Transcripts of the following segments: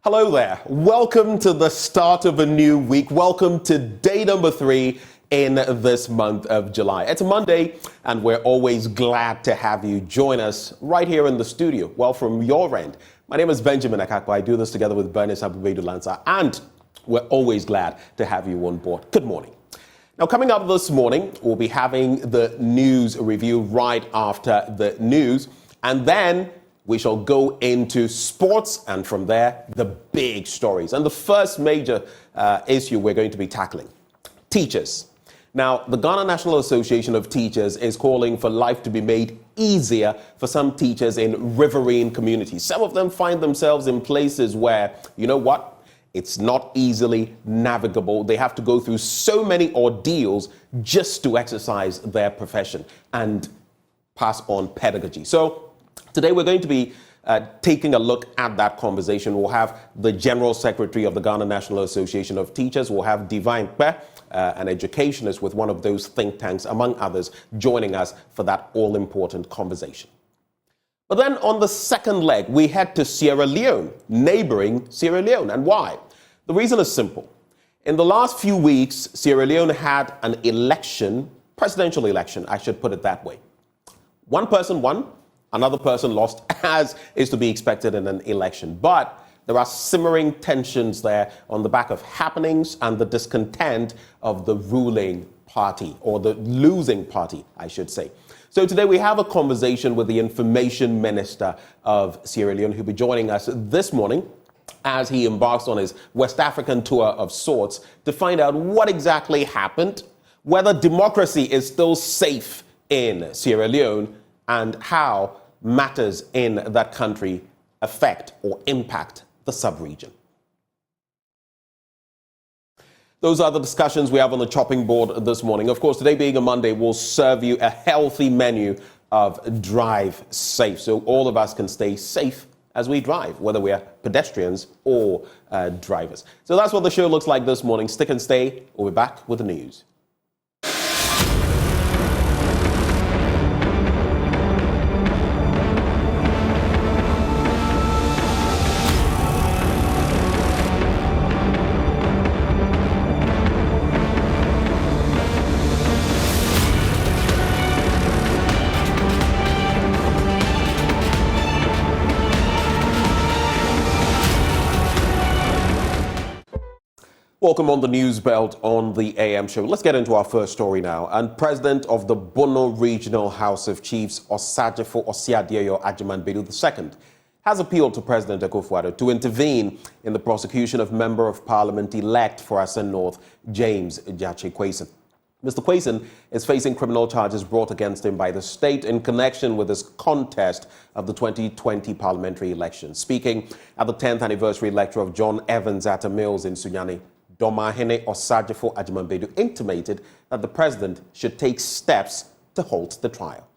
Hello there. Welcome to the start of a new week. Welcome to day number 3 in this month of July. It's a Monday, and we're always glad to have you join us right here in the studio. Well, from your end, my name is Benjamin Akakwa. I do this together with Bernice Abubedu-Lanza, and we're always glad to have you on board. Good morning. Now, coming up this morning, we'll be having the news review right after the news, and then we shall go into sports, and from there, the big stories. And the first major issue we're going to be tackling, teachers. Now, the Ghana National Association of Teachers is calling for life to be made easier for some teachers in riverine communities. Some of them find themselves in places where, you know what, it's not easily navigable. They have to go through so many ordeals just to exercise their profession and pass on pedagogy. So today we're going to be taking a look at that conversation. We'll have the General Secretary of the Ghana National Association of Teachers. We'll have Divine Kpe, an educationist with one of those think tanks, among others, joining us for that all-important conversation. But then on the second leg, we head to Sierra Leone, neighboring Sierra Leone. And why? The reason is simple. In the last few weeks, Sierra Leone had an election, presidential election, I should put it that way. One person won, another person lost, as is to be expected in an election. But there are simmering tensions there on the back of happenings and the discontent of the ruling party, or the losing party, I should say. So today we have a conversation with the Information Minister of Sierra Leone, who'll be joining us this morning as he embarks on his West African tour of sorts to find out what exactly happened, whether democracy is still safe in Sierra Leone, and how matters in that country affect or impact the sub-region. Those are the discussions we have on the chopping board this morning. Of course, today being a Monday, we'll serve you a healthy menu of Drive Safe, so all of us can stay safe as we drive, whether we are pedestrians or drivers. So that's what the show looks like this morning. Stick and stay. We'll be back with the news. Welcome on the News Belt on the AM show. Let's get into our first story now. And President of the Bono Regional House of Chiefs, Osajefo Osiadeyo Ajimanbedu II, has appealed to President Akufo-Addo to intervene in the prosecution of Member of Parliament-elect for Asen North, James Gyakye Quayson. Mr. Quayson is facing criminal charges brought against him by the state in connection with his contest of the 2020 parliamentary elections. Speaking at the 10th anniversary lecture of John Evans at a Mills in Sunyani, Domahene Osajefo Ajimanbedu intimated that the president should take steps to halt the trial.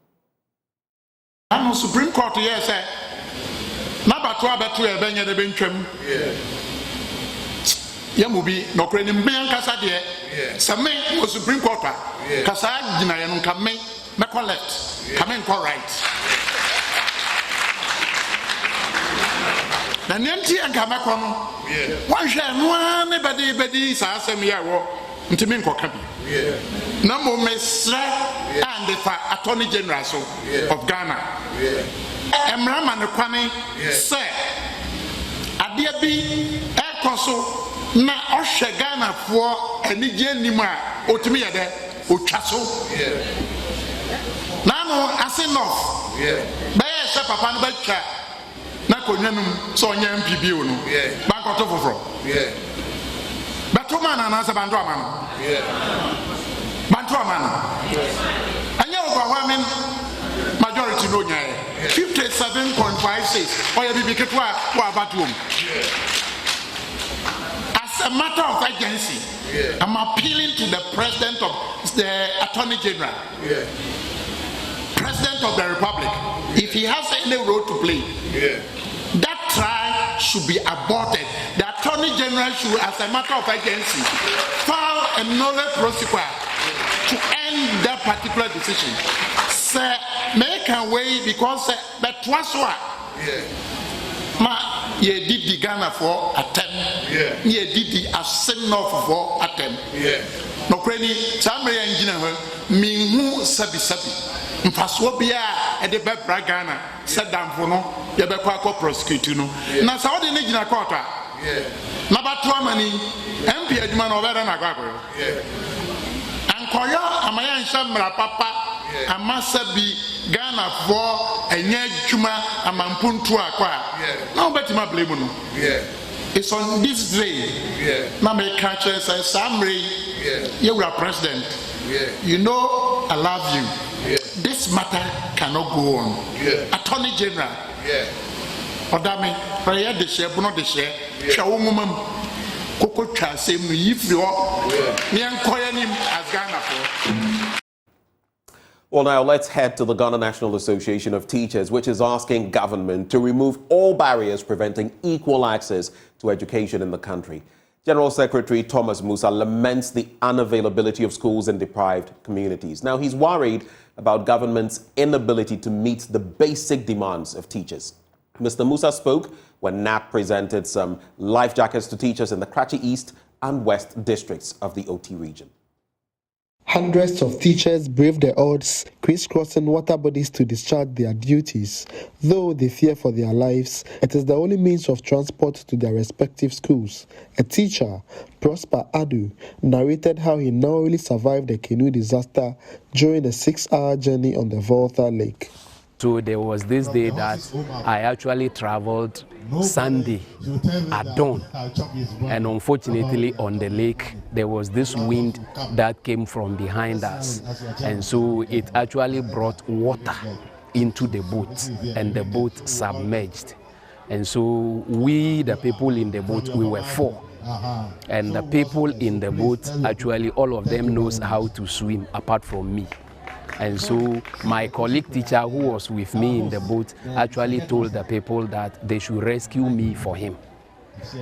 I'm on Supreme Court, yes, sir. Nabatwa Batu Ebenya de Benchum. Yamubi, no Krenim Bian Casadia. Some was Supreme Court. Casad, Dinayan Kame, Mako left, Kamenko right. Na nenti ankamako no wan hwe no ne bedi saa asem ya wo ntimi nkoka bi na mo mesra and the Attorney General of Ghana emra man kwane se ade bi ekoso na ohwe Ghana fo anigye nim a otimi ye de otwa so na no Asen North be se papa no batwa na konyanum so nya MPB no bankoto foforo batoma na na bantu amano bantu amano anya overwhelming majority no nya 57.56 oya bibi ketwa wa batum as a matter of urgency I'm appealing to the President of the Attorney General President of the Republic, if he has any role to play, that trial should be aborted. The Attorney General should, as a matter of urgency, file a nolle prosequi to end that particular decision. Sir, make a way because that was what. ye did the Ghana for attempt, ye did the ascent for attempt. No cranny, Samre engineer, Mingu Sabi. Mpaswobia e de bebra Ghana said damfo no ye be kwa prosecute no na sa odi ne gina court a na batu amani MP adwuma no obere na kwakọ ankoyo amaya nshamra papa amasa bi Ghana for enye adwuma amampuntu akwa na obetima blame no it's on this day na me catch say Samre you are president you know I love you. This matter cannot go on. Attorney General. Odame, prayer de share, bono de share. Shawumum, Coco Chasem, if you are, Niankoyanim as Ghana for. Well, now let's head to the Ghana National Association of Teachers, which is asking government to remove all barriers preventing equal access to education in the country. General Secretary Thomas Musa laments the unavailability of schools in deprived communities. Now, he's worried about government's inability to meet the basic demands of teachers. Mr. Musa spoke when NAP presented some life jackets to teachers in the Kratchi East and West districts of the OT region. Hundreds of teachers brave the odds, crisscrossing water bodies to discharge their duties. Though they fear for their lives, it is the only means of transport to their respective schools. A teacher, Prosper Adu, narrated how he narrowly survived the canoe disaster during a 6-hour journey on the Volta Lake. So there was this day that I actually traveled Sunday at dawn, and unfortunately on the lake there was this wind that came from behind us, and so it actually brought water into the boat and the boat submerged. And so we, the people in the boat, we were 4. And the people in the boat, actually all of them knows how to swim apart from me. And so my colleague teacher who was with me in the boat actually told the people that they should rescue me for him.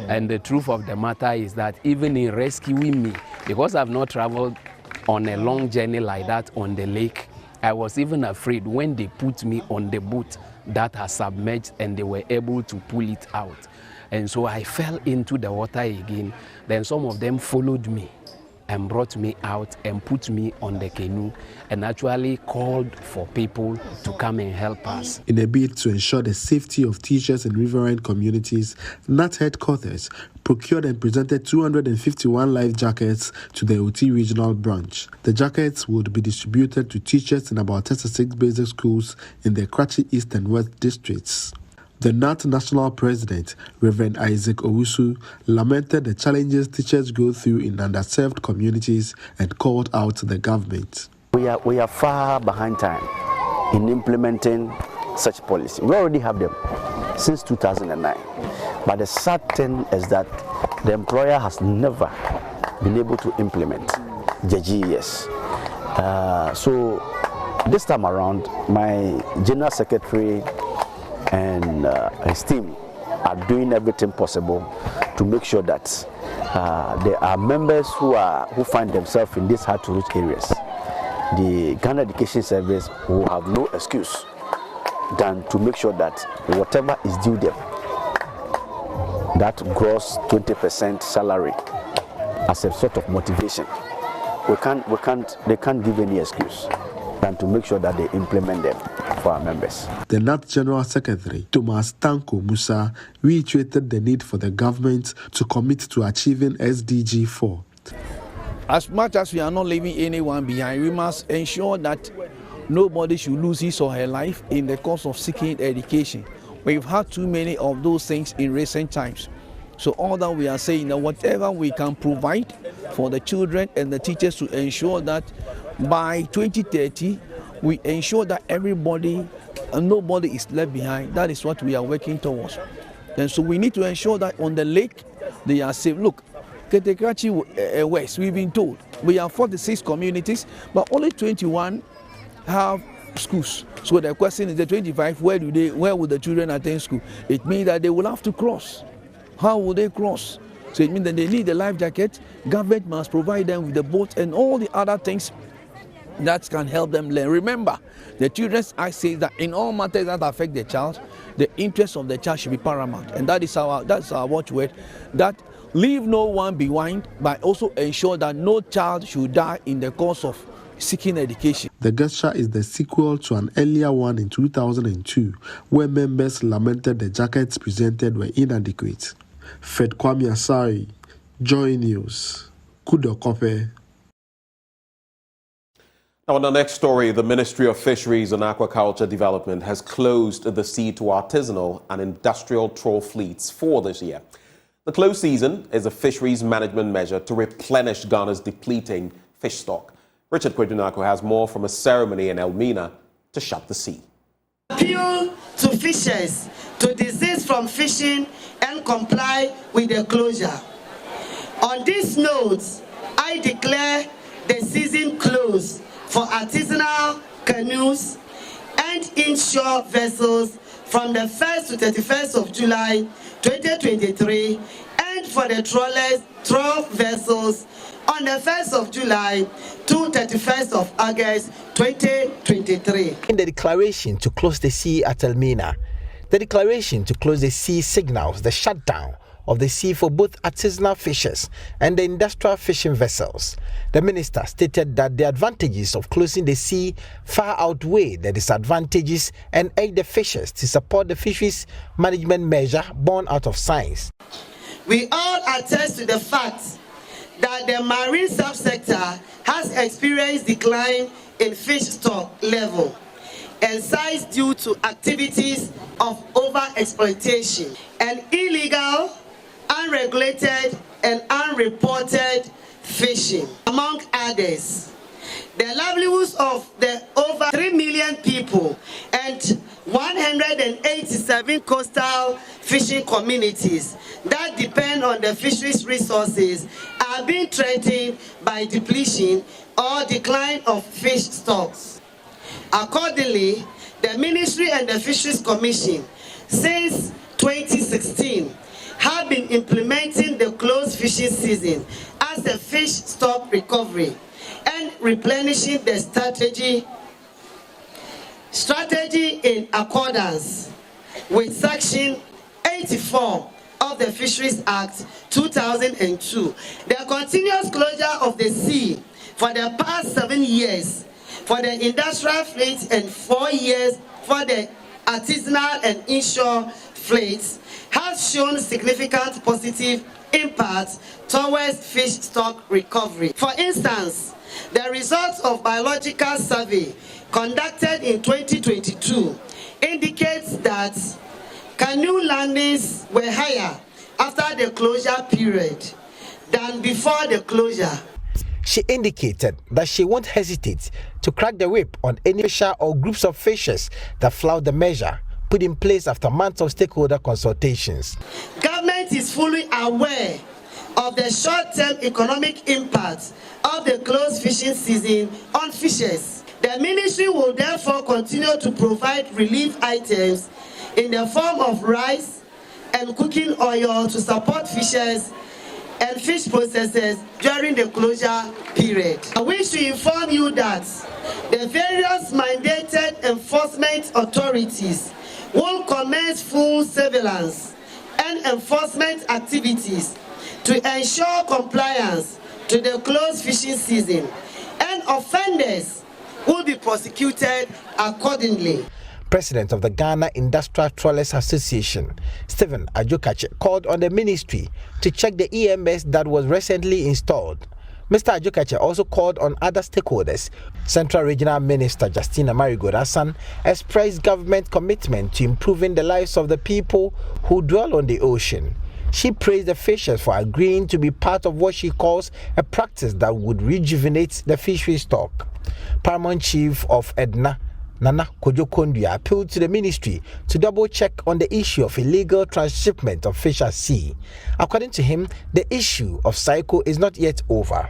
And the truth of the matter is that even in rescuing me, because I've not traveled on a long journey like that on the lake, I was even afraid when they put me on the boat that has submerged and they were able to pull it out. And so I fell into the water again. Then some of them followed me and brought me out and put me on the canoe and actually called for people to come and help us. In a bid to ensure the safety of teachers in riverine communities, NAT headquarters procured and presented 251 life jackets to the OT regional branch. The jackets would be distributed to teachers in about 36 basic schools in the Kratchi East and West districts. The NAT National President, Reverend Isaac Owusu, lamented the challenges teachers go through in underserved communities and called out the government. We are far behind time in implementing such policy. We already have them since 2009. But the sad thing is that the employer has never been able to implement the GES. So this time around, my General Secretary and his team are doing everything possible to make sure that there are members who find themselves in these hard-to-reach areas. The Ghana Education Service will have no excuse than to make sure that whatever is due them, that gross 20% salary as a sort of motivation, they can't give any excuse than to make sure that they implement them for our members. The NAT General Secretary, Thomas Tanko Musa, reiterated the need for the government to commit to achieving SDG 4. As much as we are not leaving anyone behind, we must ensure that nobody should lose his or her life in the course of seeking education. We've had too many of those things in recent times. So all that we are saying, that whatever we can provide for the children and the teachers to ensure that by 2030, we ensure that everybody and nobody is left behind. That is what we are working towards. And so we need to ensure that on the lake, they are safe. Look, Kratchi West, we've been told we have 46 communities, but only 21 have schools. So the question is, the 25, where will the children attend school? It means that they will have to cross. How will they cross? So it means that they need a life jacket. Government must provide them with the boat and all the other things that can help them learn. Remember, the Children's Act says that in all matters that affect the child, the interest of the child should be paramount, and that's our watchword. That leave no one behind, but also ensure that no child should die in the course of seeking education. The gesture is the sequel to an earlier one in 2002, where members lamented the jackets presented were inadequate. Fred Kwame Asari, Joy News, Kudokope. Now, on the next story, the Ministry of Fisheries and Aquaculture Development has closed the sea to artisanal and industrial trawl fleets for this year. The closed season is a fisheries management measure to replenish Ghana's depleting fish stock. Richard Kwejunako has more from a ceremony in Elmina to shut the sea. Appeal to fishers to desist from fishing and comply with the closure. On this note, I declare the season closed for artisanal canoes and inshore vessels from the 1st to 31st of July 2023, and for the trawl vessels on the 1st of July to 31st of August 2023. In the declaration to close the sea at Elmina, the declaration to close the sea signals the shutdown of the sea for both artisanal fishers and the industrial fishing vessels. The minister stated that the advantages of closing the sea far outweigh the disadvantages and urged the fishers to support the fisheries management measure born out of science. We all attest to the fact that the marine subsector has experienced decline in fish stock level and size due to activities of overexploitation and illegal, unregulated and unreported fishing, among others. The livelihoods of the over 3 million people and 187 coastal fishing communities that depend on the fisheries resources are being threatened by depletion or decline of fish stocks. Accordingly, the Ministry and the Fisheries Commission, since 2016, have been implementing the closed fishing season as a fish stock recovery and replenishing the strategy in accordance with Section 84 of the Fisheries Act 2002. The continuous closure of the sea for the past 7 years for the industrial fleet and 4 years for the artisanal and inshore fleets has shown significant positive impact towards fish stock recovery. For instance, the results of biological survey conducted in 2022 indicates that canoe landings were higher after the closure period than before the closure. She indicated that she won't hesitate to crack the whip on any fisher or groups of fishers that flout the measure put in place after months of stakeholder consultations. Government is fully aware of the short-term economic impact of the closed fishing season on fishers. The ministry will therefore continue to provide relief items in the form of rice and cooking oil to support fishers and fish processors during the closure period. I wish to inform you that the various mandated enforcement authorities will commence full surveillance and enforcement activities to ensure compliance to the closed fishing season, and offenders will be prosecuted accordingly. President of the Ghana Industrial Trawlers Association, Stephen Ajokache, called on the ministry to check the EMS that was recently installed. Mr. Ajokache also called on other stakeholders. Central Regional Minister Justina Marigold-Hassan expressed government commitment to improving the lives of the people who dwell on the ocean. She praised the fishers for agreeing to be part of what she calls a practice that would rejuvenate the fishery stock. Paramount Chief of Edna, Nana Kojo-Kondua, appealed to the ministry to double-check on the issue of illegal transshipment of fish at sea. According to him, the issue of cycle is not yet over.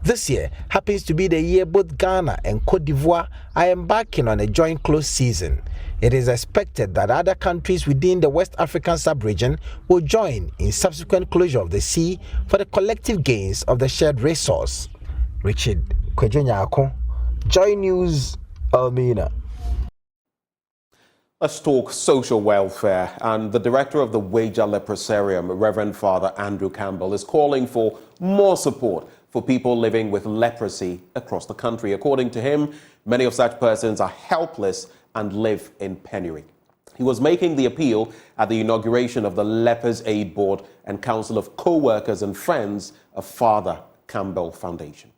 This year happens to be the year both Ghana and Cote d'Ivoire are embarking on a joint closed season. It is expected that other countries within the West African sub-region will join in subsequent closure of the sea for the collective gains of the shared resource. Richard Kwejunako, Joy News, Elmina. Let's talk social welfare. And the director of the Wager Leprosarium, Reverend Father Andrew Campbell, is calling for more support for people living with leprosy across the country. According to him, many of such persons are helpless and live in penury. He was making the appeal at the inauguration of the Lepers Aid Board and Council of Co-workers and Friends of Father Campbell Foundation.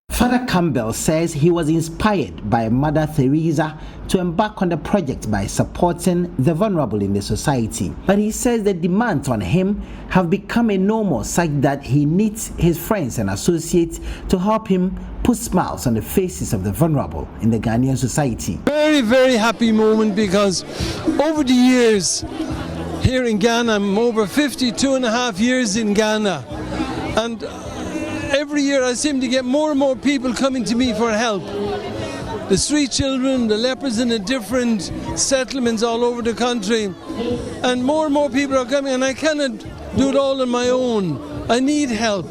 Father Campbell says he was inspired by Mother Teresa to embark on the project by supporting the vulnerable in the society. But he says the demands on him have become enormous, such that he needs his friends and associates to help him put smiles on the faces of the vulnerable in the Ghanaian society. Very, very happy moment, because over the years here in Ghana, I'm over 52.5 years in Ghana, and every year I seem to get more and more people coming to me for help. The street children, the lepers in the different settlements all over the country, and more people are coming, and I cannot do it all on my own. I need help.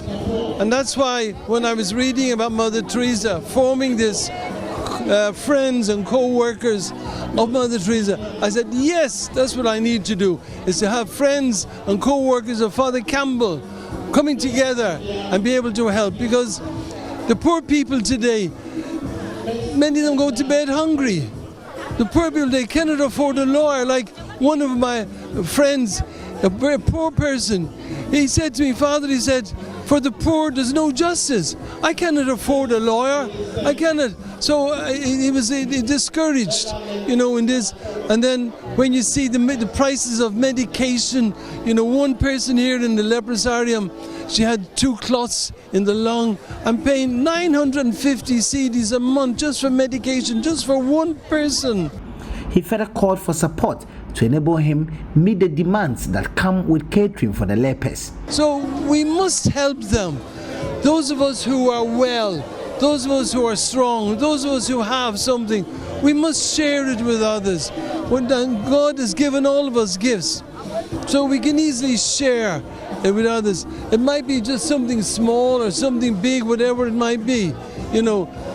And that's why when I was reading about Mother Teresa forming this friends and co-workers of Mother Teresa, I said, yes, that's what I need to do, is to have friends and co-workers of Father Campbell coming together and be able to help, because the poor people today, many of them go to bed hungry. The poor people, they cannot afford a lawyer. Like one of my friends, a very poor person, he said to me, Father, he said, for the poor there's no justice. I cannot afford a lawyer. I cannot. So he was discouraged, in this. And then when you see the prices of medication, one person here in the Leprosarium, she had 2 clots in the lung. I'm paying 950 cedis a month just for medication, just for one person. He further called for support to enable him meet the demands that come with catering for the lepers. So we must help them. Those of us who are well, those of us who are strong, those of us who have something, we must share it with others. When God has given all of us gifts, so we can easily share it with others. It might be just something small or something big, whatever it might be,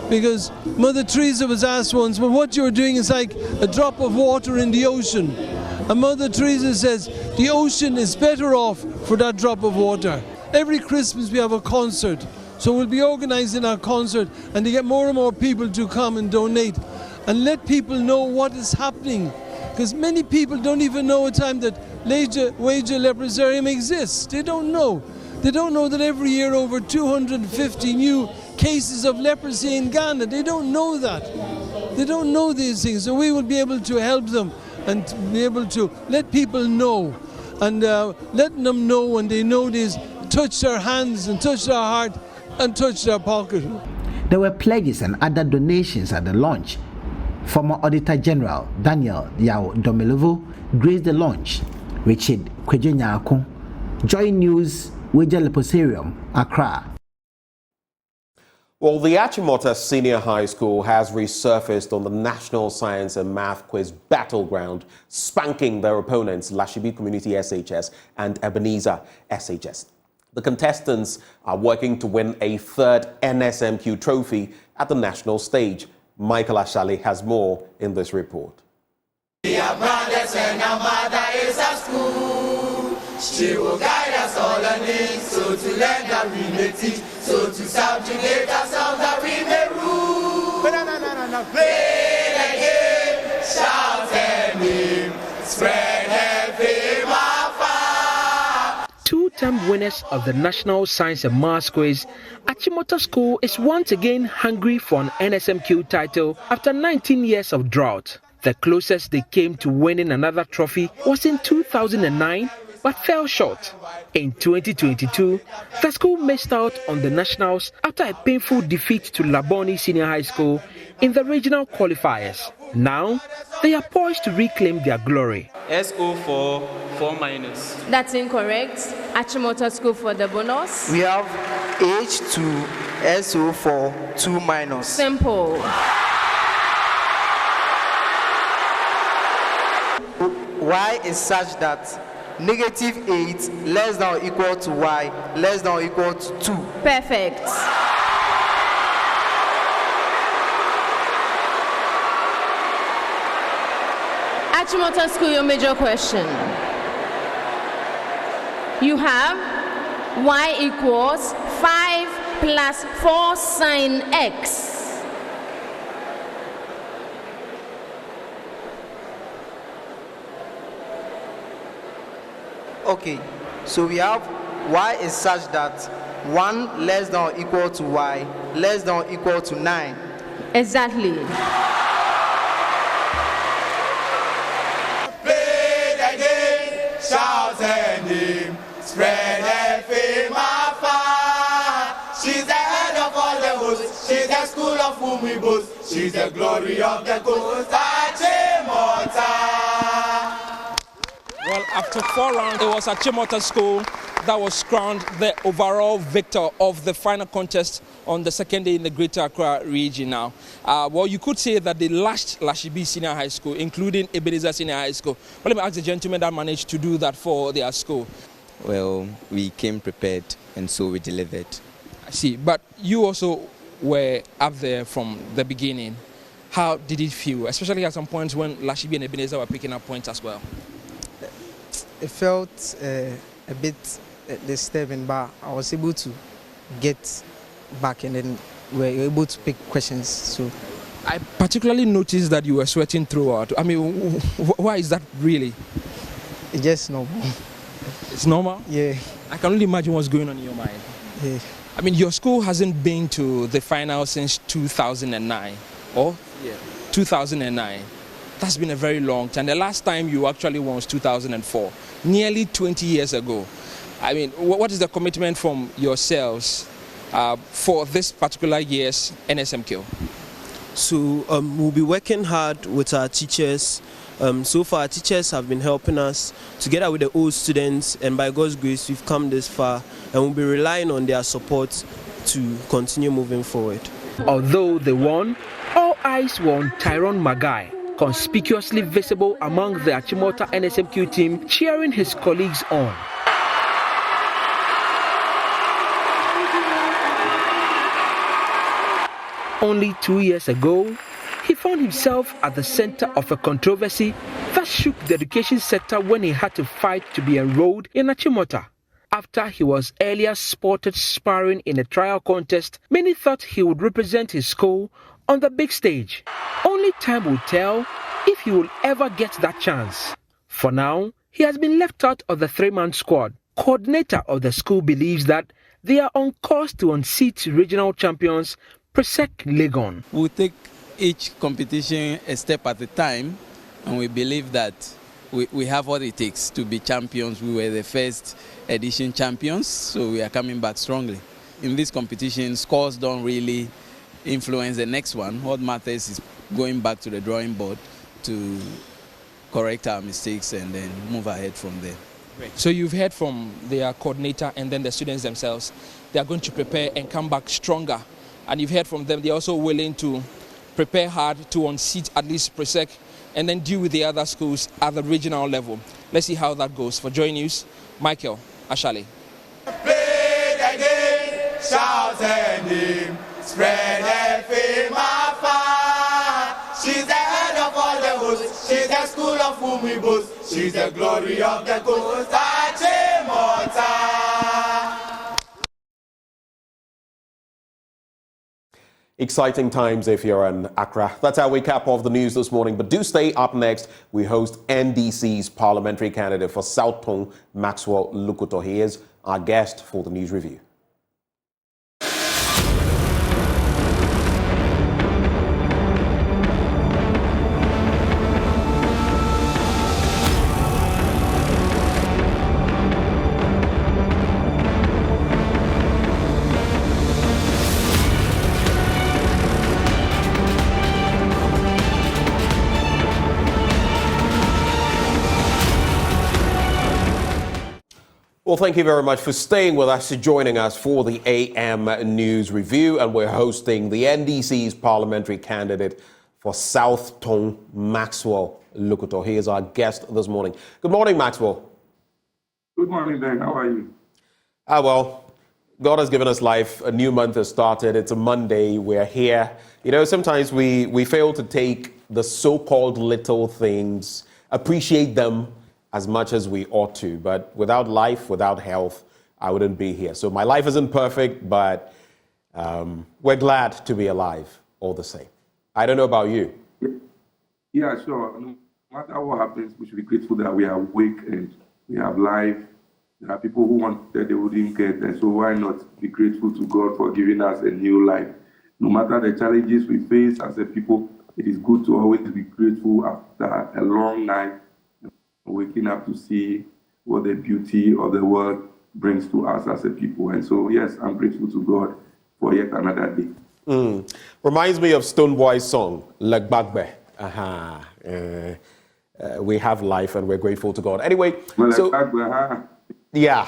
because Mother Teresa was asked once, well, what you're doing is like a drop of water in the ocean. And Mother Teresa says, the ocean is better off for that drop of water. Every Christmas we have a concert. So we'll be organizing our concert, and to get more and more people to come and donate and let people know what is happening. Because many people don't even know a time that Wager Leprosarium exists. They don't know. They don't know that every year over 250 new cases of leprosy in Ghana. They don't know that. They don't know these things. So we will be able to help them and be able to let people know, and letting them know when they know this, touch their hands and touch their heart and touch their pocket. There were pledges and other donations at the launch. Former Auditor General Daniel Yao Domelovo graced the launch. Richard Kwejenyako, Joy News, Wager Leprosarium, Accra. Well, the Achimota Senior High School has resurfaced on the National Science and Math Quiz battleground, spanking their opponents Lashibi Community SHS and Ebenezer SHS. The contestants are working to win a 3rd NSMQ trophy at the national stage. Michael Ashali has more in this report. We are brothers and our mother is at school. She will guide us all learning, so to learn that we may teach, so to subjugate ourselves that we may rule. No. Play the game, shout and name, spread and fame afar. 2-time winners of the National Science and Maths Quiz, Achimota School is once again hungry for an NSMQ title after 19 years of drought. The closest they came to winning another trophy was in 2009, but fell short. In 2022, the school missed out on the nationals after a painful defeat to Laboni Senior High School in the regional qualifiers. Now, they are poised to reclaim their glory. SO4, 4 minus. That's incorrect. Achimota School for the bonus. We have H2, SO4, 2 minus. Simple. Y is such that -8 less than or equal to Y less than or equal to 2. Perfect. Achimota School, your major question. You have y equals 5 plus 4 sine x. Okay, so we have y is such that 1 less than or equal to y less than or equal to 9. Exactly. Play the game, shout her name, spread her fame afar. She's the head of all the hosts, she's the school of whom we boast, she's the glory of the coast, Achimota. Well, after 4 rounds, it was Achimota School that was crowned the overall victor of the final contest on the second day in the Greater Accra region now. Well, you could say that they lashed Lashibi Senior High School, including Ebenezer Senior High School. Well, let me ask the gentleman that managed to do that for their school. Well, we came prepared and so we delivered. I see, but you also were up there from the beginning. How did it feel, especially at some points when Lashibi and Ebenezer were picking up points as well? It felt a bit disturbing, but I was able to get back and then we were able to pick questions. So I particularly noticed that you were sweating throughout. I mean, why is that really? It's just normal. It's normal? Yeah. I can only imagine what's going on in your mind. Yeah. I mean, your school hasn't been to the final since 2009, or? Yeah. 2009. That's been a very long time. The last time you actually won was 2004, nearly 20 years ago. I mean, what is the commitment from yourselves for this particular year's NSMQ? So we'll be working hard with our teachers. So far, our teachers have been helping us together with the old students, and by God's grace, we've come this far, and we'll be relying on their support to continue moving forward. Although they won, all eyes were on Tyrone Magai, conspicuously visible among the Achimota NSMQ team, cheering his colleagues on. Only 2 years ago, he found himself at the center of a controversy that shook the education sector when he had to fight to be enrolled in Achimota. After he was earlier spotted sparring in a trial contest, many thought he would represent his school on the big stage. Only time will tell if he will ever get that chance. For now, he has been left out of the 3-man squad. Coordinator of the school believes that they are on course to unseat regional champions Presec Legon. We'll take each competition a step at a time, and we believe that we have what it takes to be champions. We were the first edition champions, so we are coming back strongly. In this competition, scores don't really influence the next one. What matters is going back to the drawing board to correct our mistakes and then move ahead from there. So you've heard from their coordinator and then the students themselves. They are going to prepare and come back stronger. And you've heard from them, they're also willing to prepare hard to unseat at least Presec and then deal with the other schools at the regional level. Let's see how that goes. For Joy News, Michael Ashale. Play the game, shout her name, spread her fame afar. She's the head of all the hosts, she's the school of whom we boast, she's the glory of the coast, Achimota. Exciting times if you're in Accra. That's our recap of the news this morning. But do stay up next. We host NDC's parliamentary candidate for South Tone, Maxwell Lukuto. He is our guest for the news review. Well, thank you very much for staying with us, joining us for the AM News Review. And we're hosting the NDC's parliamentary candidate for South Tone, Maxwell Lukuto. He is our guest this morning. Good morning, Maxwell. Good morning, Dan. How are you? Well, God has given us life. A new month has started. It's a Monday. We're here. You know, sometimes we fail to take the so-called little things appreciate them as much as we ought to. But without life, without health, I wouldn't be here. So my life isn't perfect, but we're glad to be alive all the same. I don't know about you. Yeah, sure. No matter what happens, we should be grateful that we are awake and we have life. There are people who want that they wouldn't get, and so why not be grateful to God for giving us a new life? No matter the challenges we face as a people, it is good to always be grateful after a long night, waking up to see what the beauty of the world brings to us as a people. And so, yes, I'm grateful to God for yet another day. Reminds me of Stonebwoy's song, Legbagbe. We have life and we're grateful to God. Anyway, yeah.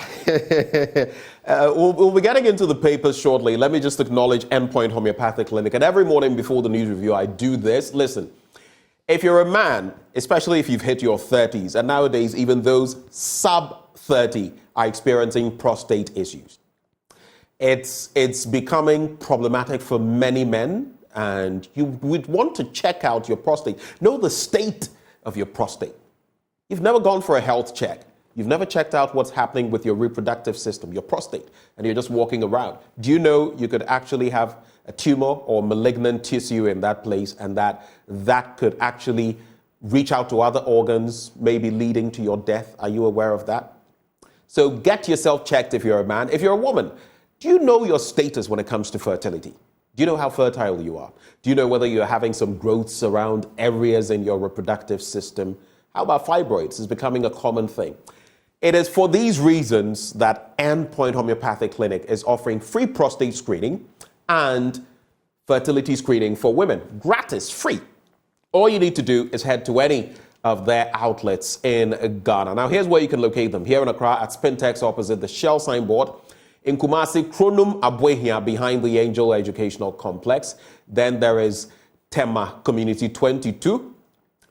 We'll be getting into the papers shortly. Let me just acknowledge Endpoint Homeopathic Clinic. And every morning before the news review, I do this. Listen, if you're a man, especially if you've hit your 30s, and nowadays even those sub 30 are experiencing prostate issues. It's becoming problematic for many men, and you would want to check out your prostate. Know the state of your prostate. You've never gone for a health check. You've never checked out what's happening with your reproductive system, your prostate, and you're just walking around. Do you know you could actually have a tumor or malignant tissue in that place, and that could actually reach out to other organs, maybe leading to your death? Are you aware of that? So get yourself checked if you're a man. If you're a woman, do you know your status when it comes to fertility? Do you know how fertile you are? Do you know whether you're having some growths around areas in your reproductive system? How about fibroids? It's becoming a common thing. It is for these reasons that Endpoint Homeopathic Clinic is offering free prostate screening and fertility screening for women. Gratis, free. All you need to do is head to any of their outlets in Ghana. Now, here's where you can locate them. Here in Accra at Spintex opposite the Shell signboard. In Kumasi, Kronum Abwehia behind the Angel Educational Complex. Then there is Tema Community 22.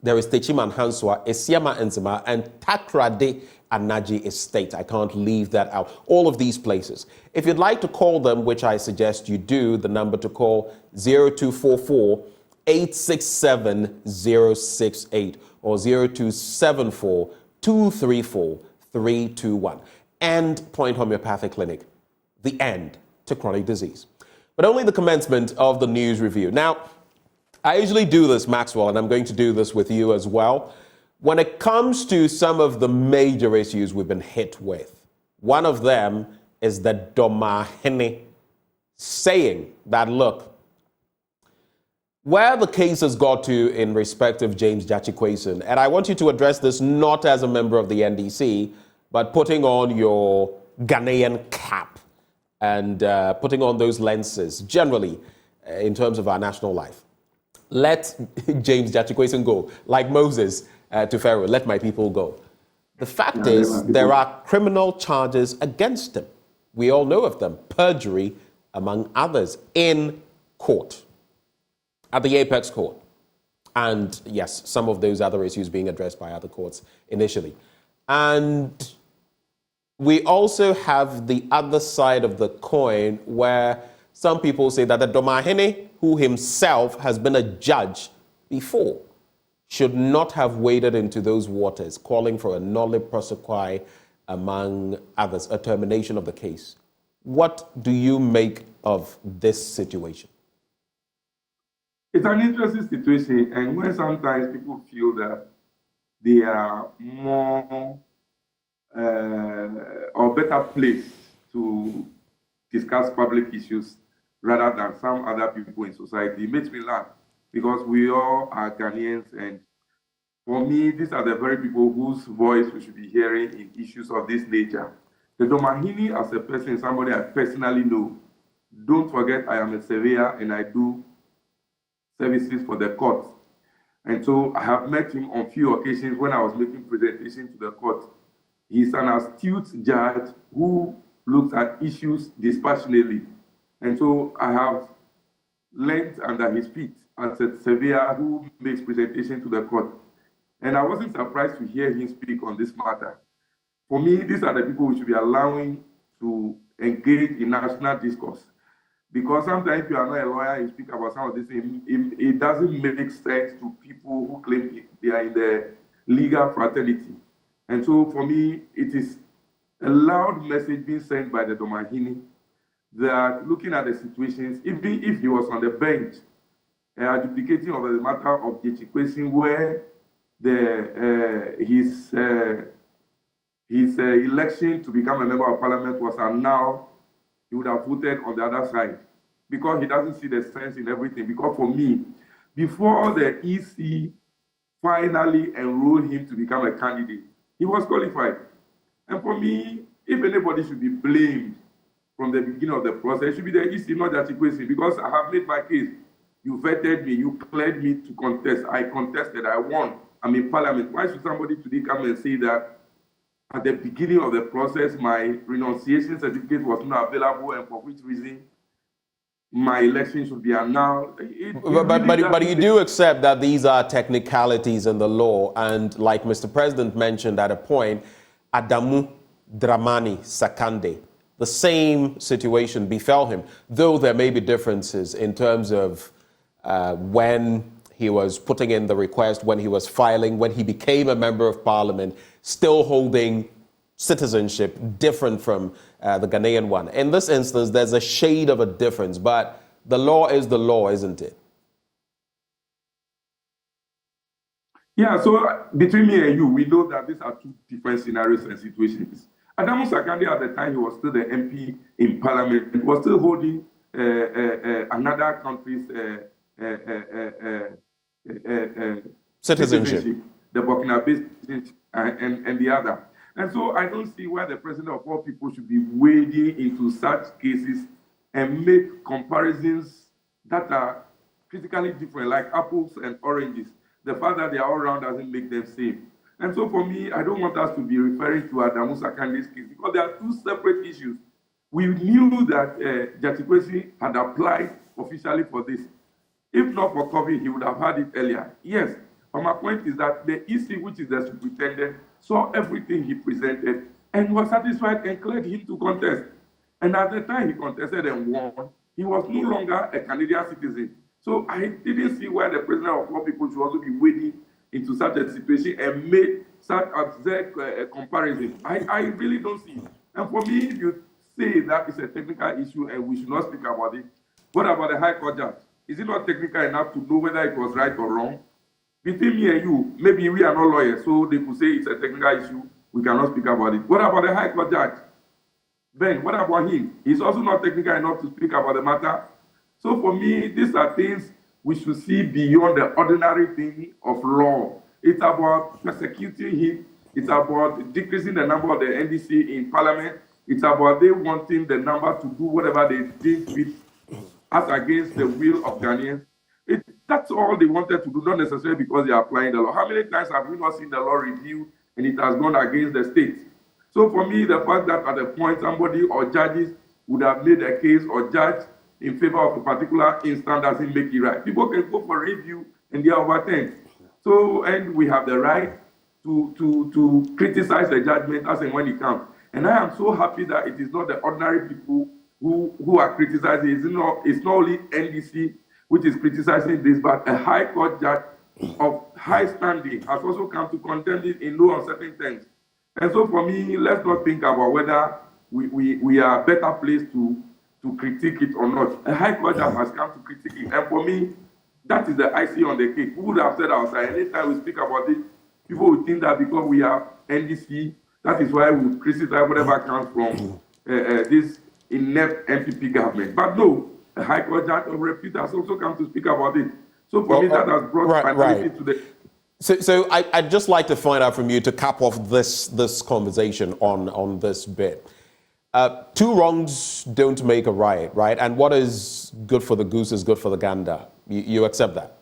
There is Techiman Hanswa, Esiama Enzima, and Takrade Anaji Estate. I can't leave that out. All of these places. If you'd like to call them, which I suggest you do, the number to call 0244 867 068 or 0274 234 321. Endpoint Homeopathic Clinic. The end to chronic disease. But only the commencement of the news review. Now, I usually do this, Maxwell, and I'm going to do this with you as well. When it comes to some of the major issues we've been hit with, one of them is the Domahene saying that, look, where the case has got to in respect of James Jachikwason, and I want you to address this not as a member of the NDC, but putting on your Ghanaian cap and putting on those lenses generally in terms of our national life. Let James Jachikwason go, like Moses to Pharaoh, let my people go. The fact is, there are criminal charges against him. We all know of them. Perjury, among others, in court, at the Apex Court. And yes, some of those other issues being addressed by other courts initially. And we also have the other side of the coin where some people say that the Domahene, who himself has been a judge before, should not have waded into those waters, calling for a nolle prosequi, among others, a termination of the case. What do you make of this situation? It's an interesting situation, and when sometimes people feel that they are more or better placed to discuss public issues rather than some other people in society, it makes me laugh, because we all are Ghanaians, and for me, these are the very people whose voice we should be hearing in issues of this nature. The Domahini, as a person, somebody I personally know. Don't forget, I am a surveyor and I do services for the court. And so I have met him on few occasions when I was making presentations to the court. He's an astute judge who looks at issues dispassionately. And so I have learned under his feet as a surveyor who makes presentation to the court. And I wasn't surprised to hear him speak on this matter. For me, these are the people we should be allowing to engage in national discourse. Because sometimes if you are not a lawyer, you speak about some of these things, it doesn't make sense to people who claim they are in the legal fraternity. And so for me, it is a loud message being sent by the Domahini that looking at the situations, even if he was on the bench, adjudicating over the matter of Jechikwesi, where his election to become a member of parliament was annulled, he would have voted on the other side because he doesn't see the sense in everything. Because for me, before the EC finally enrolled him to become a candidate, he was qualified. And for me, if anybody should be blamed from the beginning of the process, it should be the EC, not Jechikwesi, because I have made my case. You vetted me, you cleared me to contest. I contested, I won. I'm in parliament. Why should somebody today come and say that at the beginning of the process, my renunciation certificate was not available, and for which reason my election should be annulled? But you do accept that these are technicalities in the law, and like Mr. President mentioned at a point, Adamu Dramani Sakande, the same situation befell him, though there may be differences in terms of when he was putting in the request, when he was filing, when he became a member of parliament, still holding citizenship different from the Ghanaian one. In this instance, there's a shade of a difference, but the law is the law, isn't it? Yeah, so between me and you, we know that these are two different scenarios and situations. Adamu Sakande, at the time he was still the MP in parliament, was still holding another country's citizenship, the Burkina Faso and the other. And so I don't see why the president of all people should be wading into such cases and make comparisons that are critically different, like apples and oranges. The fact that they are all round doesn't make them same. And so for me, I don't want us to be referring to Adamu Sakande's case because there are two separate issues. We knew that Jechikwesi had applied officially for this. If not for COVID, he would have had it earlier. Yes, but my point is that the EC, which is the superintendent, saw everything he presented and was satisfied and cleared him to contest. And at the time he contested and won, he was no longer a Canadian citizen. So I didn't see why the president of all people should also be wading into such a situation and make such a comparison. I really don't see it. And for me, if you say that it's a technical issue and we should not speak about it, what about the High Court judge? Is it not technical enough to know whether it was right or wrong? Between me and you, maybe we are not lawyers, so they could say it's a technical issue, we cannot speak about it. What about the High Court judge? Ben, what about him? He's also not technical enough to speak about the matter. So for me, these are things we should see beyond the ordinary thing of law. It's about persecuting him. It's about decreasing the number of the NDC in parliament. It's about they wanting the number to do whatever they did with as against the will of Ghanaians. That's all they wanted to do, not necessarily because they are applying the law. How many times have we not seen the law reviewed and it has gone against the state? So for me, the fact that at the point somebody or judges would have made a case or judge in favor of a particular instance doesn't make it right. People can go for review and they are overturned. So, and we have the right to criticize the judgment as and when it comes. And I am so happy that it is not the ordinary people who are criticizing. It's not only NDC which is criticizing this, but a High Court judge of high standing has also come to condemn it in no uncertain terms. And so for me, let's not think about whether we are better placed to critique it or not. A High Court judge has come to critique it. And for me, that is the icing on the cake. Who would have said outside? Anytime we speak about it, people would think that because we are NDC, that is why we criticize whatever comes from this inept MPP government. But no, a High Court judge of repute has also come to speak about it. So for me, that has brought finality to the... So I'd just like to find out from you to cap off this conversation on this bit. Two wrongs don't make a right? And what is good for the goose is good for the gander. You accept that?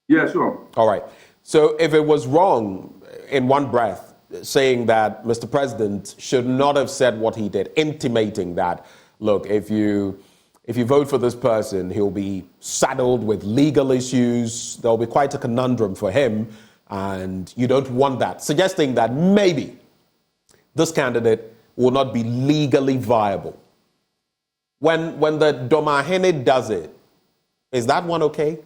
Yeah, sure. All right. So if it was wrong in one breath, saying that Mr. President should not have said what he did, intimating that, look, if you vote for this person, he'll be saddled with legal issues. There'll be quite a conundrum for him, and you don't want that. Suggesting that maybe this candidate will not be legally viable. When the Domahene does it, is that one okay?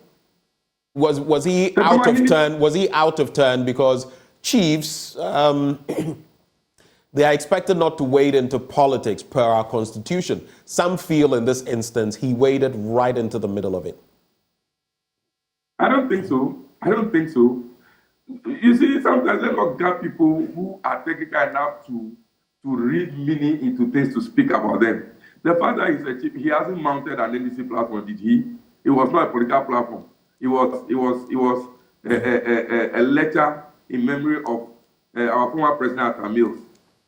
Was he out of turn? Was he out of turn because chiefs, they are expected not to wade into politics per our constitution. Some feel in this instance he waded right into the middle of it. I don't think so. You see, sometimes let us get people who are technical enough to read meaning into things to speak about them. The fact that he's a chief, he hasn't mounted an NDC platform, did he? It was not a political platform. It was a letter in memory of our former president Tamils.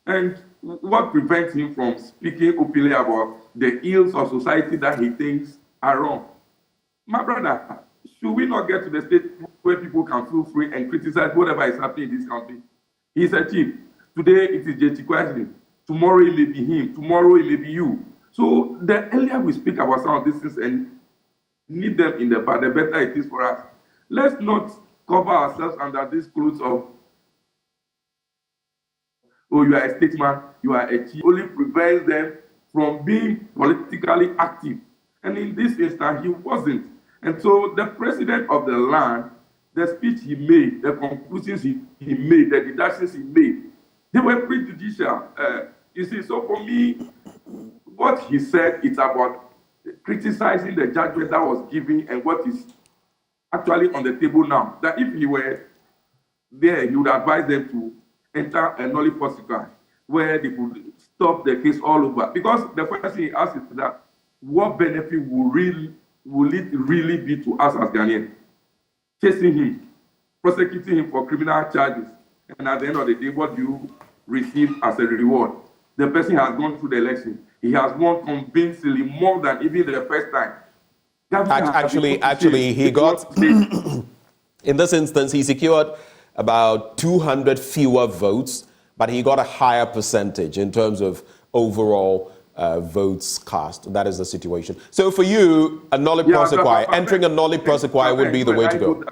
And what prevents him from speaking openly about the ills of society that he thinks are wrong? My brother, should we not get to the state where people can feel free and criticize whatever is happening in this country? He's a chief. Today it is J.T. Kwesling. Tomorrow it may be him. Tomorrow it may be you. So the earlier we speak about some of these things and nip them in the bud, the better it is for us. Let's not cover ourselves under these clothes of, oh, you are a statesman, you are a chief. Only prevents them from being politically active. And in this instance, he wasn't. And so the president of the land, the speech he made, the conclusions he made, the deductions he made, they were prejudicial. You see, so for me, what he said, it's about criticizing the judgment that was given and what is actually on the table now. That if he were there, he would advise them to enter a nollie prosecutor where they could stop the case all over. Because the question he asked is that what benefit will it really be to us as Ghanaians? Chasing him, prosecuting him for criminal charges, and at the end of the day, what do you receive as a reward? The person has gone through the election. He has won convincingly more than even the first time. Actually, he got, in this instance, he secured about 200 fewer votes, but he got a higher percentage in terms of overall votes cast. That is the situation. So for you, a nollie prosequi, entering a nollie prosequi would be the way to go.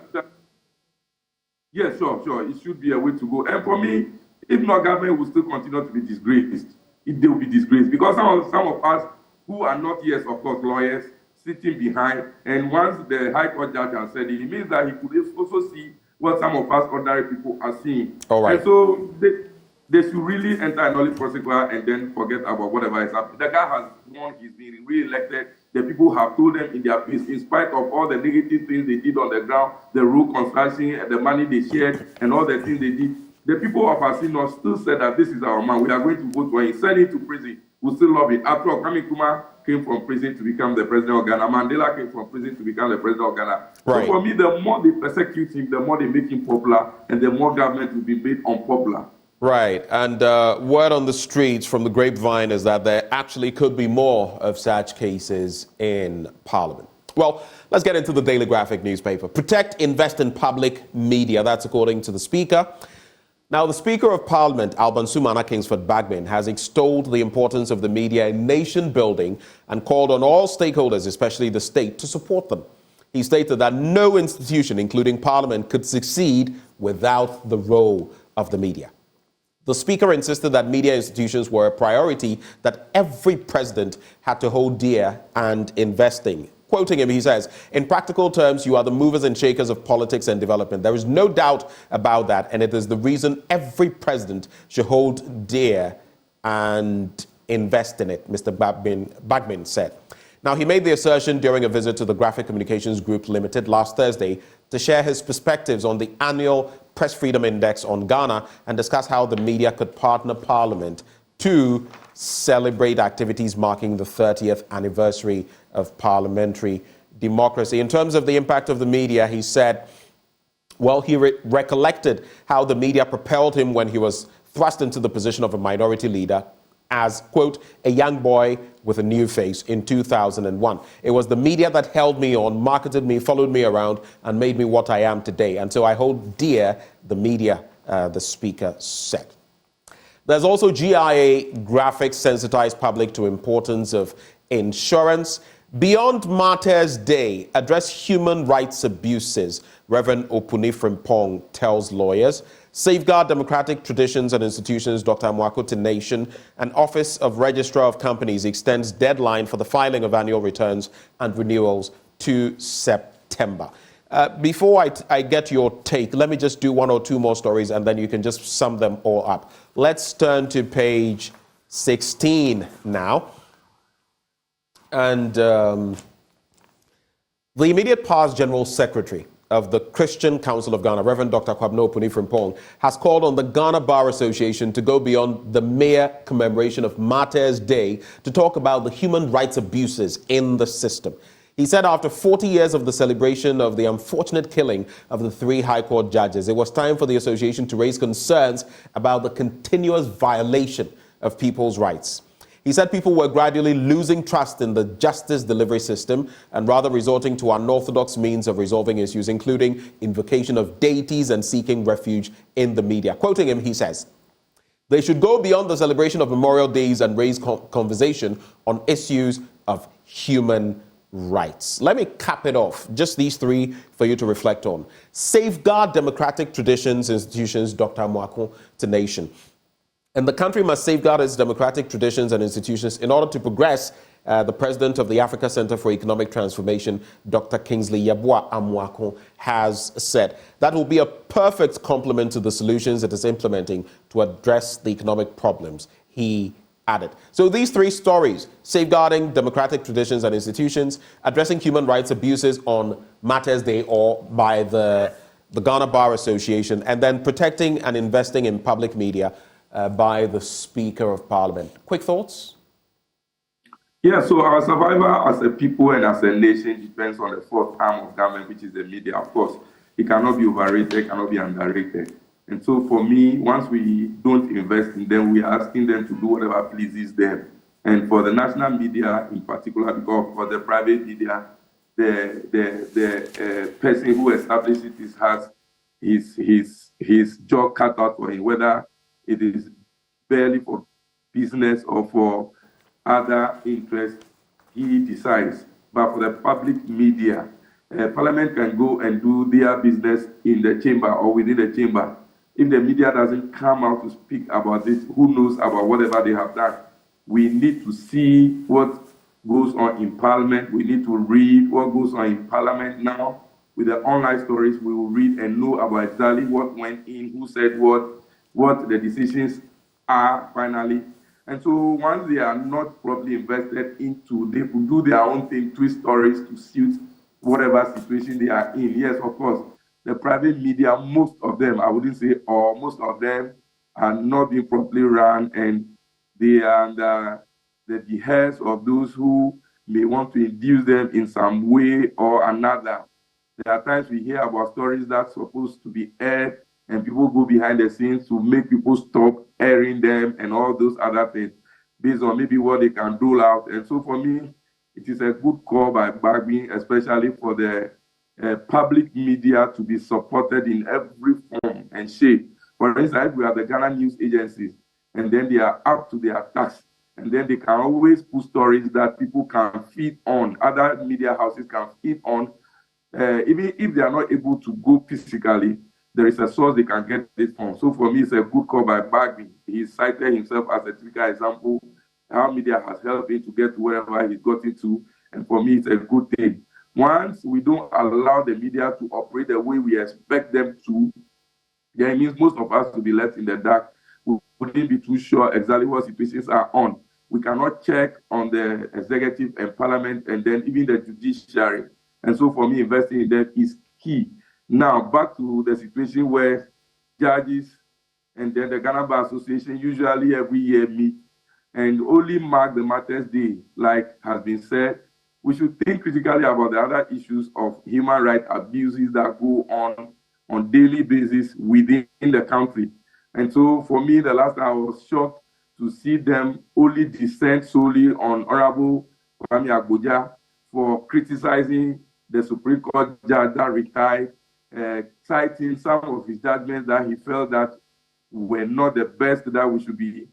Yes, sure. It should be a way to go. And for me, if not, government will still continue to be disgraced. They will be disgraced because some of us who are not, yes, of course, lawyers, sitting behind, and once the High Court judge has said it, it means that he could also see what some of us ordinary people are seeing. All right. And so they should really enter a nollie prosequi and then forget about whatever is happening. The guy has won, he's been re-elected. The people have told them in their face, in spite of all the negative things they did on the ground, the road construction, and the money they shared, and all the things they did, the people of Asino still said that this is our man. We are going to vote for him. Send him to prison. We still love it. After all, Kwame Nkrumah came from prison to become the president of Ghana. Mandela came from prison to become the president of Ghana. Right. So for me, the more they persecute him, the more they make him popular, and the more government will be made unpopular. Right. And word on the streets from the grapevine is that there actually could be more of such cases in Parliament. Well, let's get into the Daily Graphic newspaper. Protect, invest in public media. That's according to the Speaker. Now, the Speaker of Parliament, Alban Sumana Kingsford Bagman, has extolled the importance of the media in nation building and called on all stakeholders, especially the state, to support them. He stated that no institution, including Parliament, could succeed without the role of the media. The Speaker insisted that media institutions were a priority that every president had to hold dear and invest in. Quoting him, he says, "In practical terms, you are the movers and shakers of politics and development. There is no doubt about that, and it is the reason every president should hold dear and invest in it," Mr. Bagman said. Now, he made the assertion during a visit to the Graphic Communications Group Limited last Thursday to share his perspectives on the annual Press Freedom Index on Ghana and discuss how the media could partner Parliament to celebrate activities marking the 30th anniversary of parliamentary democracy. In terms of the impact of the media, he said, well, he recollected how the media propelled him when he was thrust into the position of a minority leader as, quote, a young boy with a new face in 2001. It was the media that held me on, marketed me, followed me around, and made me what I am today. And so I hold dear the media, the Speaker said. There's also GIA graphics sensitized public to importance of insurance. Beyond Martyrs Day, address human rights abuses, Reverend Opuni Frimpong tells lawyers. Safeguard democratic traditions and institutions, Dr. Amwakote Nation, and Office of Registrar of Companies extends deadline for the filing of annual returns and renewals to September. Before I get your take, let me just do one or two more stories and then you can just sum them all up. Let's turn to page 16 now. And the immediate past General Secretary of the Christian Council of Ghana, Reverend Dr. Kwabena Opuni-Frimpong, has called on the Ghana Bar Association to go beyond the mere commemoration of Martyrs' Day to talk about the human rights abuses in the system. He said after 40 years of the celebration of the unfortunate killing of the 3 High Court judges, it was time for the association to raise concerns about the continuous violation of people's rights. He said people were gradually losing trust in the justice delivery system and rather resorting to unorthodox means of resolving issues, including invocation of deities and seeking refuge in the media. Quoting him, he says, they should go beyond the celebration of Memorial Days and raise conversation on issues of human rights. Let me cap it off. Just these 3 for you to reflect on. Safeguard democratic traditions, institutions, Dr. Mwako to nation. And the country must safeguard its democratic traditions and institutions in order to progress. The president of the Africa Center for Economic Transformation, Dr. Kingsley Yeboah Amwako, has said that will be a perfect complement to the solutions it is implementing to address the economic problems, he added. So these 3 stories, safeguarding democratic traditions and institutions, addressing human rights abuses on Martyrs' Day or by the Ghana Bar Association, and then protecting and investing in public media by the Speaker of Parliament. Quick thoughts? Yeah, so our survival as a people and as a nation depends on the 4th arm of government, which is the media. Of course, it cannot be overrated, cannot be underrated. And so for me, once we don't invest in them, we are asking them to do whatever pleases them. And for the national media in particular, because for the private media, the person who established it has his job cut out for him, whether it is barely for business or for other interests, he decides. But for the public media, Parliament can go and do their business in the chamber or within the chamber. If the media doesn't come out to speak about this, who knows about whatever they have done? We need to see what goes on in Parliament. We need to read what goes on in Parliament now. With the online stories, we will read and know about exactly what went in, who said what the decisions are finally. And so once they are not properly invested into, they could do their own thing, twist stories to suit whatever situation they are in. Yes, of course, the private media, most of them, I wouldn't say all, most of them are not being properly run, and they are under the behest of those who may want to induce them in some way or another. There are times we hear about stories that's supposed to be aired, and people go behind the scenes to make people stop airing them and all those other things based on maybe what they can dole out. And so for me, it is a good call by Bagby, especially for the public media to be supported in every form and shape. For instance, we have the Ghana news agencies, and then they are up to their task, and then they can always put stories that people can feed on, other media houses can feed on. Even if they are not able to go physically, there is a source they can get this from. So for me, it's a good call by Bagby. He cited himself as a typical example, how media has helped him to get to wherever he's gotten to. And for me, it's a good thing. Once we don't allow the media to operate the way we expect them to, then it means most of us will be left in the dark. We wouldn't be too sure exactly what situations are on. We cannot check on the executive and parliament and then even the judiciary. And so for me, investing in them is key. Now, back to the situation where judges and then the Ghana Bar Association usually every year meet and only mark the Martyrs' Day, like has been said. We should think critically about the other issues of human rights abuses that go on daily basis within the country. And so for me, the last time I was shocked to see them only descend solely on Honorable Kwame Agboja for criticizing the Supreme Court judge that retired, citing some of his judgments that he felt that were not the best that we should be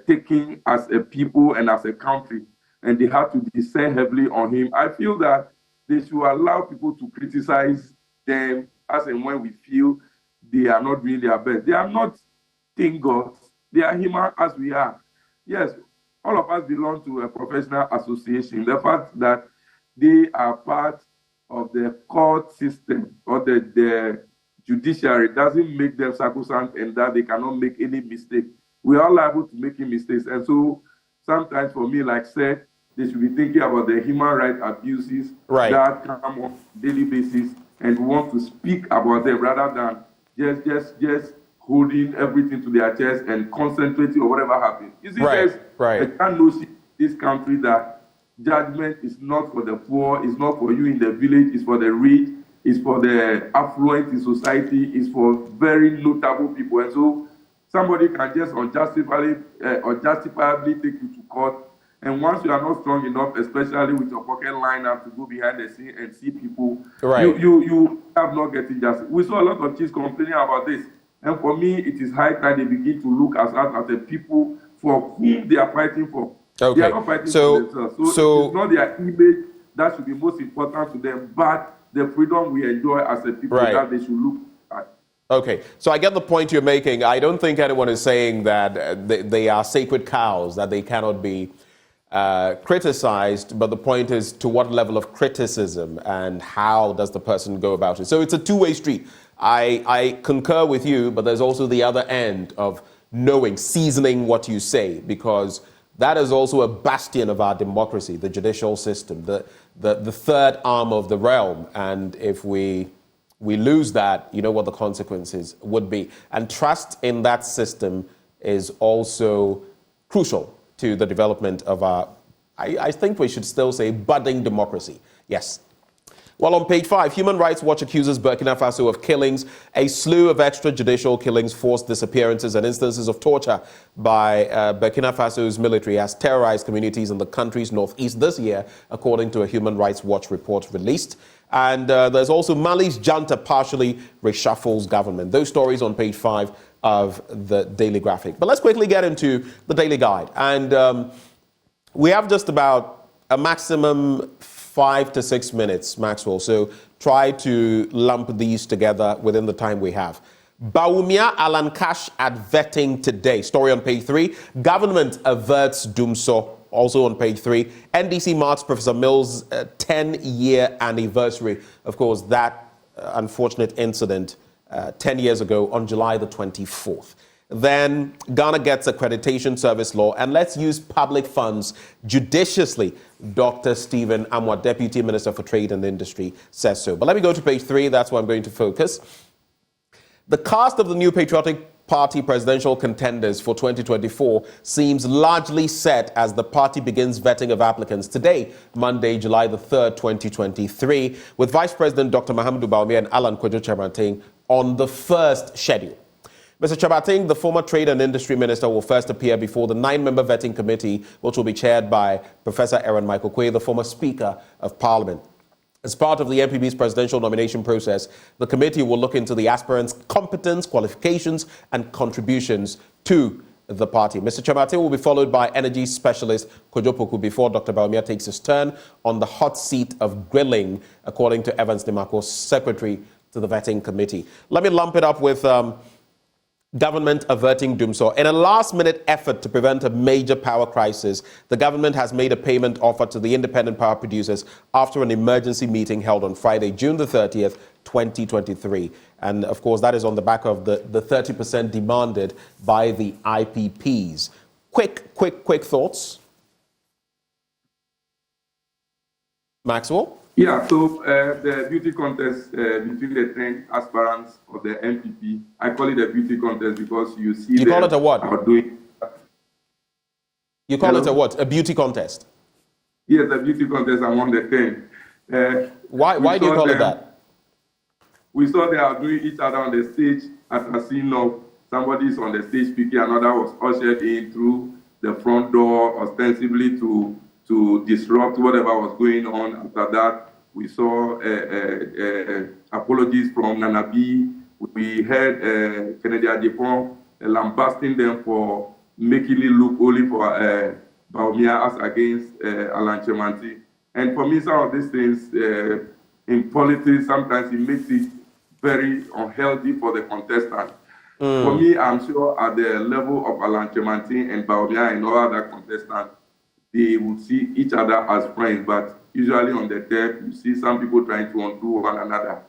taking as a people and as a country. And they had to descend heavily on him. I feel that they should allow people to criticize them as and when we feel they are not doing their best. They are not thing gods. They are human as we are. Yes, all of us belong to a professional association. The fact that they are part of the court system or the judiciary doesn't make them sacrosanct and that they cannot make any mistake. We are liable to making mistakes. And so sometimes for me, like I said, they should be thinking about the human rights abuses that come on a daily basis and want to speak about them rather than just holding everything to their chest and concentrating on whatever happens. You see, there's a notion in this country that judgment is not for the poor, it's not for you in the village, it's for the rich, it's for the affluent in society, it's for very notable people. And so somebody can just unjustifiably take you to court. And once you are not strong enough, especially with your pocket line up to go behind the scene and see people, you have not getting justice. We saw a lot of chiefs complaining about this. And for me, it is high time they begin to look at us as the people for whom they are fighting for. Okay. They are not fighting for themselves. So it's not their image that should be most important to them, but the freedom we enjoy as a people that they should look at. Okay, so I get the point you're making. I don't think anyone is saying that they are sacred cows, that they cannot be criticized, but the point is to what level of criticism and how does the person go about it. So it's a two-way street. I concur with you, but there's also the other end of knowing, seasoning what you say, because that is also a bastion of our democracy, the judicial system, the third arm of the realm. And if we lose that, you know what the consequences would be. And trust in that system is also crucial to the development of our, I think we should still say, budding democracy. Yes. Well, on page 5, Human Rights Watch accuses Burkina Faso of killings. A slew of extrajudicial killings, forced disappearances, and instances of torture by Burkina Faso's military has terrorized communities in the country's northeast this year, according to a Human Rights Watch report released. And there's also Mali's junta partially reshuffles government. Those stories on page 5 of the Daily Graphic. But let's quickly get into the Daily Guide. And we have just about a maximum 5 to 6 minutes, Maxwell. So try to lump these together within the time we have. Bawumia Alan Cash at vetting today. Story on page 3. Government averts Dumso. Also on page 3. NDC marks Professor Mills' 10-year anniversary. Of course, that unfortunate incident 10 years ago on July the 24th. Then Ghana gets accreditation service law, and let's use public funds judiciously. Dr. Stephen Amwa, Deputy Minister for Trade and Industry, says so. But let me go to page 3. That's where I'm going to focus. The cast of the new Patriotic Party presidential contenders for 2024 seems largely set as the party begins vetting of applicants today, Monday, July the 3rd, 2023, with Vice President Dr. Mahamudu Bawumia and Alan Kwadwo Kyerematen on the first schedule. Mr. Kyerematen, the former Trade and Industry Minister, will first appear before the 9-member vetting committee, which will be chaired by Professor Aaron Michael Quay, the former Speaker of Parliament. As part of the MPB's presidential nomination process, the committee will look into the aspirants' competence, qualifications, and contributions to the party. Mr. Kyerematen will be followed by energy specialist Kwadwo Poku before Dr. Bawumia takes his turn on the hot seat of grilling, according to Evans Nimako, secretary to the vetting committee. Let me lump it up with government averting Dumso. In a last-minute effort to prevent a major power crisis, the government has made a payment offer to the independent power producers after an emergency meeting held on Friday, June the 30th, 2023. And, of course, that is on the back of the 30% demanded by the IPPs. Quick thoughts? Maxwell? Yeah, so the beauty contest between the 10 aspirants of the MPP, I call it a beauty contest because you see You call it a what? You call it a what? A beauty contest? Yes, a beauty contest among the 10. Why do you call it that? We saw they are doing each other on the stage at a scene of somebody is on the stage speaking, another was ushered in through the front door ostensibly to disrupt whatever was going on. After that, we saw apologies from Nanabi. We heard Kennedy Adjepong lambasting them for making it look only for Bawumia as against Alan Kyerematen. And for me, some of these things in politics, sometimes it makes it very unhealthy for the contestant. For me, I'm sure at the level of Alan Kyerematen and Bawumia and all other contestants, they would see each other as friends, but usually on the deck, you see some people trying to undo one another.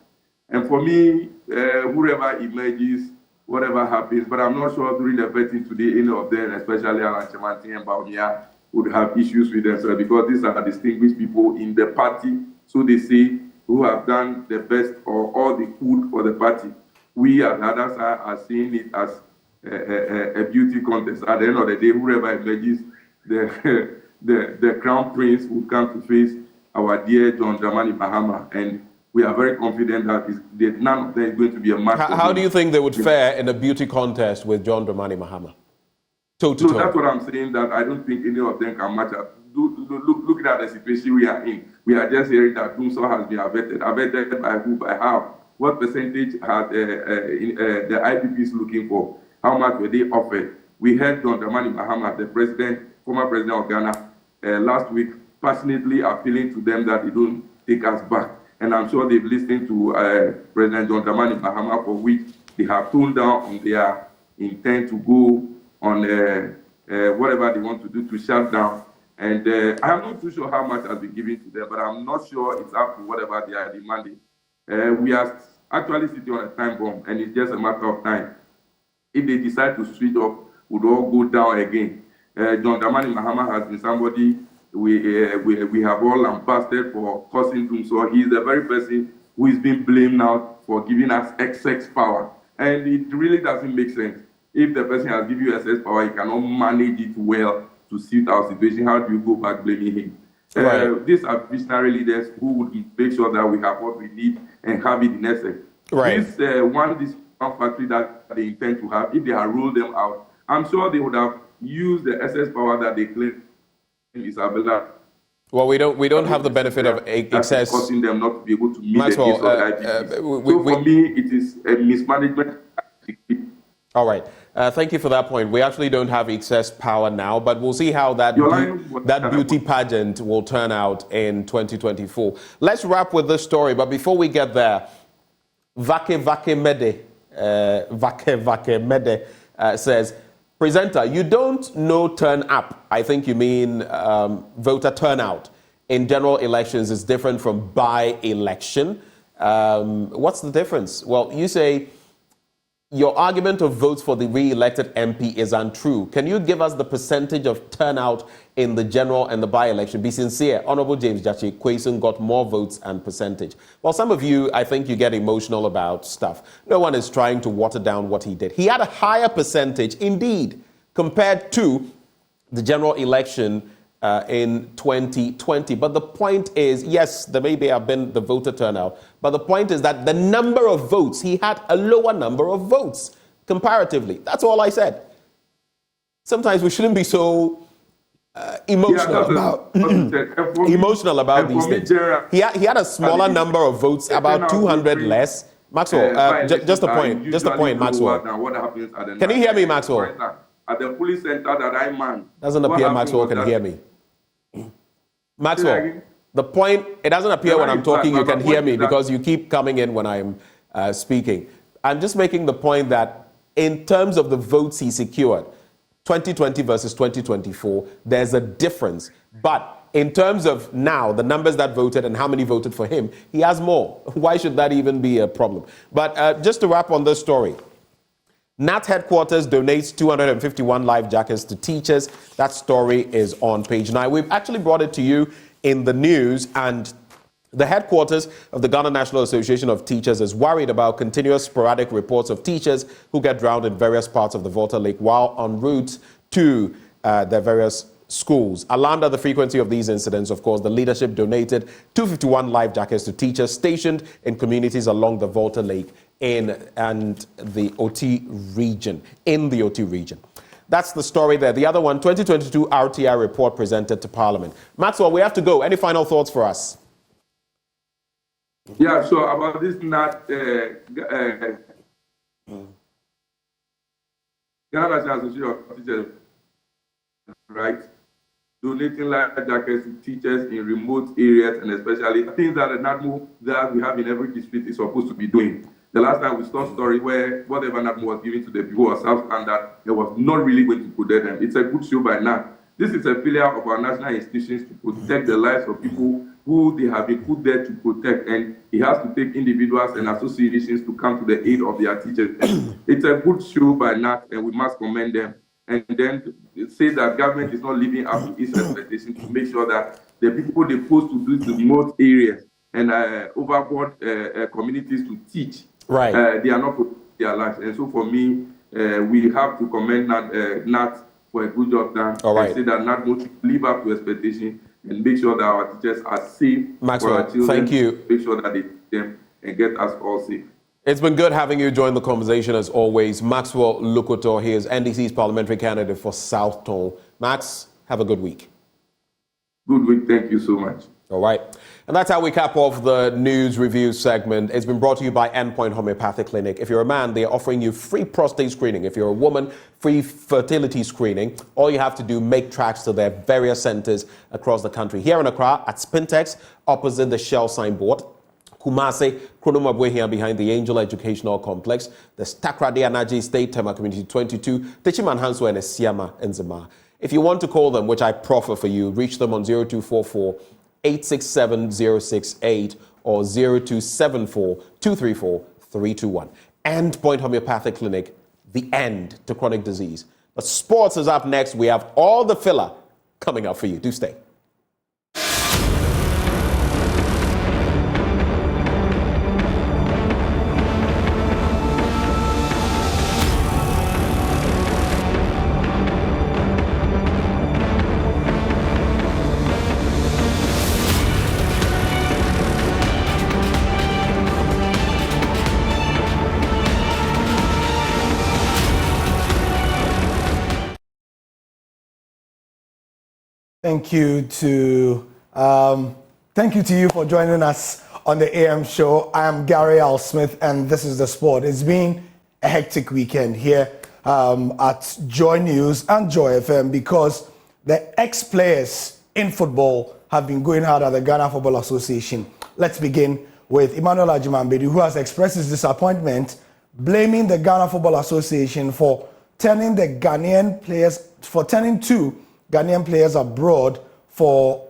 And for me, whoever emerges, whatever happens, but I'm not sure during the vetting today, any of them, especially Alan Chemanti and Baumia, would have issues with themselves because these are distinguished people in the party, so they say, who have done the best or all they could for the party. We as others are seeing it as a beauty contest. At the end of the day, whoever emerges, the crown prince will come to face our dear John Dramani Mahama, and we are very confident that none of them is going to be a match. How do you think they would fare in a beauty contest with John Dramani Mahama? So that's what I'm saying, that I don't think any of them can match up. Looking at the situation we are in, we are just hearing that Dumso has been averted. Averted by who, by how? What percentage had the IPP is looking for? How much were they offered? We heard John Dramani Mahama, the former president of Ghana, last week, passionately appealing to them that they don't take us back. And I'm sure they've listened to President John Dramani Mahama, for which they have toned down on their intent to go on whatever they want to do to shut down. And I'm not too sure how much has been given to them, but I'm not sure it's up to whatever they are demanding. We are actually sitting on a time bomb, and it's just a matter of time. If they decide to switch off, we'll all go down again. John Dramani Mahama has been somebody we have all lambasted for causing doom. So he's the very person who is being blamed now for giving us excess power. And it really doesn't make sense. If the person has given you excess power, you cannot manage it well to suit our situation. How do you go back blaming him? Right. These are visionary leaders who would make sure that we have what we need and have it in essence. Right. This factory that they intend to have, if they had ruled them out, I'm sure they would have used the excess power that they claim is available. Well, we don't have the benefit of excess. Causing them not to be able to meet the needs of the IPPs. For me, it is a mismanagement. All right. Thank you for that point. We actually don't have excess power now, but we'll see how that beauty pageant will turn out in 2024. Let's wrap with this story, but before we get there, Vake Mede says, presenter, you don't know turn up. I think you mean voter turnout in general elections is different from by-election. What's the difference? Well, you say your argument of votes for the re-elected MP is untrue. Can you give us the percentage of turnout in the general and the by-election? Be sincere. Honorable James Jachi Kwesen got more votes and percentage. Well, some of you, I think you get emotional about stuff. No one is trying to water down what he did. He had a higher percentage, indeed, compared to the general election in 2020. But the point is, yes, there may have been the voter turnout, but the point is that the number of votes, he had a lower number of votes comparatively. That's all I said. Sometimes we shouldn't be so emotional about these things. He had a smaller number of votes, about 200 less. Maxwell, just a point, Maxwell. Can you hear me, Maxwell? At the police center that I man. Doesn't appear Maxwell can hear me. Maxwell, the point, it doesn't appear when I'm talking you can hear me because you keep coming in when I'm speaking. I'm just making the point that in terms of the votes he secured, 2020 versus 2024, there's a difference. But in terms of now, the numbers that voted and how many voted for him, he has more. Why should that even be a problem? But just to wrap on this story, NAT headquarters donates 251 life jackets to teachers. That story is on page 9. We've actually brought it to you in the news, and the headquarters of the Ghana National Association of Teachers is worried about continuous sporadic reports of teachers who get drowned in various parts of the Volta Lake while en route to their various schools. Alarmed at the frequency of these incidents, of course, the leadership donated 251 life jackets to teachers stationed in communities along the Volta Lake in the OT region. That's the story there. The other one, 2022 RTI report presented to Parliament. Maxwell, we have to go. Any final thoughts for us? Yeah, so about this NAT, Ghana National Association of Teachers, right? Donating life jackets to teachers in remote areas, and especially things that the NATMO that we have in every district is supposed to be doing. The last time we saw a story where whatever NATMO was giving to the people was self-standard, it was not really going to protect them. It's a good show by NAT. this is a failure of our national institutions to protect the lives of people who they have been put there to protect, and it has to take individuals and associations to come to the aid of their teachers. It's a good show by NAT, and we must commend them. And then say that government is not living up to its expectations to make sure that the people they post to do the remote areas and overboard communities to teach, they are not protecting their lives. And so for me, we have to commend NAT for a good job done. And say that NAT will live up to expectations and make sure that our teachers are safe for our children. Thank you. Make sure that they teach them and get us all safe. It's been good having you join the conversation as always. Maxwell Lukotor, he is NDC's parliamentary candidate for South Tone. Max, have a good week. Good week. Thank you so much. All right. And that's how we cap off the news review segment. It's been brought to you by Endpoint Homeopathic Clinic. If you're a man, they're offering you free prostate screening. If you're a woman, free fertility screening. All you have to do, make tracks to their various centers across the country. Here in Accra, at Spintex, opposite the Shell signboard. Kumase, Kronoma here behind the Angel Educational Complex. The Stakrade Anaji State Tema Community 22. Techiman Hanso and Siama Enzema. If you want to call them, which I proffer for you, reach them on 0244 867 068 or 0274 234 321. Endpoint Homeopathic Clinic, the end to chronic disease. But sports is up next. We have all the filler coming up for you. Do stay. Thank you to you for joining us on the AM show. I am Gary Al Smith, and this is The Sport. It's been a hectic weekend here at Joy News and Joy FM because the ex-players in football have been going hard at the Ghana Football Association. Let's begin with Emmanuel Ajimambedi, who has expressed his disappointment, blaming the Ghana Football Association for turning two Ghanaian players abroad for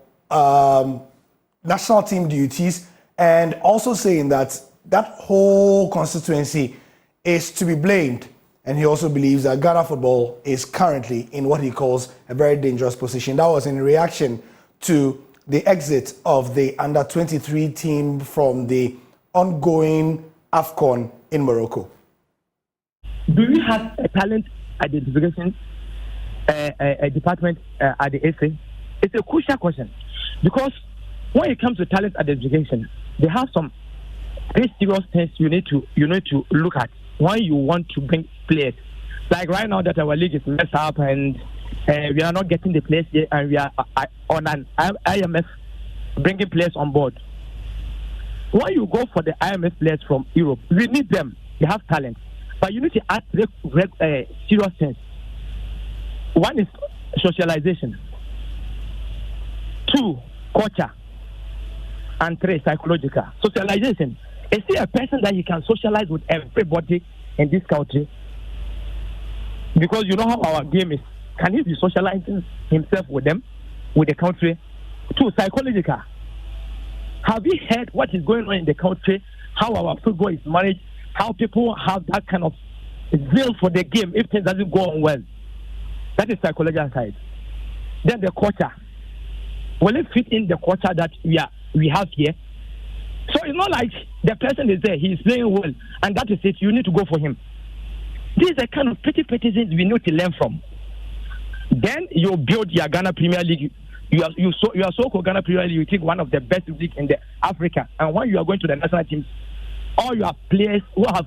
national team duties, and also saying that whole constituency is to be blamed. And he also believes that Ghana football is currently in what he calls a very dangerous position. That was in reaction to the exit of the under-23 team from the ongoing AFCON in Morocco. Do you have a talent identification a department at the SA? It's a crucial question because when it comes to talent identification, they have some very serious things you need to look at when you want to bring players. Like right now that our league is messed up and we are not getting the players yet, and we are on an IMF bringing players on board. When you go for the IMF players from Europe, we need them. They have talent, but you need to add serious things. One is socialization. 2, culture. And 3, psychological. Socialization. Is he a person that he can socialize with everybody in this country? Because you know how our game is. Can he be socializing himself with them, with the country? 2, psychological. Have you heard what is going on in the country? How our football is managed? How people have that kind of zeal for the game if things doesn't go on well? That is psychological side. Then the culture. Will it fit in the culture that we have here? So it's not like the person is there, he is playing well, and that is it, you need to go for him. These are kind of petty things we need to learn from. Then you build your Ghana Premier League. You are so-called Ghana Premier League, you think one of the best leagues in the Africa. And when you are going to the national teams, all your players who have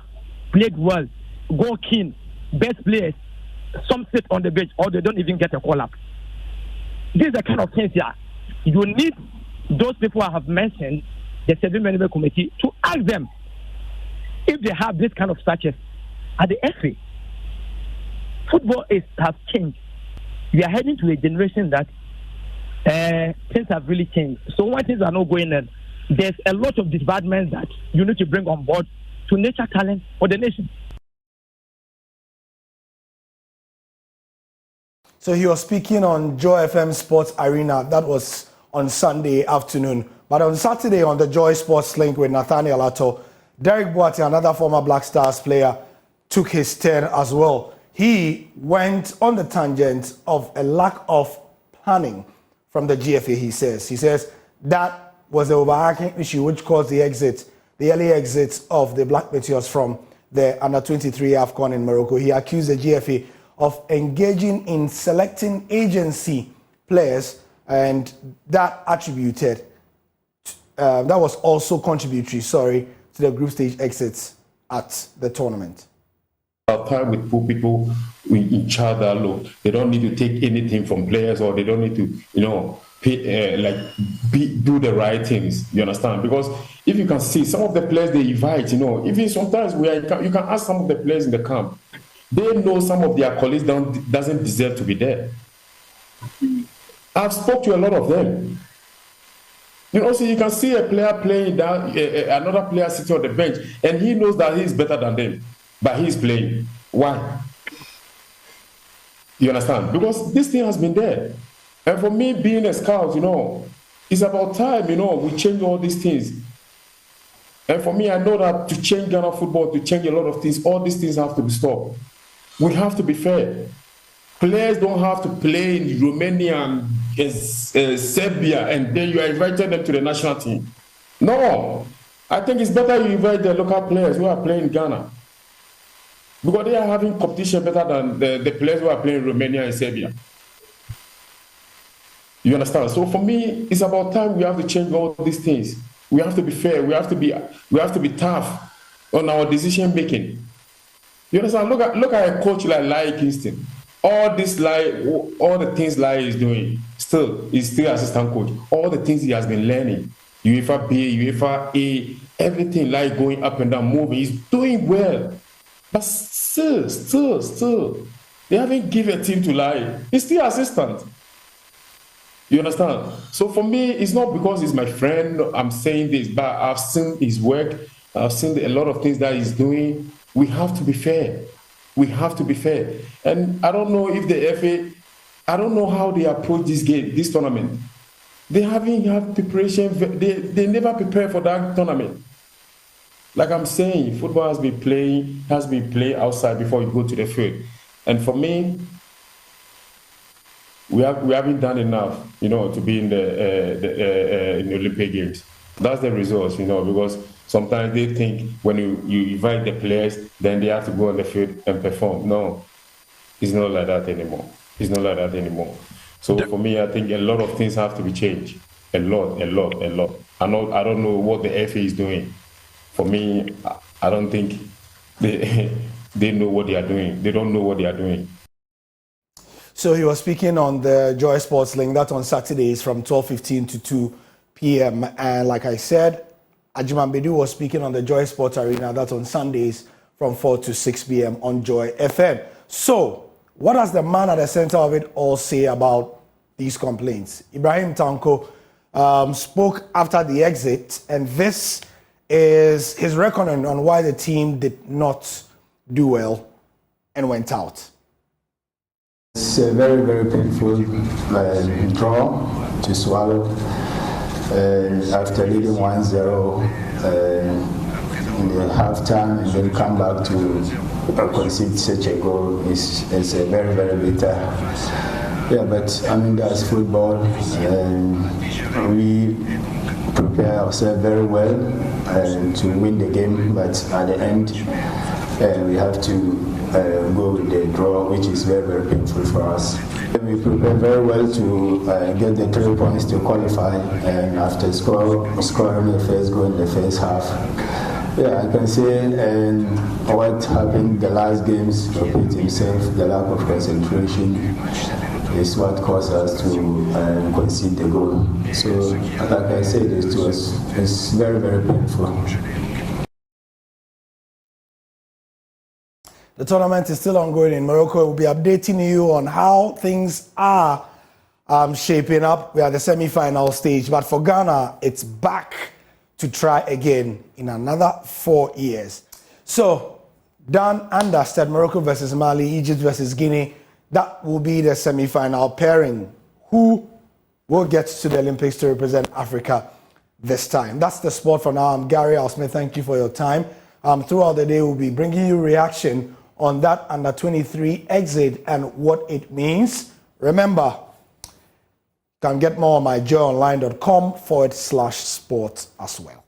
played well, go keen, best players, some sit on the bench or they don't even get a call up. These are kind of things here. You need those people I have mentioned, the 7 Management Committee, to ask them if they have this kind of status at the FA. Football has changed. We are heading to a generation that things have really changed. So when things are not going on, there's a lot of departments that you need to bring on board to nurture talent for the nation. So he was speaking on Joy FM Sports Arena. That was on Sunday afternoon. But on Saturday on the Joy Sports Link with Nathaniel Atto, Derek Boate, another former Black Stars player, took his turn as well. He went on the tangent of a lack of planning from the GFA, he says. He says that was the overarching issue which caused the early exit of the Black Meteors from the Under-23 AFCON in Morocco. He accused the GFA of engaging in selecting agency players, and that was also contributory, to the group stage exits at the tournament. Time with poor people in charge that look, they don't need to take anything from players, or they don't need to, do the right things. You understand? Because if you can see some of the players they invite, even sometimes you can ask some of the players in the camp, they know some of their colleagues doesn't deserve to be there. I've spoke to a lot of them. So you can see a player playing down, another player sitting on the bench, and he knows that he's better than them, but he's playing. Why? You understand? Because this thing has been there. And for me, being a scout, it's about time, we change all these things. And for me, I know that to change Ghana football, to change a lot of things, all these things have to be stopped. We have to be fair. Players don't have to play in Romania and Serbia, and then you are inviting them to the national team. No. I think it's better you invite the local players who are playing in Ghana, because they are having competition better than the players who are playing in Romania and Serbia. You understand? So for me, it's about time we have to change all these things. We have to be fair. We have to be tough on our decision making. You understand? Look at a coach like Kingston. All the things Lai is doing, he's still assistant coach. All the things he has been learning, UEFA B, UEFA A, everything like going up and down, moving, he's doing well. But still, they haven't given a team to Lai. He's still assistant. You understand? So for me, it's not because he's my friend, I'm saying this, but I've seen his work, I've seen a lot of things that he's doing. We have to be fair. We have to be fair. And I don't know if the FA, I don't know how they approach this tournament. They haven't had preparation. They never prepare for that tournament. Like I'm saying, football has been played outside before you go to the field. And for me, we haven't done enough, to be in the Olympic Games. That's the results, because sometimes they think when you invite the players, then they have to go on the field and perform. No, it's not like that anymore. It's not like that anymore. So for me, I think a lot of things have to be changed. A lot. I don't know what the FA is doing. For me, I don't think they know what they are doing. They don't know what they are doing. So he was speaking on the Joy Sports Link. That's on Saturdays from 12:15 to 2 p.m. And like I said, Ajiman Bedu was speaking on the Joy Sports Arena. That's on Sundays from 4 to 6 p.m. on Joy FM. So what does the man at the center of it all say about these complaints? Ibrahim Tanko spoke after the exit, and this is his reckoning on why the team did not do well and went out. It's a very, very painful draw to swallow. After leading 1-0 in the halftime, and then come back to concede such a goal is a very, very bitter. Yeah, but that's football. We prepare ourselves very well to win the game, but at the end, we have to go with the draw, which is very, very painful for us. We prepare very well to get the 3 points to qualify, and after scoring the first goal in the first half, I can say what happened the last games, repeat himself, the lack of concentration is what caused us to concede the goal. So, like I said, it's very, very painful. The tournament is still ongoing in Morocco. We'll be updating you on how things are shaping up. We are at the semi-final stage, but for Ghana, it's back to try again in another 4 years. So, Dan understood Morocco versus Mali, Egypt versus Guinea. That will be the semi-final pairing. Who will get to the Olympics to represent Africa this time? That's the sport for now. I'm Gary Alsmith. Thank you for your time. Throughout the day, we'll be bringing you reaction on that under-23 exit and what it means. Remember, you can get more on myjoyonline.com/sport as well.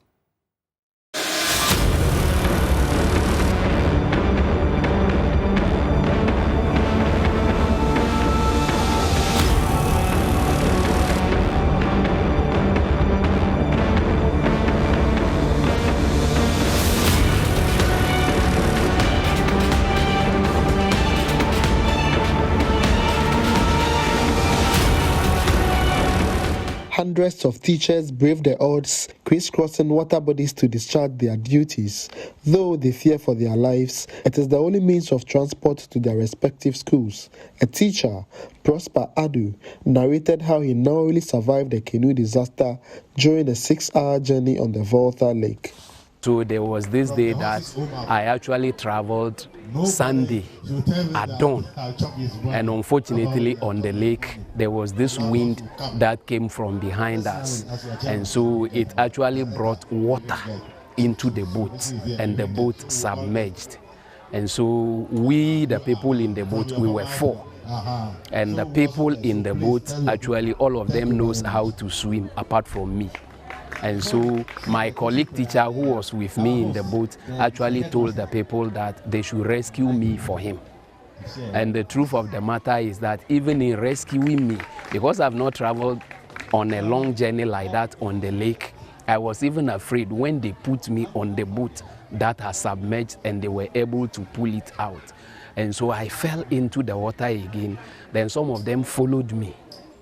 Hundreds of teachers brave the odds, crisscrossing water bodies to discharge their duties. Though they fear for their lives, it is the only means of transport to their respective schools. A teacher, Prosper Adu, narrated how he narrowly survived a canoe disaster during a 6-hour journey on the Volta Lake. So there was this day that I actually traveled Sunday at dawn, and unfortunately on the lake there was this wind that came from behind us, and so it actually brought water into the boat and the boat submerged. And so we, the people in the boat, we were 4. And the people in the boat, actually all of them knows how to swim apart from me. And so my colleague teacher who was with me in the boat actually told the people that they should rescue me for him. And the truth of the matter is that even in rescuing me, because I've not traveled on a long journey like that on the lake, I was even afraid when they put me on the boat that has submerged and they were able to pull it out. And so I fell into the water again. Then some of them followed me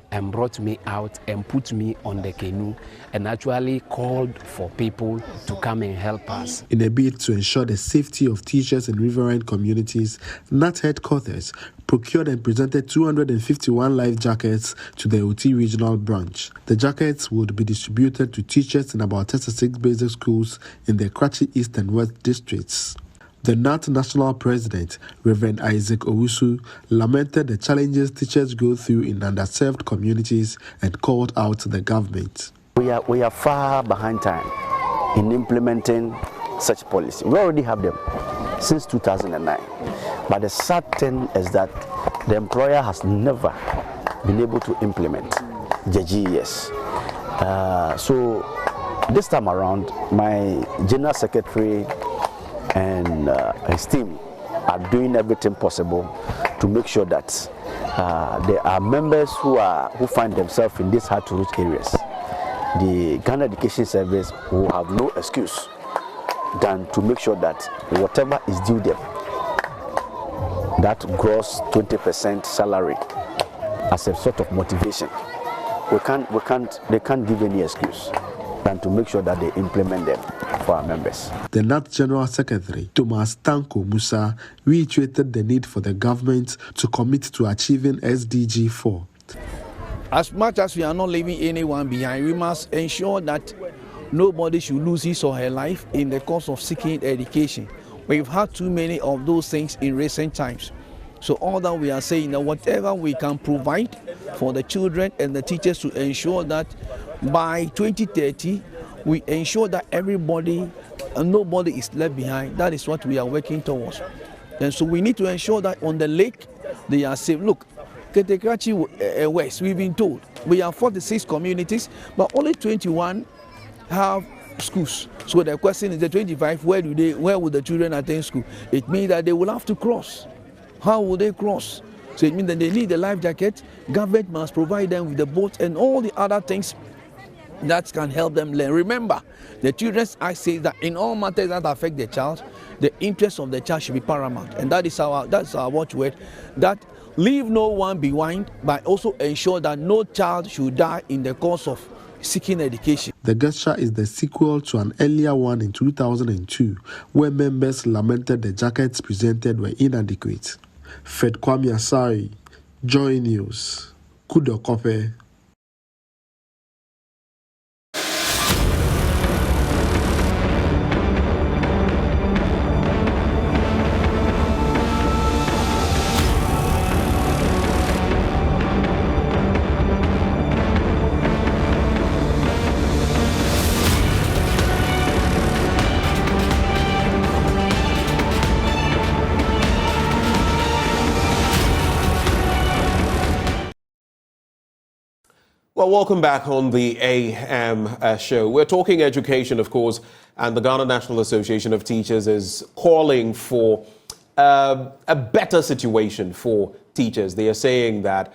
and brought me out and put me on the canoe and actually called for people to come and help us. In a bid to ensure the safety of teachers in riverine communities, NAT headquarters procured and presented 251 life jackets to the OT regional branch. The jackets would be distributed to teachers in about 36 basic schools in the Kratchi East and West districts. The NAT National President, Reverend Isaac Owusu, lamented the challenges teachers go through in underserved communities and called out the government. We are far behind time in implementing such policy. We already have them since 2009. But the sad thing is that the employer has never been able to implement the GES. So this time around, my General Secretary and his team are doing everything possible to make sure that there are members who find themselves in these hard-to-reach areas. The Ghana Education Service will have no excuse than to make sure that whatever is due them, that gross 20% salary as a sort of motivation, they can't give any excuse than to make sure that they implement them for our members. The NAT General Secretary, Thomas Tanko Musa, reiterated the need for the government to commit to achieving SDG 4. As much as we are not leaving anyone behind, we must ensure that nobody should lose his or her life in the course of seeking education. We've had too many of those things in recent times. So all that we are saying, that whatever we can provide for the children and the teachers to ensure that by 2030, we ensure that everybody and nobody is left behind. That is what we are working towards. And so we need to ensure that on the lake, they are safe. Look, Kratchi West, we've been told, we have 46 communities, but only 21 have schools. So the question is, the 25, where will the children attend school? It means that they will have to cross. How will they cross? So it means that they need the life jacket. Government must provide them with the boat and all the other things that can help them learn. Remember, the Children's Act says that in all matters that affect the child, the interest of the child should be paramount. And that's our watchword, that leave no one behind, but also ensure that no child should die in the course of seeking education. The gesture is the sequel to an earlier one in 2002, where members lamented the jackets presented were inadequate. Fed Kwame Asari, Joy News, Kudokope. Well, welcome back on the AM show. We're talking education, of course, and the Ghana National Association of Teachers is calling for a better situation for teachers. They are saying that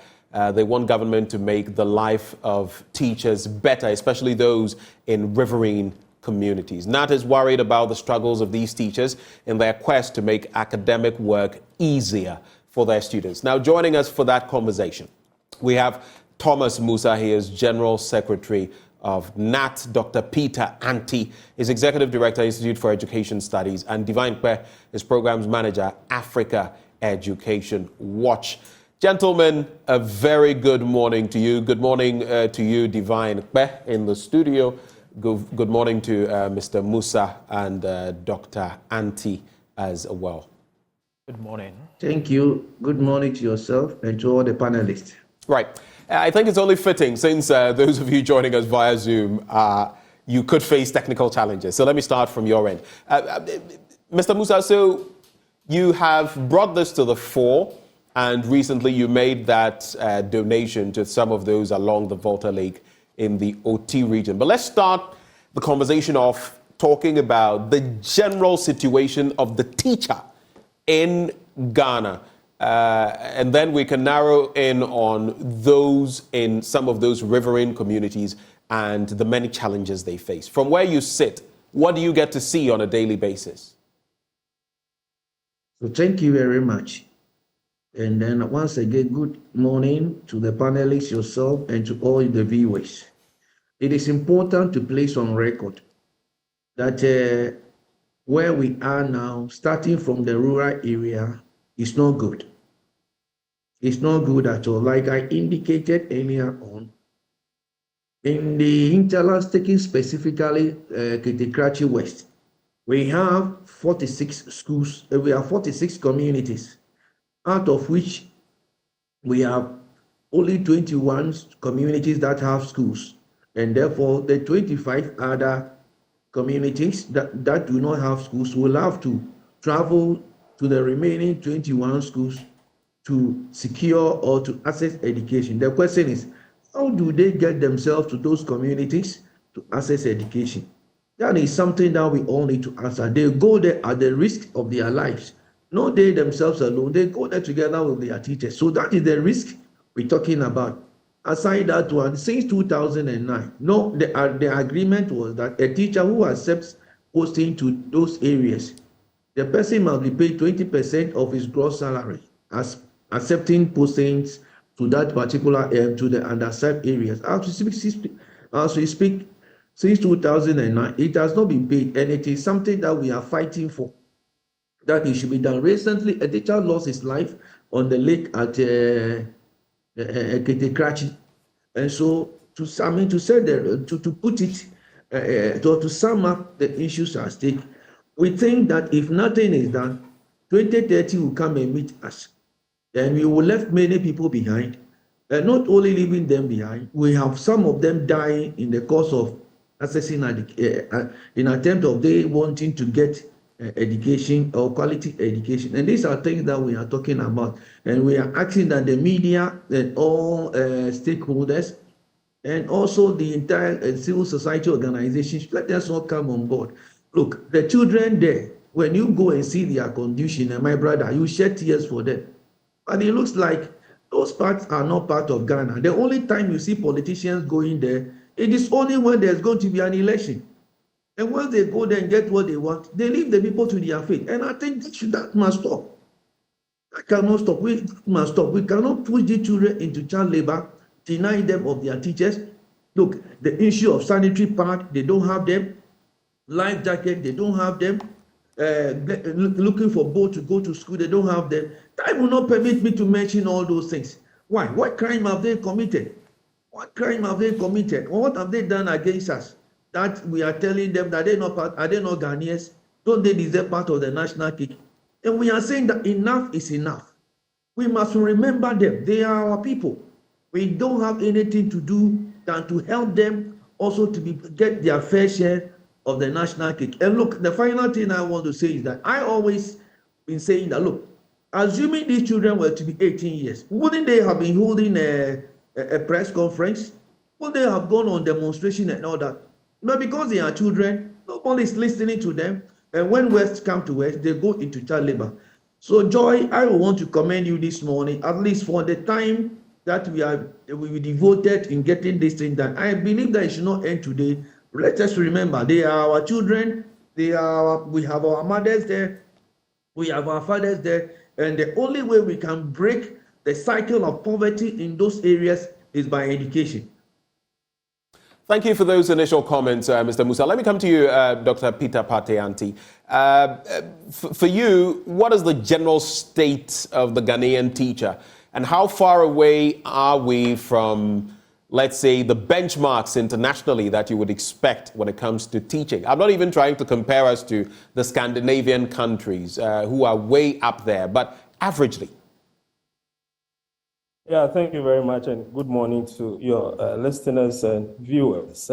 they want government to make the life of teachers better, especially those in riverine communities. NAT is worried about the struggles of these teachers in their quest to make academic work easier for their students. Now, joining us for that conversation, we have Thomas Musa. He is General Secretary of NAT. Dr. Peter Anti is Executive Director, Institute for Education Studies, and Divine Kwe is Programs Manager, Africa Education Watch. Gentlemen, a very good morning to you. Good morning to you, Divine Kwe, in the studio. Good morning to Mr. Musa and Dr. Anti as well. Good morning. Thank you. Good morning to yourself and to all the panelists. Right. I think it's only fitting, since those of you joining us via Zoom, you could face technical challenges. So let me start from your end. Mr. Musa, so you have brought this to the fore, and recently you made that donation to some of those along the Volta Lake in the OT region. But let's start the conversation off talking about the general situation of the teacher in Ghana. And then we can narrow in on those in some of those riverine communities and the many challenges they face. From where you sit, what do you get to see on a daily basis? So thank you very much. And then once again, good morning to the panelists, yourself, and to all the viewers. It is important to place on record that where we are now, starting from the rural area, is not good. It's not good at all. Like I indicated earlier on, in the hinterlands, taking specifically Kitikrachi West, we have 46 schools, we have 46 communities, out of which we have only 21 communities that have schools. And therefore, the 25 other communities that do not have schools will have to travel to the remaining 21 schools to secure or to access education. The question is, how do they get themselves to those communities to access education? That is something that we all need to answer. They go there at the risk of their lives. Not they themselves alone, they go there together with their teachers. So that is the risk we're talking about. Aside that one, since 2009, the agreement was that a teacher who accepts posting to those areas, the person must be paid 20% of his gross salary as accepting postings to that particular to the underserved areas. As we speak, since 2009, it has not been paid, and it is something that we are fighting for, that it should be done. Recently, a teacher lost his life on the lake at Kitikrachi, and so to sum up the issues at stake, we think that if nothing is done, 2030 will come and meet us. And we will left many people behind, and not only leaving them behind, we have some of them dying in the course of accessing in attempt of they wanting to get education or quality education. And these are things that we are talking about, and we are asking that the media and all stakeholders and also the entire civil society organizations, let us all come on board. Look, the children there, when you go and see their condition, and my brother, you shed tears for them. And it looks like those parts are not part of Ghana. The only time you see politicians going there, it is only when there's going to be an election. And once they go there and get what they want, they leave the people to their fate. And I think that must stop. That cannot stop. We must stop. We cannot push the children into child labor, deny them of their teachers. Look, the issue of sanitary pad, they don't have them. Life jacket, they don't have them. Looking for boat to go to school, they don't have them. Time will not permit me to mention all those things. Why? What crime have they committed? What crime have they committed? Or what have they done against us? That we are telling them that are they not Ghanaians? Don't they deserve part of the national cake? And we are saying that enough is enough. We must remember them. They are our people. We don't have anything to do than to help them also to get their fair share of the national cake. And look, the final thing I want to say is that I always been saying that, look, assuming these children were to be 18 years, wouldn't they have been holding a press conference? Well, they have gone on demonstration and all that. But because they are children, nobody is listening to them. And when West come to West, they go into child labor. So, Joy, I want to commend you this morning, at least for the time that we devoted in getting this thing done. I believe that it should not end today. Let us remember, they are our children. We have our mothers there. We have our fathers there. And the only way we can break the cycle of poverty in those areas is by education. Thank you for those initial comments, Mr. Musa. Let me come to you, Dr. Peter Pateanti. For you, what is the general state of the Ghanaian teacher? And how far away are we from, let's say, the benchmarks internationally that you would expect when it comes to teaching? I'm not even trying to compare us to the Scandinavian countries who are way up there, but averagely. Yeah, thank you very much, and good morning to your listeners and viewers.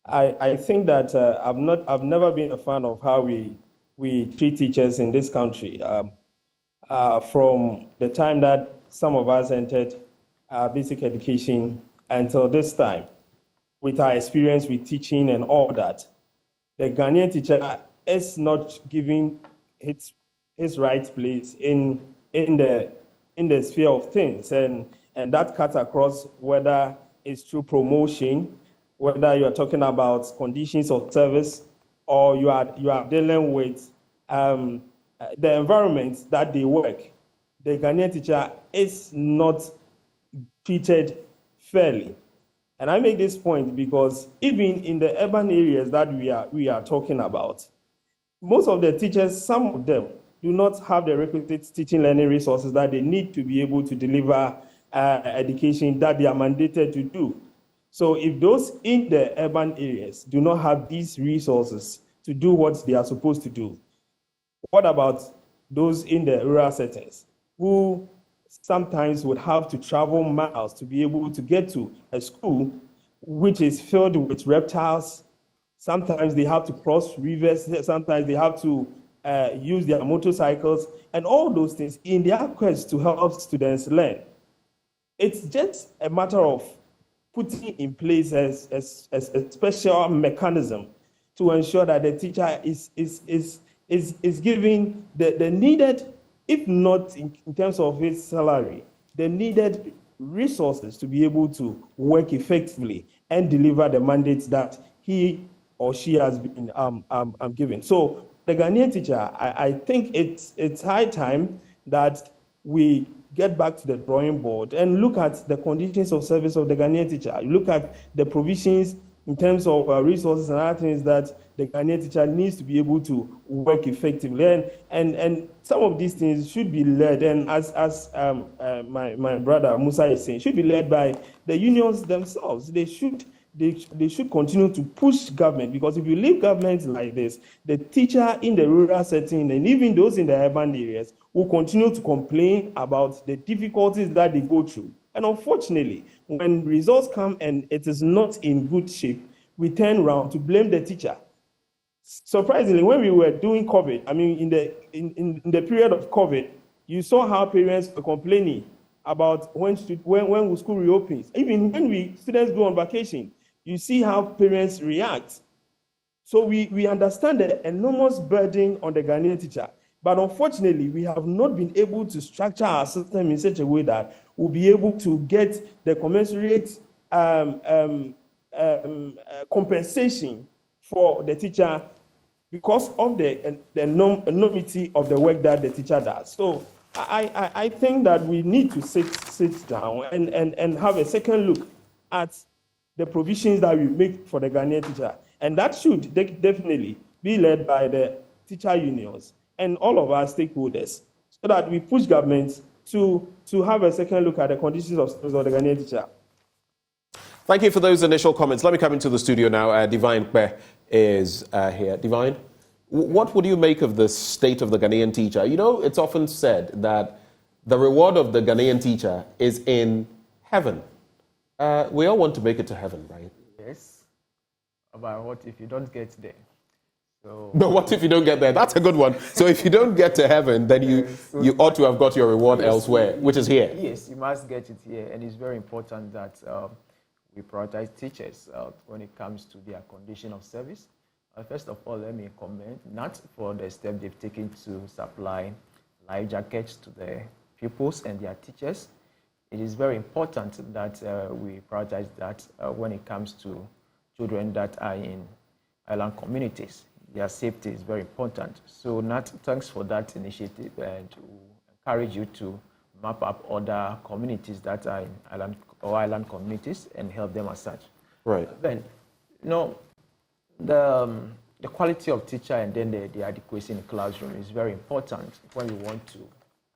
I think that I've never been a fan of how we treat teachers in this country. From the time that some of us entered basic education until this time, with our experience with teaching and all that, the Ghanaian teacher is not giving his right place in the sphere of things, and that cuts across whether it's through promotion, whether you are talking about conditions of service, or you are dealing with the environment that they work. The Ghanaian teacher is not treated fairly, and I make this point because even in the urban areas that we are talking about, most of the teachers, some of them, do not have the requisite teaching learning resources that they need to be able to deliver education that they are mandated to do. So if those in the urban areas do not have these resources to do what they are supposed to do, what about those in the rural settings who sometimes would have to travel miles to be able to get to a school which is filled with reptiles? Sometimes they have to cross rivers, sometimes they have to use their motorcycles, and all those things in their quest to help students learn. It's just a matter of putting in place a special mechanism to ensure that the teacher is giving the needed, if not in terms of his salary, the needed resources to be able to work effectively and deliver the mandates that he or she has been given. So the Ghanaian teacher, I think it's high time that we get back to the drawing board and look at the conditions of service of the Ghanaian teacher. Look at the provisions in terms of resources and other things that the Ghanaian teacher needs to be able to work effectively. And some of these things should be led, and as my brother Musa is saying, should be led by the unions themselves. They should continue to push government, because if you leave government like this, the teacher in the rural setting and even those in the urban areas will continue to complain about the difficulties that they go through. And unfortunately, when results come and it is not in good shape, we turn around to blame the teacher. Surprisingly, when we were doing COVID, I mean, in the period of COVID, you saw how parents were complaining about when school reopens. Even when students go on vacation, you see how parents react. So we understand the enormous burden on the Ghanaian teacher, but unfortunately, we have not been able to structure our system in such a way that we'll be able to get the commensurate compensation for the teacher because of the enormity of the work that the teacher does. So I think that we need to sit down and have a second look at the provisions that we make for the Ghanaian teacher. And that should definitely be led by the teacher unions and all of our stakeholders, so that we push government to have a second look at the conditions of the Ghanaian teacher. Thank you for those initial comments. Let me come into the studio now. Divine Kwe is here. Divine, what would you make of the state of the Ghanaian teacher? You know, it's often said that the reward of the Ghanaian teacher is in heaven. We all want to make it to heaven, right? Yes. But what if you don't get there? So, but what if you don't get there? That's a good one. So if you don't get to heaven, then you ought to have got your reward elsewhere, which is here. Yes, you must get it here. And it's very important that we prioritize teachers when it comes to their condition of service. First of all, let me commend NAT for the step they've taken to supply life jackets to the pupils and their teachers. It is very important that we prioritize that when it comes to children that are in island communities. Their safety is very important. So NAT, thanks for that initiative, and to encourage you to map up other communities that are in island communities and help them as such. Right. Then, you know, the quality of teacher and then the adequacy in the classroom is very important when we want to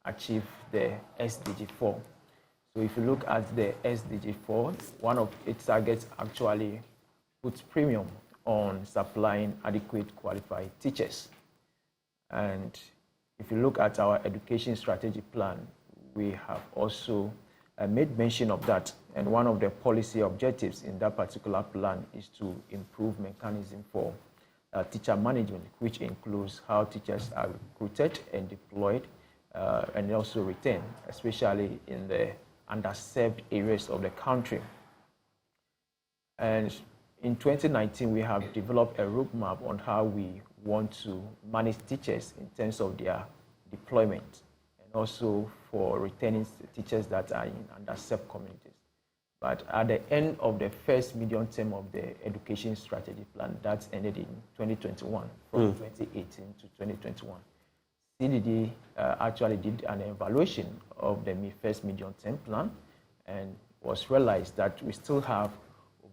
achieve the SDG 4. So if you look at the SDG 4, one of its targets actually puts premium on supplying adequate qualified teachers. And if you look at our education strategy plan, we have also made mention of that. And one of the policy objectives in that particular plan is to improve mechanism for teacher management, which includes how teachers are recruited and deployed and also retained, especially in the underserved areas of the country. And in 2019, we have developed a roadmap on how we want to manage teachers in terms of their deployment and also for retaining teachers that are in underserved communities. But at the end of the first medium term of the education strategy plan, that ended in 2021, from 2018 to 2021, CDD actually did an evaluation of the first medium term plan and was realized that we still have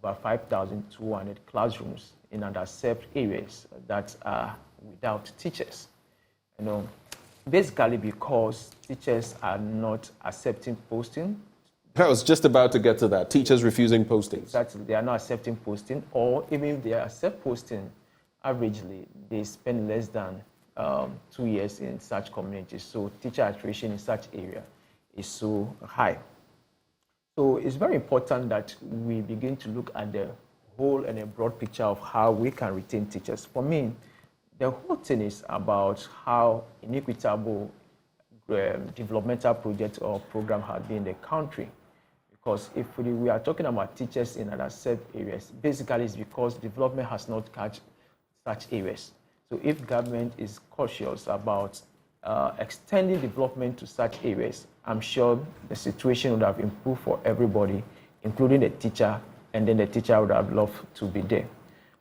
over 5,200 classrooms in underserved areas that are without teachers. You know, basically because teachers are not accepting posting. I was just about to get to that. Teachers refusing postings. Exactly. They are not accepting posting, or even if they accept posting, averagely, they spend less than 2 years in such communities. So teacher attrition in such area is so high. So it's very important that we begin to look at the whole and a broad picture of how we can retain teachers. For me, the whole thing is about how inequitable developmental project or program has been in the country. Because if we are talking about teachers in underserved areas, basically it's because development has not catch such areas. So if government is cautious about extending development to such areas, I'm sure the situation would have improved for everybody, including the teacher, and then the teacher would have loved to be there.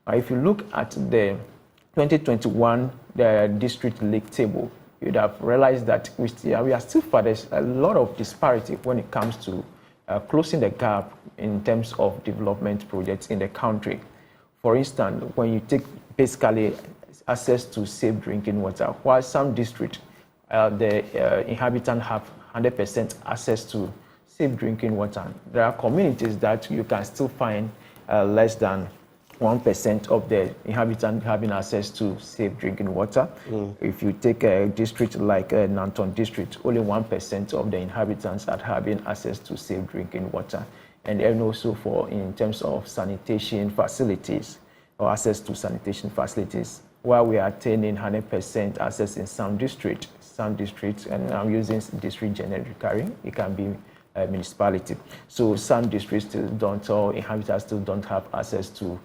If you look at the 2021 district league table, you'd have realized that we are still there's a lot of disparity when it comes to closing the gap in terms of development projects in the country. For instance, when you take basically access to safe drinking water, while some districts, the inhabitants have 100% access to safe drinking water, there are communities that you can still find less than 1% of the inhabitants having access to safe drinking water. If you take a district like Nanton district, only 1% of the inhabitants are having access to safe drinking water. And then also in terms of sanitation facilities or access to sanitation facilities, while we are attaining 100% access in some districts, and I'm using district generically, it can be a municipality. So some districts still don't, or inhabitants still don't have access to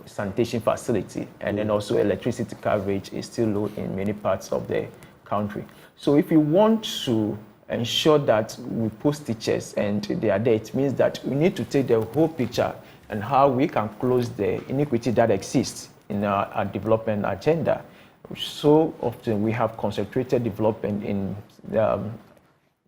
sanitation facility, and then also electricity coverage is still low in many parts of the country. So if you want to ensure that we post teachers and they are there, it means that we need to take the whole picture and how we can close the inequity that exists in our development agenda. So often we have concentrated development in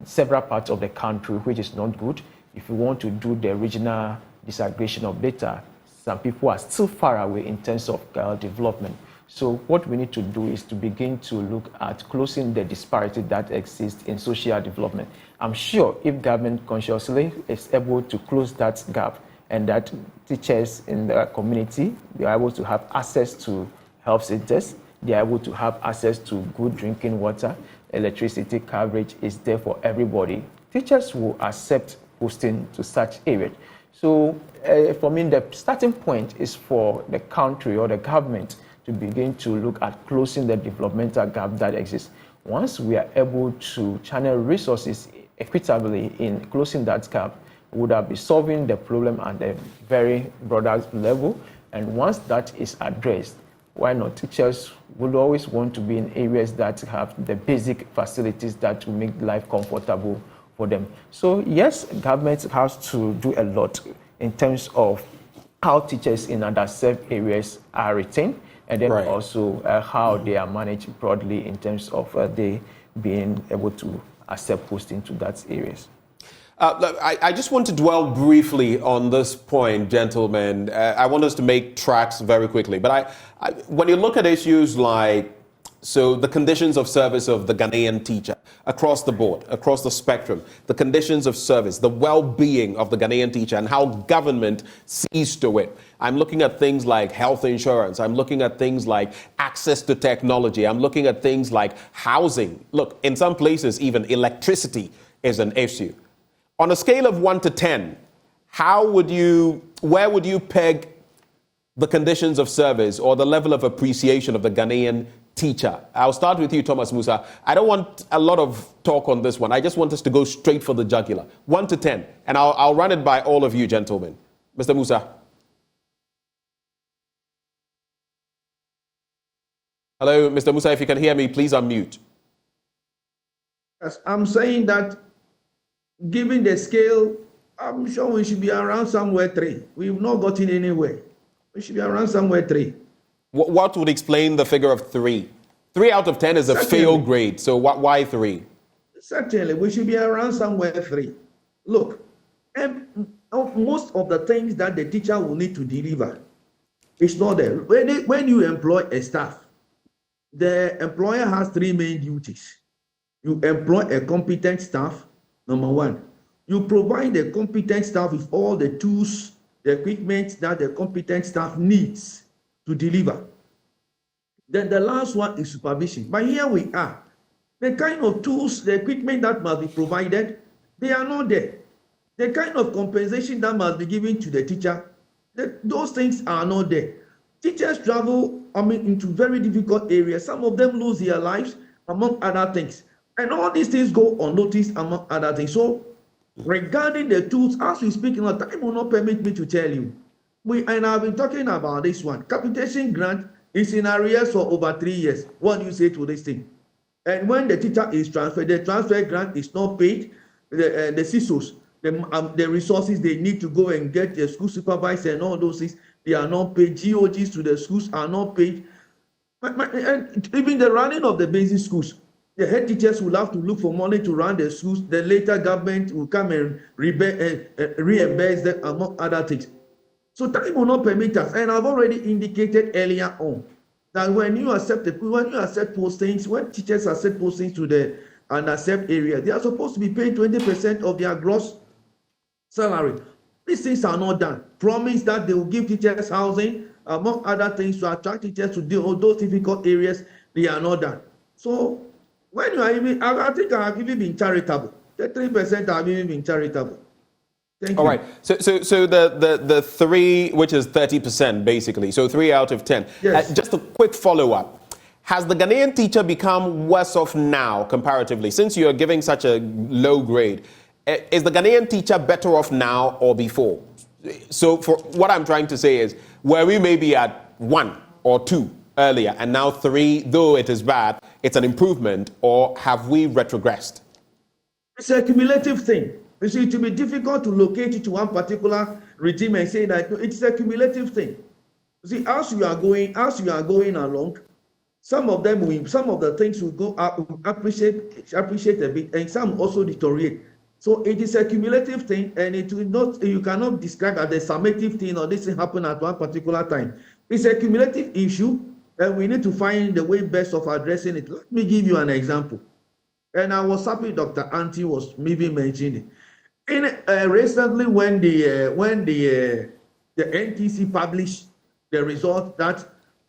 several parts of the country, which is not good. If you want to do the regional disaggregation of data, some people are still far away in terms of development. So what we need to do is to begin to look at closing the disparity that exists in social development. I'm sure if government consciously is able to close that gap, and that teachers in the community, they are able to have access to health centers, they are able to have access to good drinking water, electricity coverage is there for everybody, teachers will accept posting to such areas. So for me, the starting point is for the country or the government to begin to look at closing the developmental gap that exists. Once we are able to channel resources equitably in closing that gap, would have been solving the problem at a very broader level. And once that is addressed, why not? Teachers would always want to be in areas that have the basic facilities that will make life comfortable for them. So yes, government has to do a lot in terms of how teachers in underserved areas are retained, and then also how they are managed broadly in terms of they being able to accept posting to that areas. I just want to dwell briefly on this point, gentlemen. I want us to make tracks very quickly. But when you look at issues like, so the conditions of service of the Ghanaian teacher across the board, across the spectrum, the conditions of service, the well-being of the Ghanaian teacher and how government sees to it. I'm looking at things like health insurance. I'm looking at things like access to technology. I'm looking at things like housing. Look, in some places, even electricity is an issue. On a scale of 1 to 10, where would you peg the conditions of service or the level of appreciation of the Ghanaian teacher? I'll start with you, Thomas Musa. I don't want a lot of talk on this one. I just want us to go straight for the jugular. 1 to 10. And I'll run it by all of you, gentlemen. Mr. Musa. Hello, Mr. Musa, if you can hear me, please unmute. Yes, I'm saying that given the scale, I'm sure we should be around somewhere 3. We've not gotten anywhere. We should be around somewhere 3. What would explain the figure of 3? 3 out of 10 is a fail grade, so why 3? Certainly, we should be around somewhere 3. Look, most of the things that the teacher will need to deliver is not there. When you employ a staff, the employer has 3 main duties. You employ a competent staff. Number 1, you provide the competent staff with all the tools, the equipment that the competent staff needs to deliver. Then the last one is supervision. But here we are. The kind of tools, the equipment that must be provided, they are not there. The kind of compensation that must be given to the teacher, those things are not there. Teachers travel, into very difficult areas. Some of them lose their lives, among other things. And all these things go unnoticed, among other things. So, regarding the tools, as we speak, time will not permit me to tell you. And I've been talking about this one. Capitation grant is in arrears for over 3 years. What do you say to this thing? And when the teacher is transferred, the transfer grant is not paid. The CISOs, the resources they need to go and get the school supervisor and all those things, they are not paid. GOGs to the schools are not paid. And even the running of the basic schools, the head teachers will have to look for money to run the schools. The later government will come and reimburse them, among other things. So time will not permit us. And I've already indicated earlier on that when you accept postings, when teachers accept postings to the underserved area, they are supposed to be paid 20% of their gross salary. These things are not done. Promise that they will give teachers housing, among other things, to attract teachers to deal with those difficult areas. They are not done. So when you are even, I think I have even been charitable. The 3% have even been charitable. Thank you. All right. So the 3, which is 30% basically. So 3 out of 10. Yes. Just a quick follow-up. Has the Ghanaian teacher become worse off now comparatively? Since you are giving such a low grade, is the Ghanaian teacher better off now or before? So for what I'm trying to say is, where we may be at 1 or 2 earlier and now 3, though it is bad, it's an improvement, or have we retrogressed? It's a cumulative thing. You see, it will be difficult to locate it to one particular regime and say that it's a cumulative thing. You see, as you are going along, some of the things will go up, appreciate a bit, and some also deteriorate. So it is a cumulative thing, and it will not. You cannot describe as a summative thing or this thing happen at one particular time. It's a cumulative issue, and we need to find the way best of addressing it. Let me give you an example. And I was happy Dr. Auntie was maybe mentioning. Recently, when the NTC published the result that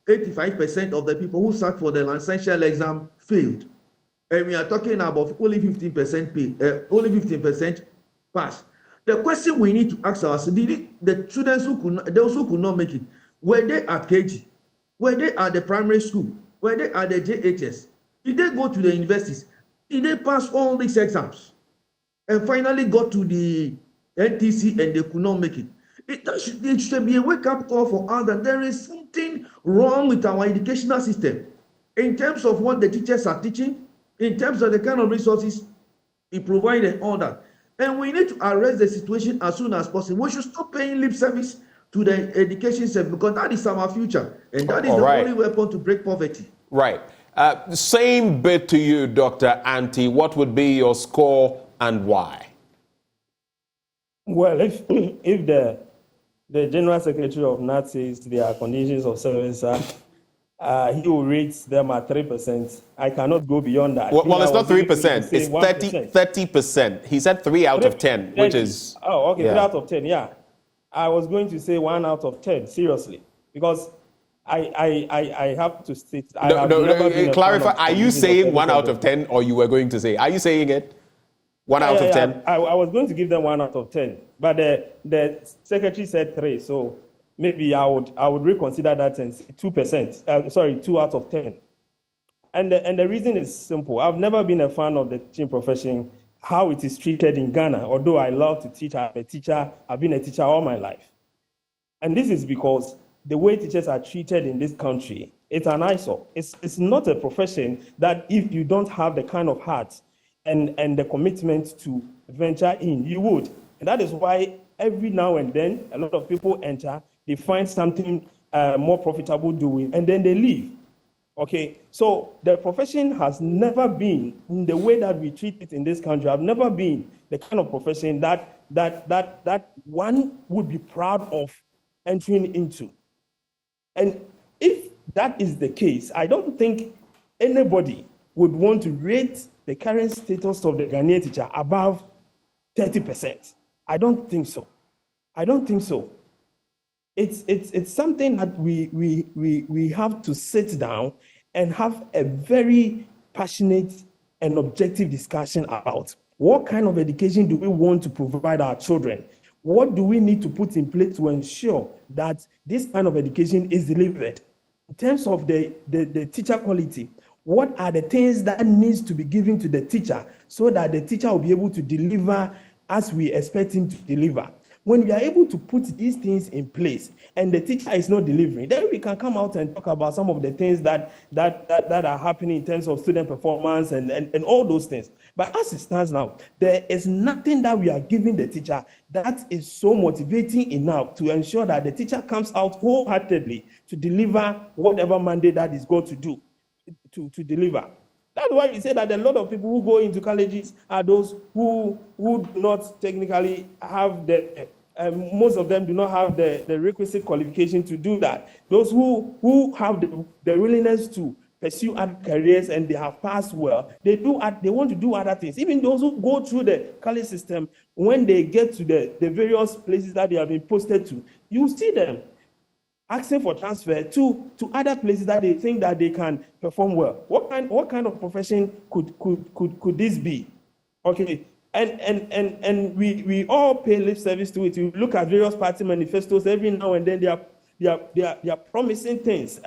85% of the people who sat for the licential exam failed, and we are talking about only 15% pass. The question we need to ask ourselves: did the students those who could not make it, were they at KG? Were they at the primary school? Were they at the JHS? Did they go to the universities? Did they pass all these exams? And finally got to the NTC and they could not make it. It should be a wake-up call for us that there is something wrong with our educational system in terms of what the teachers are teaching, in terms of the kind of resources we provide and all that. And we need to arrest the situation as soon as possible. We should stop paying lip service to the education system because that is our future. And that is the only weapon to break poverty. Right. Same bit to you, Dr. Anti. What would be your score and why? Well, if the General Secretary of NAT says their conditions of service are, he will rate them at 3%. I cannot go beyond that. Well, it's not 3%. It's 30%. He said 3 out of 10, which is... Oh, okay, 3 out of 10, yeah. I was going to say 1 out of 10, seriously. Because I have to state... Clarify, are you saying 1 out of 10 or you were going to say? Are you saying it? 1 out of 10? I was going to give them 1 out of 10. But the secretary said 3, so maybe I would reconsider that and say 2%. 2 out of 10. And the reason is simple. I've never been a fan of the teaching profession, how it is treated in Ghana. Although I love to teach, I'm a teacher. I've been a teacher all my life. And this is because the way teachers are treated in this country, it's an eyesore. It's not a profession that if you don't have the kind of heart and the commitment to venture in, you would. And that is why every now and then, a lot of people enter, they find something more profitable doing, and then they leave. Okay, so the profession has never been, in the way that we treat it in this country, have never been the kind of profession that one would be proud of entering into. And if that is the case, I don't think anybody would want to rate the current status of the Ghanaian teacher above 30%. I don't think so. I don't think so. It's something that we have to sit down and have a very passionate and objective discussion about. What kind of education do we want to provide our children? What do we need to put in place to ensure that this kind of education is delivered? In terms of the teacher quality, what are the things that needs to be given to the teacher so that the teacher will be able to deliver as we expect him to deliver? When we are able to put these things in place and the teacher is not delivering, then we can come out and talk about some of the things that are happening in terms of student performance and all those things. But as it stands now, there is nothing that we are giving the teacher that is so motivating enough to ensure that the teacher comes out wholeheartedly to deliver whatever mandate that is going to do, to deliver. That's why we say that a lot of people who go into colleges are those who do not technically have most of them do not have the requisite qualification to do that. Those who have the willingness to pursue other careers and they have passed well, they want to do other things. Even those who go through the college system, when they get to the various places that they have been posted to, you see them asking for transfer to other places that they think that they can perform well. What kind of profession could this be? Okay, and we all pay lip service to it. You look at various party manifestos every now and then. They are promising things.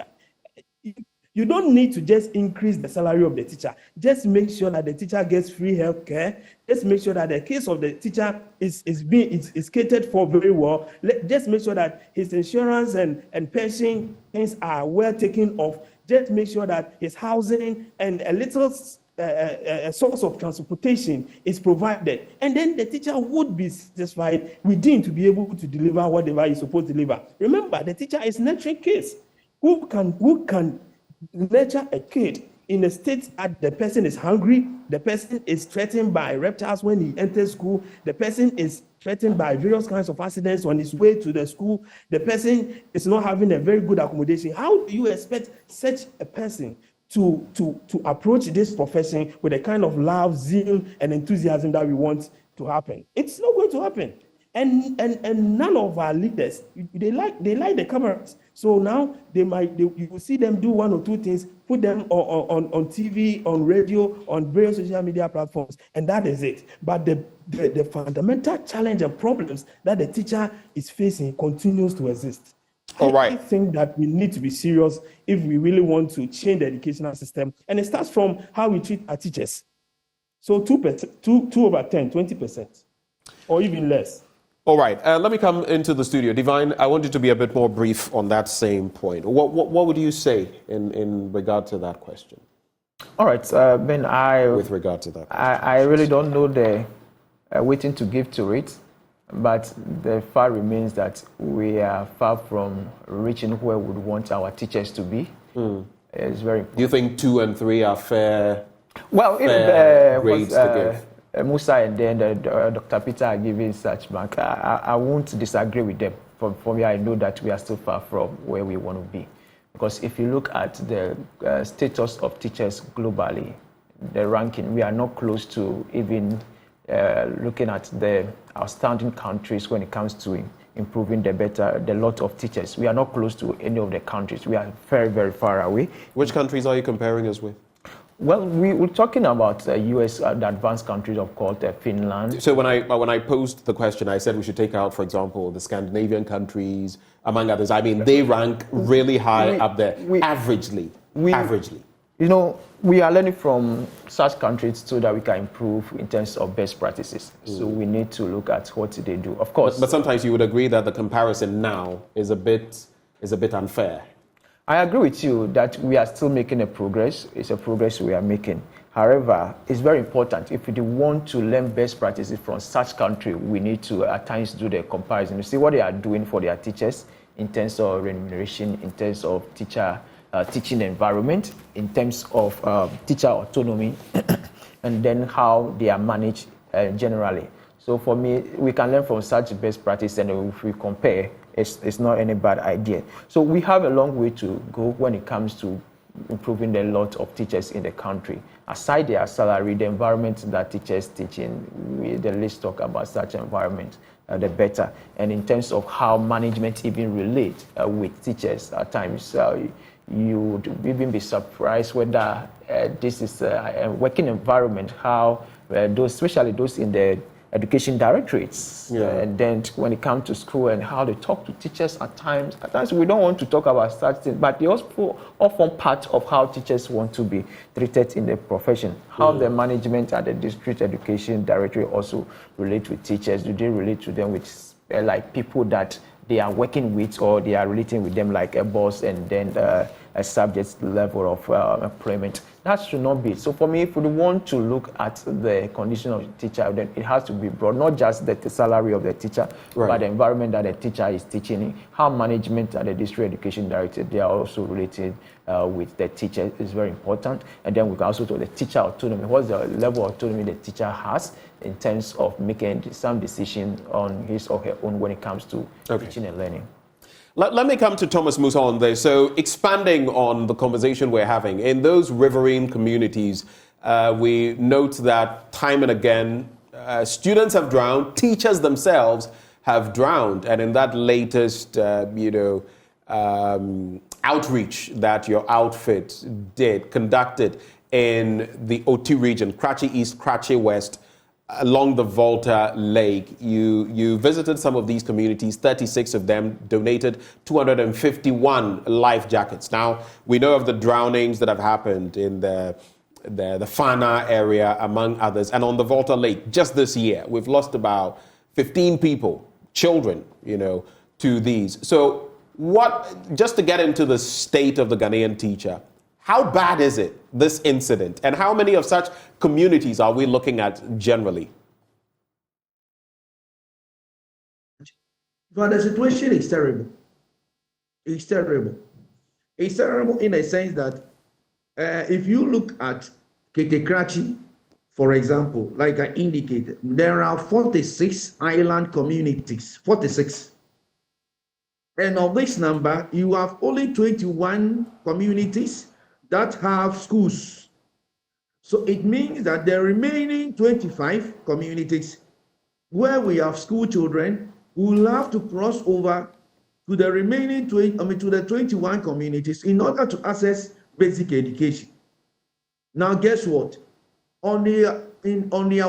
You don't need to just increase the salary of the teacher. Just make sure that the teacher gets free health care. Just make sure that the case of the teacher is catered for very well. Just make sure that his insurance and pension things are well taken off. Just make sure that his housing and a little a source of transportation is provided. And then the teacher would be satisfied within to be able to deliver whatever he's supposed to deliver. Remember, the teacher is nurturing kids. Who can nurture a kid in a state that the person is hungry, the person is threatened by reptiles when he enters school, the person is threatened by various kinds of accidents on his way to the school, the person is not having a very good accommodation. How do you expect such a person to approach this profession with the kind of love, zeal, and enthusiasm that we want to happen? It's not going to happen. And none of our leaders, they like the cameras. So now you will see them do one or two things, put them on TV, on radio, on various social media platforms, and that is it. But the fundamental challenge and problems that the teacher is facing continues to exist. All right. I think that we need to be serious if we really want to change the educational system. And it starts from how we treat our teachers. So 2 over 10, 20%, or even less. All right, let me come into the studio. Divine, I want you to be a bit more brief on that same point. What would you say in regard to that question? All right, Ben, with regard to that question. I really don't know the waiting to give to it, but the fact remains that we are far from reaching where we would want our teachers to be. It's very important. Do you think 2 and 3 are fair? Well, grades to give? Musa and then Dr. Peter are giving such mark. I won't disagree with them. For me, I know that we are still far from where we want to be. Because if you look at the status of teachers globally, the ranking, we are not close to even looking at the outstanding countries when it comes to improving the lot of teachers. We are not close to any of the countries. We are very, very far away. Which countries are you comparing us with? Well, we're talking about the U.S., the advanced countries, of course, Finland. So when I posed the question, I said we should take out, for example, the Scandinavian countries, among others. I mean, they rank really high up there, averagely. You know, we are learning from such countries so that we can improve in terms of best practices. So we need to look at what they do. Of course. But sometimes you would agree that the comparison now is a bit unfair. I agree with you that we are still making a progress. It's a progress we are making. However, it's very important. If we want to learn best practices from such country, we need to at times do the comparison. You see what they are doing for their teachers in terms of remuneration, in terms of teaching environment, in terms of teacher autonomy, and then how they are managed generally. So for me, we can learn from such best practice, and if we compare, it's not any bad idea. So we have a long way to go when it comes to improving the lot of teachers in the country. Aside their salary, the environment that teachers teach in, the least talk about such environment, the better. And in terms of how management even relate with teachers, at times you would even be surprised whether this is a working environment, how those, especially those in the education directorates, and then when it comes to school and how they talk to teachers at times we don't want to talk about such things, but they also often part of how teachers want to be treated in the profession. How the management at the district education directory also relate with teachers. Do they relate to them with like people that they are working with, or they are relating with them like a boss and then a subject level of employment? That should not be. So for me, if we want to look at the condition of the teacher, then it has to be broad, not just the salary of the teacher, but the environment that the teacher is teaching in. How management and the district education director, they are also related with the teacher is very important. And then we can also talk the teacher autonomy. What's the level of autonomy the teacher has in terms of making some decision on his or her own when it comes to teaching and learning? Let me come to Thomas Musa on this. So expanding on the conversation we're having, in those riverine communities, we note that time and again, students have drowned, teachers themselves have drowned. And in that latest, outreach that your outfit conducted in the OT region, Kratchi East, Kratchi West, along the Volta Lake, you visited some of these communities, 36 of them, donated 251 life jackets. Now, we know of the drownings that have happened in the Fana area, among others, and on the Volta Lake just this year. We've lost about 15 people, children, to these. So just to get into the state of the Ghanaian teacher, how bad is it, this incident? And how many of such communities are we looking at generally? But the situation is terrible. It's terrible. It's terrible in a sense that if you look at Krakchi, for example, like I indicated, there are 46 island communities, 46. And of this number, you have only 21 communities that have schools. So it means that the remaining 25 communities where we have school children will have to cross over to the remaining to the 21 communities in order to access basic education. Now, guess what? On their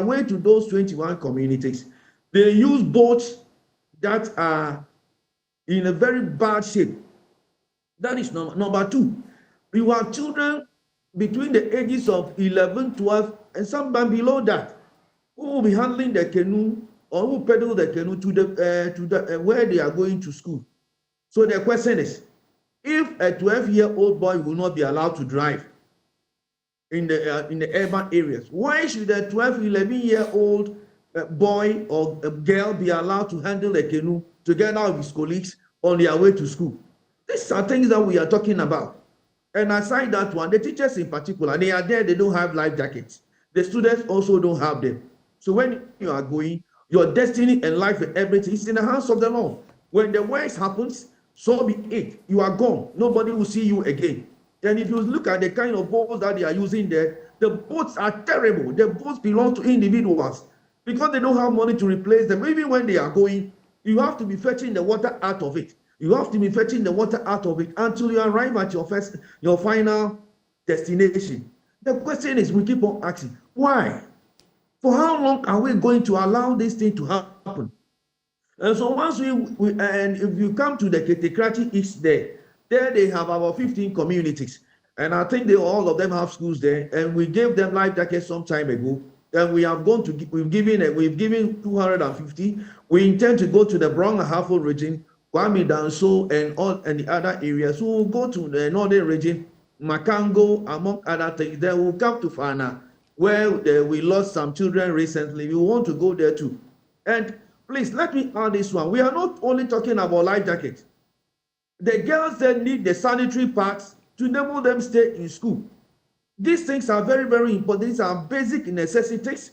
way to those 21 communities, they use boats that are in a very bad shape. That is number two. You have children between the ages of 11, 12, and some below that, who will be handling the canoe or who pedal the canoe to the where they are going to school. So the question is, if a 12-year-old boy will not be allowed to drive in the urban areas, why should a 12, 11-year-old boy or girl be allowed to handle the canoe together with his colleagues on their way to school? These are things that we are talking about. And aside that one, the teachers in particular, they are there, they don't have life jackets. The students also don't have them. So when you are going, your destiny and life and everything is in the hands of the Lord. When the worst happens, so be it. You are gone. Nobody will see you again. And if you look at the kind of boats that they are using there, the boats are terrible. The boats belong to individuals because they don't have money to replace them. Even when they are going, you have to be fetching the water out of it. You have to be fetching the water out of it until you arrive at your final destination. The question is, we keep on asking, why? For how long are we going to allow this thing to happen? And so once and if you come to the Ketekrachi East there they have about 15 communities. And I think all of them have schools there. And we gave them life jackets some time ago. And we have gone to, we've given 250. We intend to go to the Brong Ahafo region, Kwame Danso, and the other areas. So we'll go to the northern region, Makango, among other things. Then we'll come to Fana, where we lost some children recently. We want to go there too. And please, let me add this one. We are not only talking about life jackets. The girls that need the sanitary pads to enable them stay in school. These things are very, very important. These are basic necessities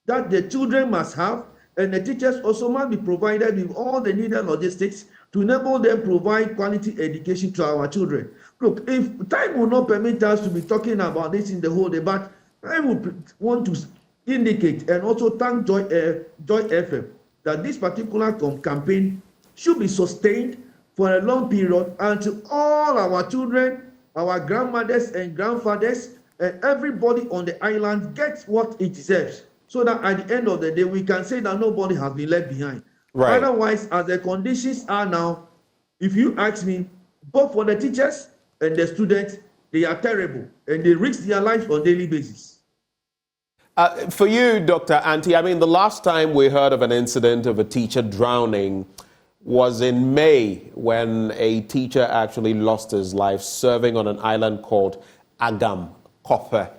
that the children must have, and the teachers also must be provided with all the needed logistics to enable them provide quality education to our children. Look, if time will not permit us to be talking about this in the whole day, but I would want to indicate and also thank Joy FM that this particular campaign should be sustained for a long period until all our children, our grandmothers and grandfathers, and everybody on the island gets what it deserves, so that at the end of the day, we can say that nobody has been left behind. Right. Otherwise, as the conditions are now, if you ask me, both for the teachers and the students, they are terrible, and they risk their lives on a daily basis. For you, Dr. Anti, I mean, the last time we heard of an incident of a teacher drowning was in May, when a teacher actually lost his life serving on an island called Agam, Kope.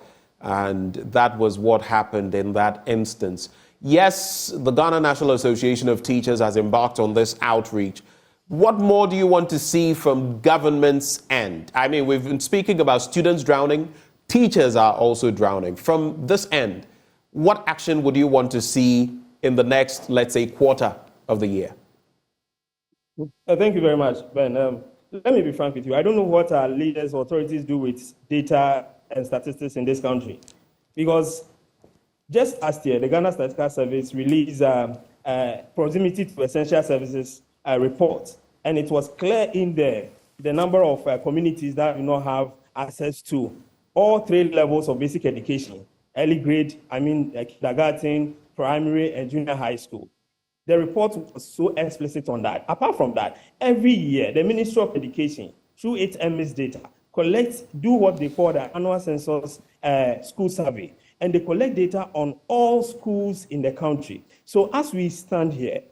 And that was what happened in that instance. Yes, the Ghana National Association of Teachers has embarked on this outreach. What more do you want to see from government's end? I mean, we've been speaking about students drowning. Teachers are also drowning. From this end, what action would you want to see in the next, let's say, quarter of the year? Thank you very much, Ben. Let me be frank with you. I don't know what our leaders or authorities do with data and statistics in this country. Because just last year, the Ghana Statistical Service released proximity to essential services report. And it was clear in there the number of communities that do not have access to all 3 levels of basic education, early grade, kindergarten, primary, and junior high school. The report was so explicit on that. Apart from that, every year, the Ministry of Education, through its MS data, do what they call the annual census school survey, and they collect data on all schools in the country. So as we stand here,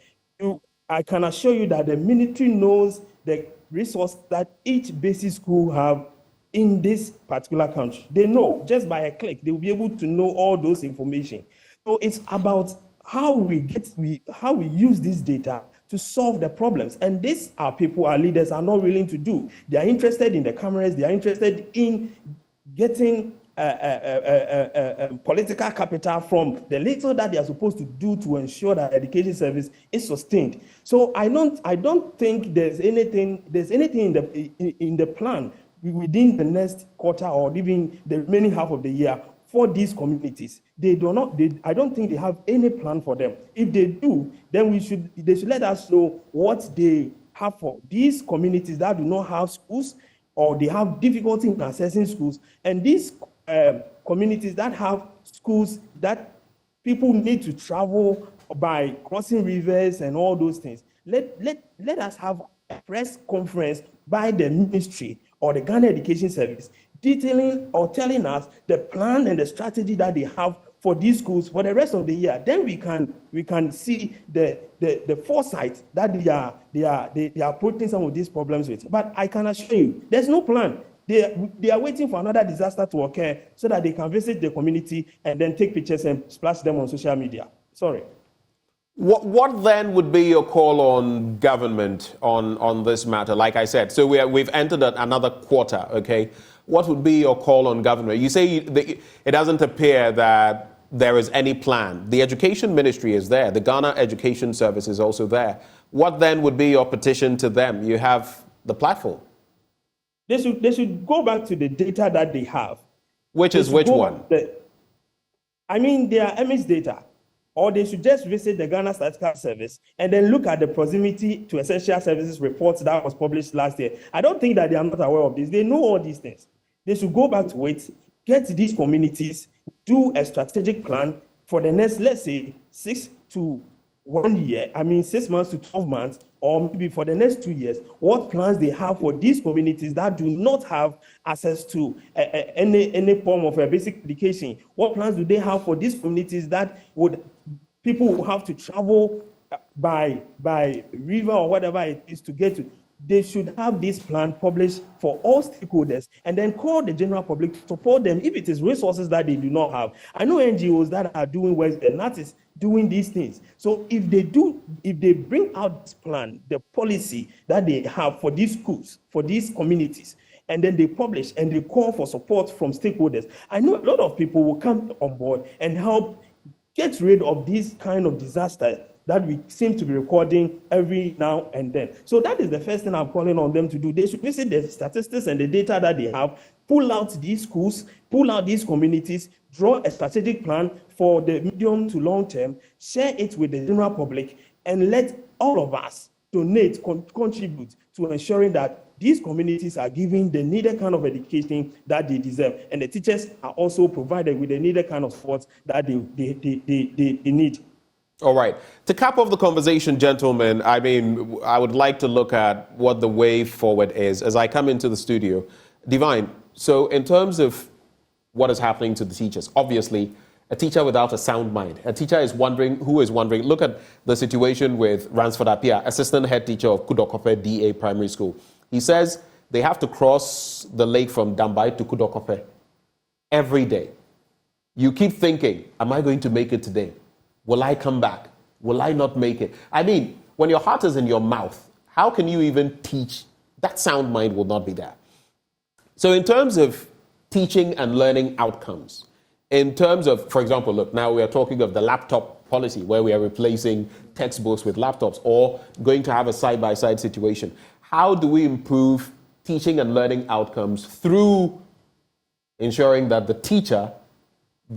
I can assure you that the ministry knows the resource that each basic school have in this particular country. They know, just by a click, they will be able to know all those information. So it's about how we use this data to solve the problems. And these are people our leaders are not willing to do. They are interested in the cameras. They are interested in getting political capital from the little that they are supposed to do to ensure that education service is sustained. So I don't think there's anything in the plan within the next quarter or even the remaining half of the year for these communities. I don't think they have any plan for them. If they do, then they should let us know what they have for these communities that do not have schools or they have difficulty in accessing schools, and these communities that have schools that people need to travel by crossing rivers and all those things. Let us have a press conference by the ministry or the Ghana Education Service detailing or telling us the plan and the strategy that they have for these schools for the rest of the year, then we can see the foresight that they are putting some of these problems with. But I can assure you, there's no plan. They are waiting for another disaster to occur so that they can visit the community and then take pictures and splash them on social media. Sorry. What then would be your call on government on this matter? Like I said, so we've entered another quarter, okay? What would be your call on government? You say it doesn't appear that there is any plan. The Education Ministry is there. The Ghana Education Service is also there. What then would be your petition to them? You have the platform. They should go back to the data that they have. Which one? Their MS data. Or they should just visit the Ghana Statistical Service and then look at the proximity to essential services reports that was published last year. I don't think that they are not aware of this. They know all these things. They should go back to it, get these communities, do a strategic plan for the next, let's say, 6 to 1 year. 6 months to 12 months, or maybe for the next 2 years, what plans they have for these communities that do not have access to any form of a basic education. What plans do they have for these communities that people will have to travel by river or whatever it is to get to? They should have this plan published for all stakeholders and then call the general public to support them if it is resources that they do not have. I know NGOs that are doing work and that is doing these things. So if they bring out this plan, the policy that they have for these schools, for these communities, and then they publish and they call for support from stakeholders, I know a lot of people will come on board and help get rid of this kind of disaster that we seem to be recording every now and then. So that is the first thing I'm calling on them to do. They should visit the statistics and the data that they have, pull out these schools, pull out these communities, draw a strategic plan for the medium to long term, share it with the general public, and let all of us donate, contribute to ensuring that these communities are given the needed kind of education that they deserve, and the teachers are also provided with the needed kind of support that they need. All right. To cap off the conversation, gentlemen, I would like to look at what the way forward is as I come into the studio. Divine, so in terms of what is happening to the teachers, obviously, a teacher without a sound mind. A teacher is wondering, look at the situation with Ransford Appiah, assistant head teacher of Kudokope DA Primary School. He says they have to cross the lake from Dambai to Kudokope every day. You keep thinking, am I going to make it today? Will I come back? Will I not make it? When your heart is in your mouth, how can you even teach? That sound mind will not be there. So in terms of teaching and learning outcomes, in terms of, for example, look, now we are talking of the laptop policy where we are replacing textbooks with laptops or going to have a side-by-side situation. How do we improve teaching and learning outcomes through ensuring that the teacher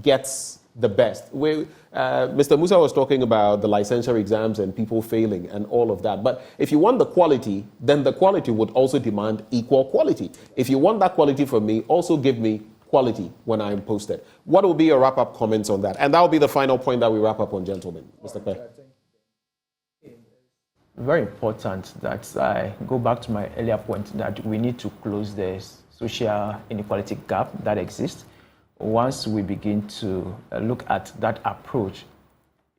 gets the best? Mr. Musa was talking about the licensure exams and people failing and all of that. But if you want the quality, then the quality would also demand equal quality. If you want that quality from me, also give me quality when I am posted. What will be your wrap-up comments on that? And that will be the final point that we wrap up on, gentlemen. Mr. Pe. Very important that I go back to my earlier point that we need to close the social inequality gap that exists. Once we begin to look at that approach,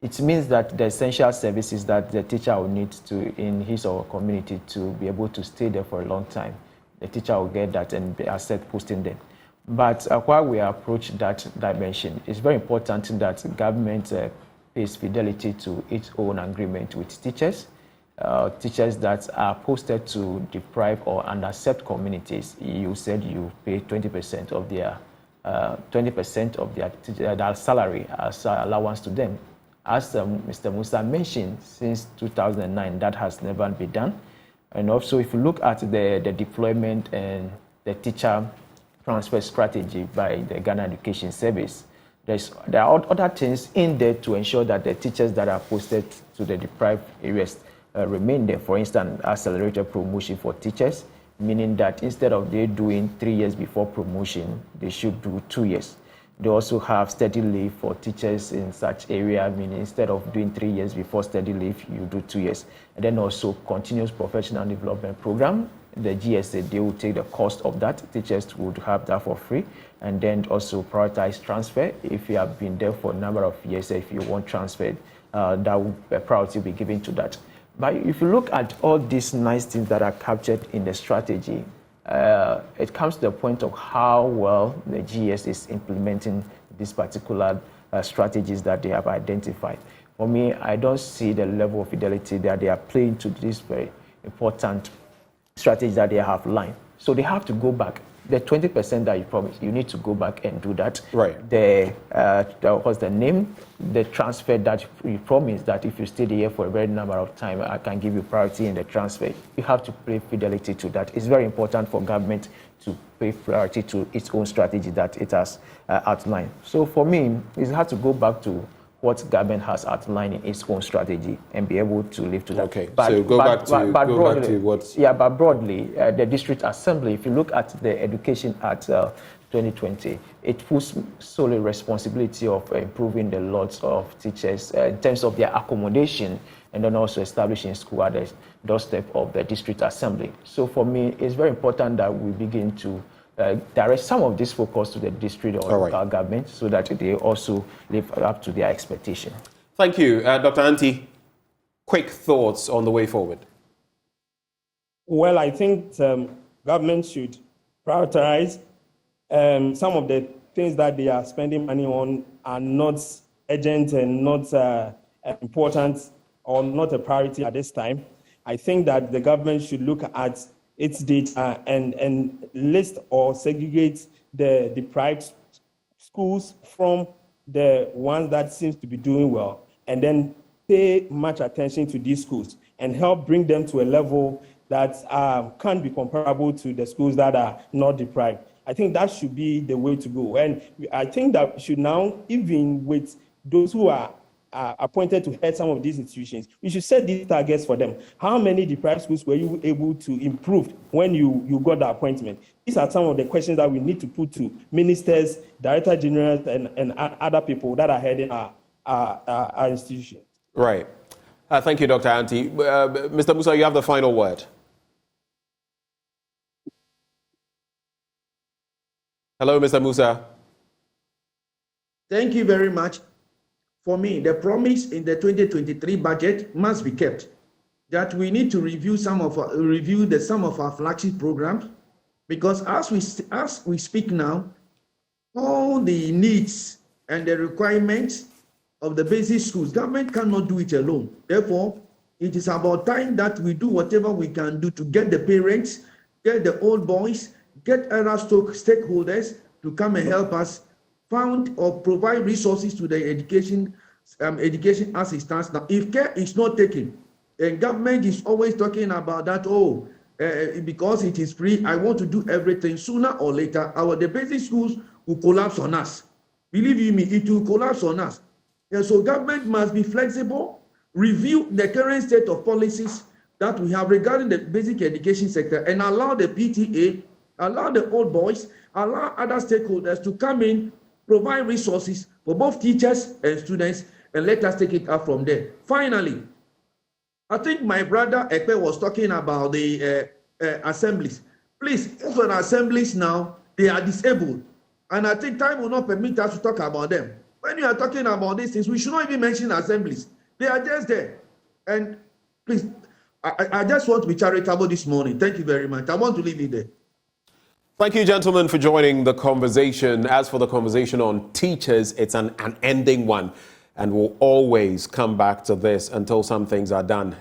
it means that the essential services that the teacher will need to in his or her community to be able to stay there for a long time, the teacher will get that and be accept posting them. But while we approach that dimension, it's very important that government pays fidelity to its own agreement with teachers. Teachers that are posted to deprived or underserved communities. You said you pay 20% of their 20% of their salary as allowance to them. As Mr. Musa mentioned, since 2009, that has never been done. And also, if you look at the deployment and the teacher transfer strategy by the Ghana Education Service, there are other things in there to ensure that the teachers that are posted to the deprived areas remain there. For instance, accelerated promotion for teachers, meaning that instead of they doing 3 years before promotion, they should do 2 years. They also have study leave for teachers in such area, meaning instead of doing 3 years before study leave, you do 2 years. And then also continuous professional development program. The GSA, they will take the cost of that. Teachers would have that for free. And then also prioritize transfer. If you have been there for a number of years, if you want transferred, that will priority will be given to that. But if you look at all these nice things that are captured in the strategy, it comes to the point of how well the GS is implementing these particular strategies that they have identified. For me, I don't see the level of fidelity that they are playing to this very important strategy that they have lined. So they have to go back. The 20% that you promised, you need to go back and do that. Right. What's the name? The transfer that you promised that if you stay here for a very number of time, I can give you priority in the transfer. You have to pay fidelity to that. It's very important for government to pay priority to its own strategy that it has outlined. So for me, it has to go back to what government has outlined in its own strategy and be able to live to that. Okay, so go back to what... Yeah, but broadly, the district assembly, if you look at the Education Act 2020, it puts solely responsibility of improving the lots of teachers in terms of their accommodation and then also establishing school at the doorstep of the district assembly. So for me, it's very important that we begin to direct some of this focus to the district or local government so that they also live up to their expectation. Thank you. Dr. Anti, quick thoughts on the way forward. Well, I think government should prioritize some of the things that they are spending money on are not urgent and not important or not a priority at this time. I think that the government should look at its data and list or segregate the deprived schools from the ones that seems to be doing well, and then pay much attention to these schools and help bring them to a level that can be comparable to the schools that are not deprived. I think that should be the way to go. And I think that should now, even with those who are appointed to head some of these institutions, we should set these targets for them. How many deprived schools were you able to improve when you got the appointment? These are some of the questions that we need to put to ministers, director generals, and other people that are heading our institutions. Right. Thank you, Dr. Anti. Mr. Musa, you have the final word. Hello, Mr. Musa. Thank you very much. For me, the promise in the 2023 budget must be kept. That we need to review some of our flagship programs, because as we speak now, all the needs and the requirements of the basic schools, government cannot do it alone. Therefore, it is about time that we do whatever we can do to get the parents, get the old boys, get other stakeholders to come and help us found or provide resources to the education as it stands now. If care is not taken, and government is always talking about that, because it is free, I want to do everything. Sooner or later, the basic schools will collapse on us. Believe you me, it will collapse on us. And so government must be flexible, review the current state of policies that we have regarding the basic education sector, and allow the PTA, allow the old boys, allow other stakeholders to come in, provide resources for both teachers and students, and let us take it up from there. Finally, I think my brother Ekpe was talking about the assemblies. Please, for the assemblies now, they are disabled. And I think time will not permit us to talk about them. When you are talking about these things, we should not even mention assemblies. They are just there. And please, I just want to be charitable this morning. Thank you very much. I want to leave it there. Thank you, gentlemen, for joining the conversation. As for the conversation on teachers, it's an unending one, and we'll always come back to this until some things are done.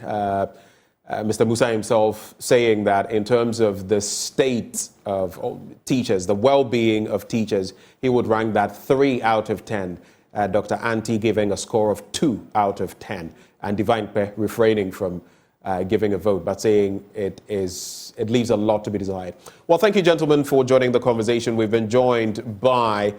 Mr. Musa himself saying that in terms of the state of teachers, the well-being of teachers, he would rank that 3 out of 10. Dr. Anti giving a score of 2 out of 10, and Divine Pe refraining from giving a vote, but saying it leaves a lot to be desired. Well, thank you, gentlemen, for joining the conversation. We've been joined by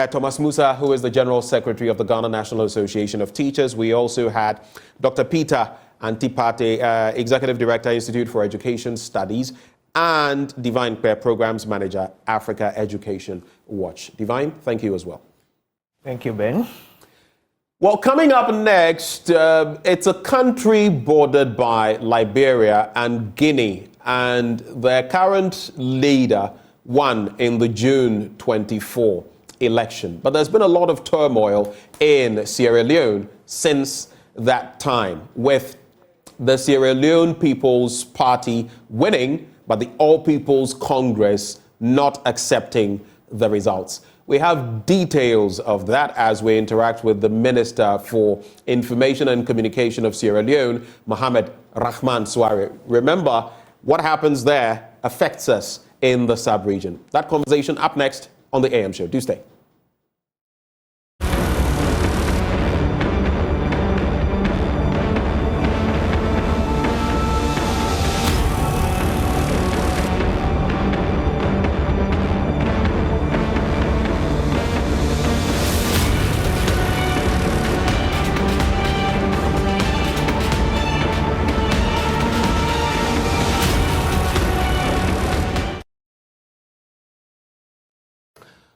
Thomas Musa, who is the General Secretary of the Ghana National Association of Teachers. We also had Dr. Peter Antipate, Executive Director, Institute for Education Studies, and Divine Pe, Programs Manager, Africa Education Watch. Divine, thank you as well. Thank you, Ben. Well, coming up next, it's a country bordered by Liberia and Guinea, and their current leader won in the June 24 election. But there's been a lot of turmoil in Sierra Leone since that time, with the Sierra Leone People's Party winning, but the All People's Congress not accepting the results. We have details of that as we interact with the Minister for Information and Communication of Sierra Leone, Mohamed Rahman Souare. Remember, what happens there affects us in the sub-region. That conversation up next on the AM show. Do stay.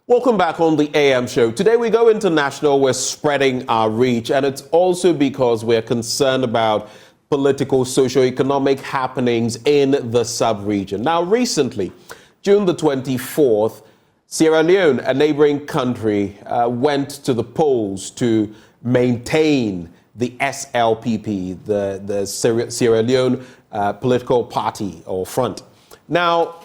Welcome back on the AM show. Today we go international, we're spreading our reach, and it's also because we're concerned about political, socio-economic happenings in the sub-region. Now, recently, June the 24th, Sierra Leone, a neighboring country, went to the polls to maintain the SLPP, the Sierra Leone political party or front. Now,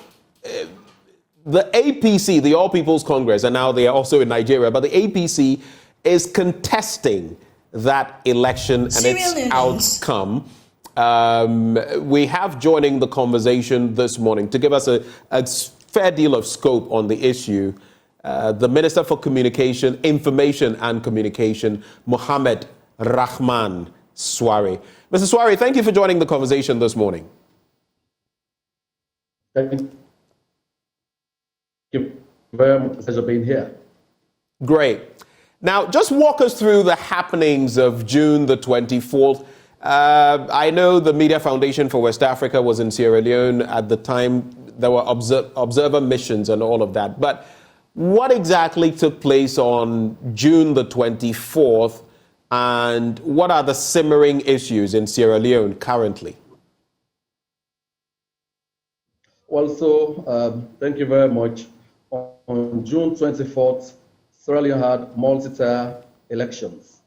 the APC, the All People's Congress, and now they are also in Nigeria, but the APC is contesting that election and its outcome. We have joining the conversation this morning to give us a fair deal of scope on the issue, the Minister for Communication, Information and Communication, Mohamed Rahman Souare. Mr. Souare, thank you for joining the conversation this morning. Thank you very much for being here. Great. Now, just walk us through the happenings of June the 24th. I know the Media Foundation for West Africa was in Sierra Leone at the time. There were observer missions and all of that. But what exactly took place on June the 24th, and what are the simmering issues in Sierra Leone currently? Well, so thank you very much. On June 24th, Sierra Leone had multi-tier elections,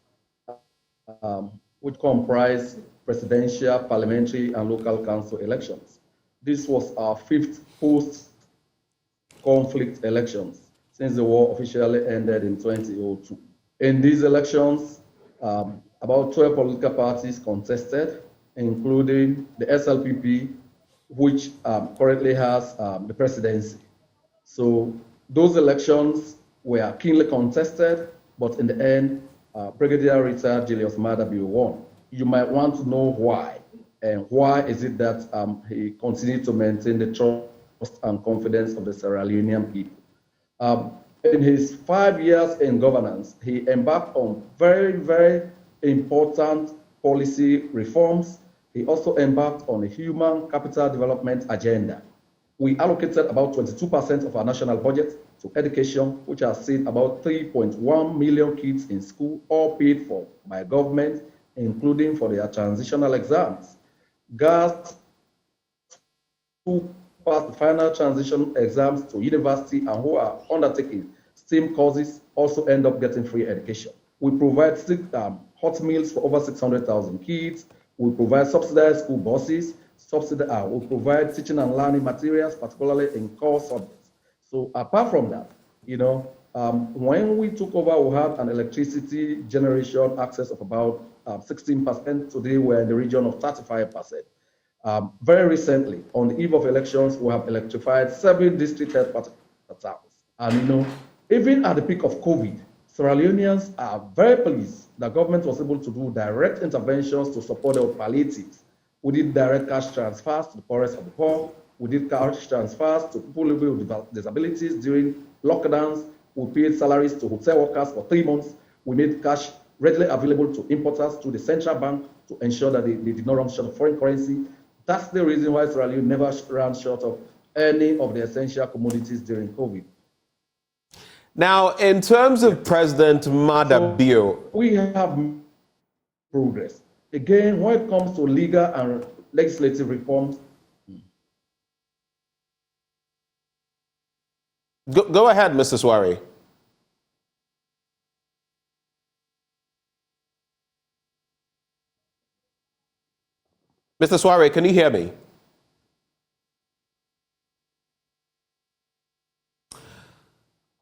which comprised presidential, parliamentary, and local council elections. This was our fifth post-conflict elections since the war officially ended in 2002. In these elections, about 12 political parties contested, including the SLPP, which currently has the presidency. So those elections were keenly contested, but in the end, Brigadier Retired Julius Madabi won. You might want to know why, and why is it that he continued to maintain the trust and confidence of the Sierra Leonean people. In his 5 years in governance, he embarked on very, very important policy reforms. He also embarked on a human capital development agenda. We allocated about 22% of our national budget to education, which has seen about 3.1 million kids in school, all paid for by government, including for their transitional exams. Girls who pass the final transition exams to university and who are undertaking STEAM courses also end up getting free education. We provide hot meals for over 600,000 kids. We provide subsidized school buses. We provide teaching and learning materials, particularly in core subjects. So apart from that, when we took over, we had an electricity generation access of about 16%. Today, we're in the region of 35%. Very recently, on the eve of elections, we have electrified 7 district headquarters towns. And even at the peak of COVID, Sierra Leoneans are very pleased that government was able to do direct interventions to support their palliatives. We did direct cash transfers to the poorest of the poor. We did cash transfers to people living with disabilities during lockdowns. We paid salaries to hotel workers for 3 months. We made cash readily available to importers to the central bank to ensure that they did not run short of foreign currency. That's the reason why Sierra Leone never ran short of any of the essential commodities during COVID. Now, in terms of President Madabio, we have progress. Again, when it comes to legal and legislative reforms, go ahead, Mr. Swari. Mr. Swari, can you hear me?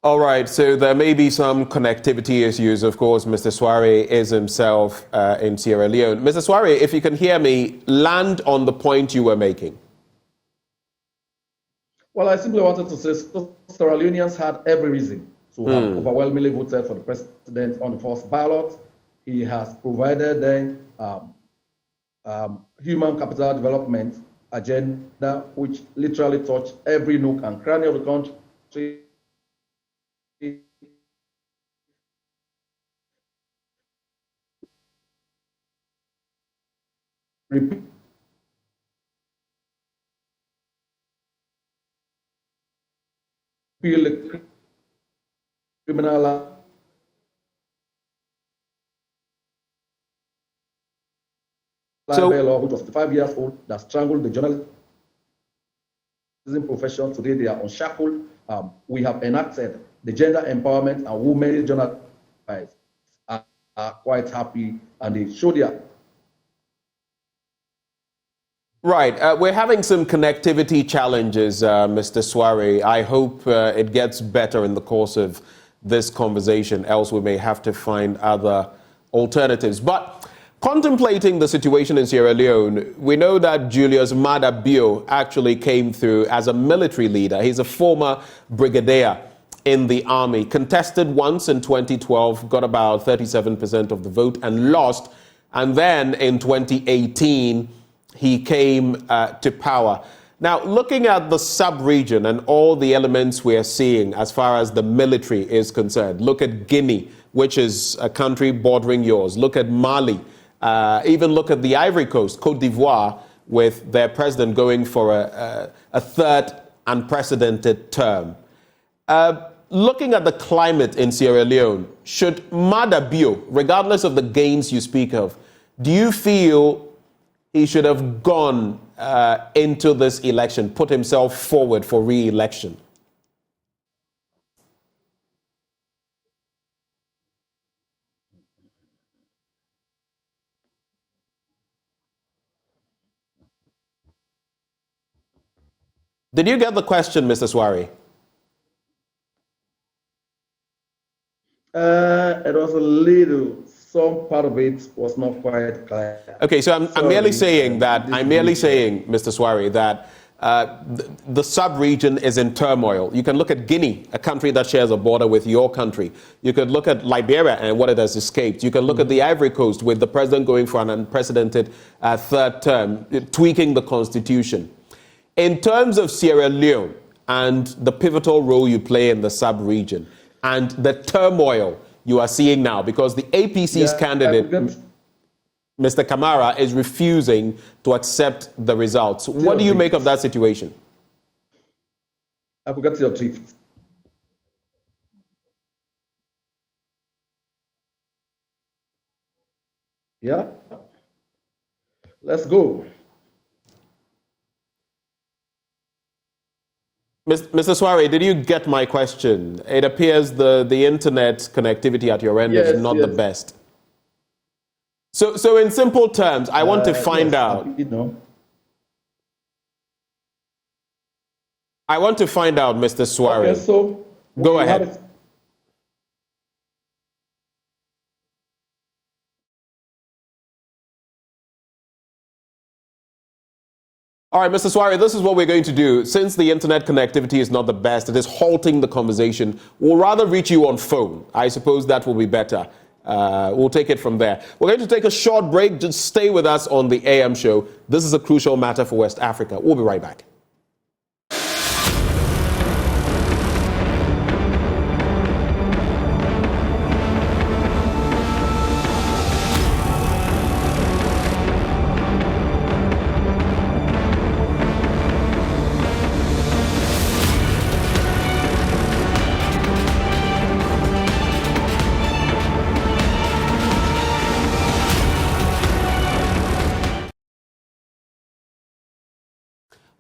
All right, so there may be some connectivity issues. Of course, Mr. Swari is himself in Sierra Leone. Mr. Swari, if you can hear me, land on the point you were making. Well, I simply wanted to say Sierra Leoneans had every reason to have overwhelmingly voted for the president on the first ballot. He has provided them human capital development agenda, which literally touched every nook and cranny of the country. Repeal the criminal law, which was 5 years old, that strangled the journalism profession. Today they are unshackled. We have enacted the gender empowerment, and women journalists are quite happy, and they show their. Right. We're having some connectivity challenges, Mr. Swari. I hope it gets better in the course of this conversation, else we may have to find other alternatives. But contemplating the situation in Sierra Leone, we know that Julius Maada Bio actually came through as a military leader. He's a former brigadier in the army, contested once in 2012, got about 37% of the vote and lost. And then in 2018, he came to power. Now, looking at the sub-region and all the elements we are seeing as far as the military is concerned, look at Guinea, which is a country bordering yours. Look at Mali. Even look at the Ivory Coast, Côte d'Ivoire, with their president going for a third unprecedented term. Looking at the climate in Sierra Leone, should Maada Bio, regardless of the gains you speak of, do you feel he should have gone into this election, put himself forward for re-election? Did you get the question, Mr. Swari? It was a little. Some part of it was not quite clear. Okay, so I'm merely saying that, Mr. Swari, that the sub-region is in turmoil. You can look at Guinea, a country that shares a border with your country. You could look at Liberia and what it has escaped. You can look at the Ivory Coast with the president going for an unprecedented third term, tweaking the constitution. In terms of Sierra Leone and the pivotal role you play in the sub-region and the turmoil you are seeing now, because the APC's candidate, Mr. Kamara, is refusing to accept the results. What do you make of that situation? I forgot your drift. Yeah? Let's go. Mr. Swari, did you get my question? It appears the internet connectivity at your end is not the best. So in simple terms, I want to find out. I want to find out, Mr. Swari. Okay, so go ahead. All right, Mr. Swari, this is what we're going to do. Since the internet connectivity is not the best, it is halting the conversation. We'll rather reach you on phone. I suppose that will be better. We'll take it from there. We're going to take a short break. Just stay with us on the AM show. This is a crucial matter for West Africa. We'll be right back.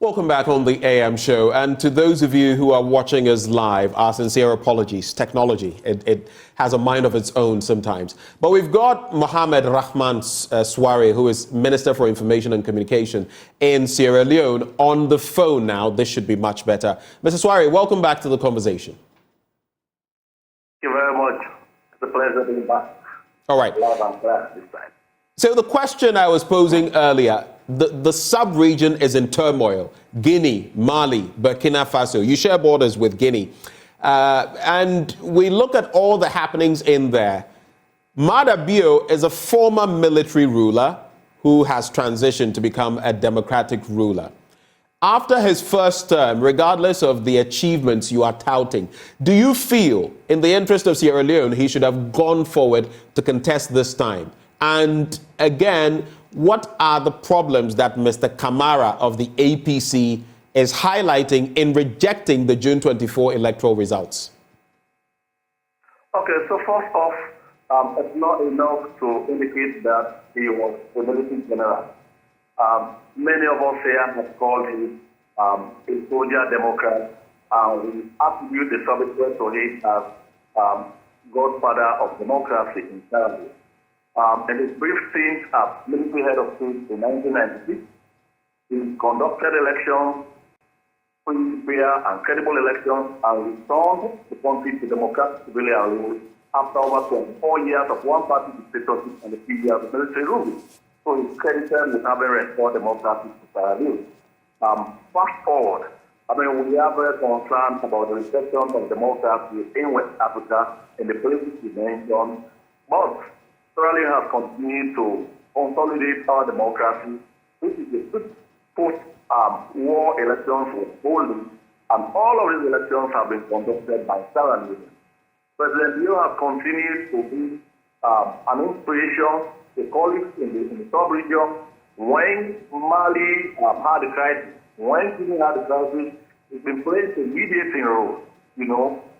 Welcome back on the AM show. And to those of you who are watching us live, our sincere apologies. Technology, it has a mind of its own sometimes. But we've got Mohamed Rahman Swari, who is Minister for Information and Communication in Sierra Leone, on the phone now. This should be much better. Mr. Swari, welcome back to the conversation. Thank you very much. It's a pleasure being back. All right. Loud and clear this time. So the question I was posing earlier, the sub-region is in turmoil. Guinea, Mali, Burkina Faso. You share borders with Guinea. And we look at all the happenings in there. Mada Bio is a former military ruler who has transitioned to become a democratic ruler. After his first term, regardless of the achievements you are touting, do you feel, in the interest of Sierra Leone, he should have gone forward to contest this time? And again, what are the problems that Mr. Kamara of the APC is highlighting in rejecting the June 24 electoral results? Okay, so first off, it's not enough to indicate that he was a military general. Many of us here have called him a soldier democrat. We attribute the subject to him as godfather of democracy in Sierra Leone. In his brief stint as military head of state in 1996, he conducted elections, free, fair, and credible elections, and returned the country to democratic civilian rule after over 24 years of one-party dictatorship and a few years of military rule. So he's credited with having restored democracy to Sierra Leone. Fast forward, we are very concerned about the reception of democracy in West Africa in the places you mentioned, but Sierra Leone has continued to consolidate our democracy. This is the post-war elections were holding, and all of these elections have been conducted by Sierra Leone. President Leone has continued to be an inspiration, a colleague in the sub-region. When Mali had a crisis, when Guinea had a crisis, he's been playing a mediating role,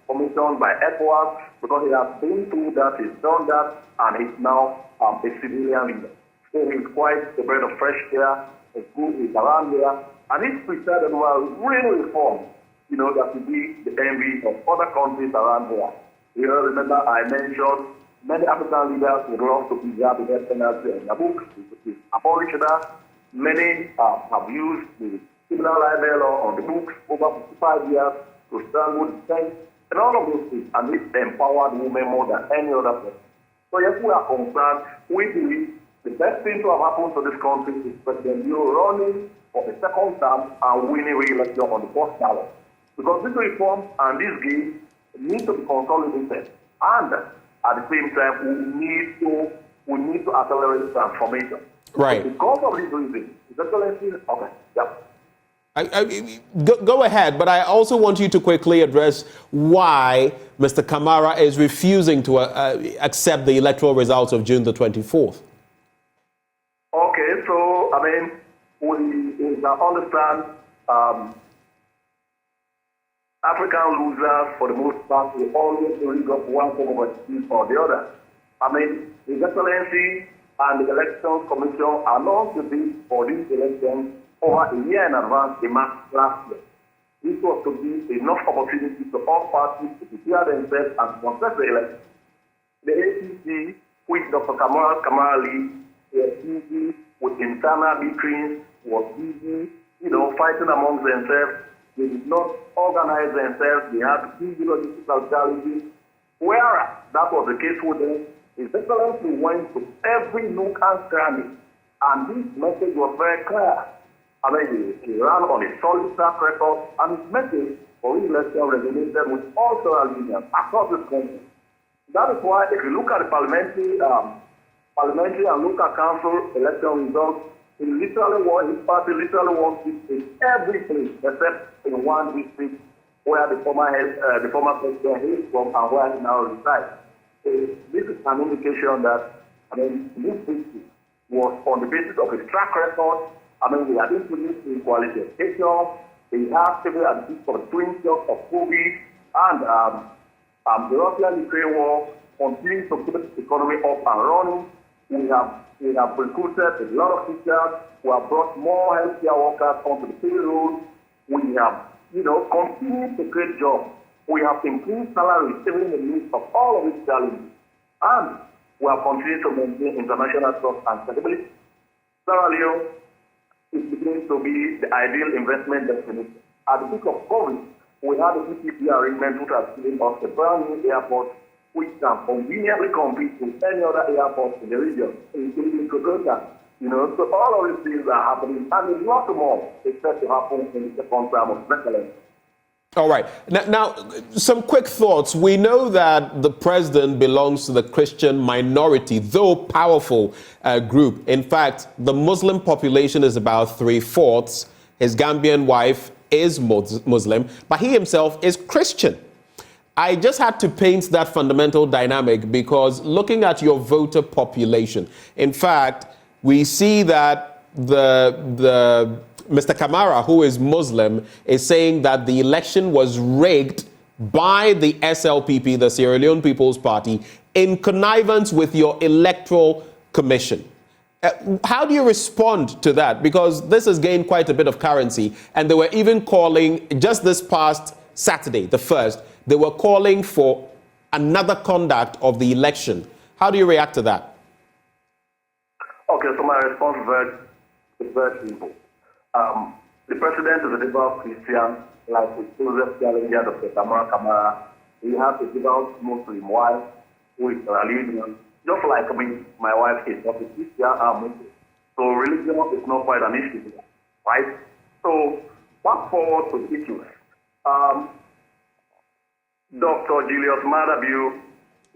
commissioned by ECOWAS, because he has been through that, he's done that, and he's now a civilian leader. So he's quite a breath of fresh air, he's around here, and he's prepared over real reform, that will be the envy of other countries around here. Remember I mentioned many African leaders would love to preserve the death penalty in their books, to abolish that. Many have used the criminal libel law on the books over 55 years to stand with defense. And all of those things, and it's empowered women more than any other person. So yes, we are concerned. We believe the best thing to have happened to this country is President Leone running for the second term and winning re-election on the first ballot. Because this reform and this game need to be consolidated. And at the same time, we need to accelerate transformation. Right. So because of this reason, His Excellency, okay, yeah. Go ahead, but I also want you to quickly address why Mr. Kamara is refusing to accept the electoral results of June the 24th. Okay, so, we understand African losers, for the most part, will always rig up one form of excuse or the other. His Excellency and the Elections Commission are not to be for this election over a year in advance, a month last year. This was to be enough opportunity to all parties to prepare themselves and contest the election. The APC, which Dr. Kamara leads, was busy with internal bickerings, was busy, fighting amongst themselves. They did not organize themselves. They had ideological challenges. Whereas that was the case with them, His Excellency went to every nook and cranny, and this message was very clear. He ran on a solid track record, and his message for re-election resonated with all Sierra Leoneans across this country. That is why, if you look at the parliamentary and local council election results, his party literally won seats in every place except in one district where the former president is from and where he now resides. So this is an indication that this district was on the basis of his track record. We had introduced equality education. We have several at the peak of twin shocks of COVID, and the Russian-Ukraine war continues to keep the economy up and running. We have We have recruited a lot of teachers. We have brought more healthcare workers onto the payroll. We have, continued to create jobs. We have increased salaries even in the midst of all of these challenges. And we have continued to maintain international trust and stability. Sierra Leone is beginning to be the ideal investment destination. At the peak of COVID, we had a PPP arrangement which has given us a brand new airport which can conveniently compete with any other airport in the region, including Kokoda. So all of these things are happening, and a lot more is set to happen in the second term of excellence. All right. Now, some quick thoughts. We know that the president belongs to the Christian minority, though powerful group. In fact, the Muslim population is about 3/4. His Gambian wife is Muslim, but he himself is Christian. I just had to paint that fundamental dynamic because looking at your voter population, in fact, we see that the Mr. Kamara, who is Muslim, is saying that the election was rigged by the SLPP, the Sierra Leone People's Party, in connivance with your electoral commission. How do you respond to that? Because this has gained quite a bit of currency, and they were even calling, just this past Saturday, the 1st, they were calling for another conduct of the election. How do you react to that? Okay, so my response is very simple. The president is a devout Christian, like his Joseph challenger, Dr. Kamara. He has a devout Muslim wife who is religious, just like me. My wife is not a Christian, I'm Muslim. So religion is not quite an issue, right? So fast forward to the issues. Dr. Julius Madabu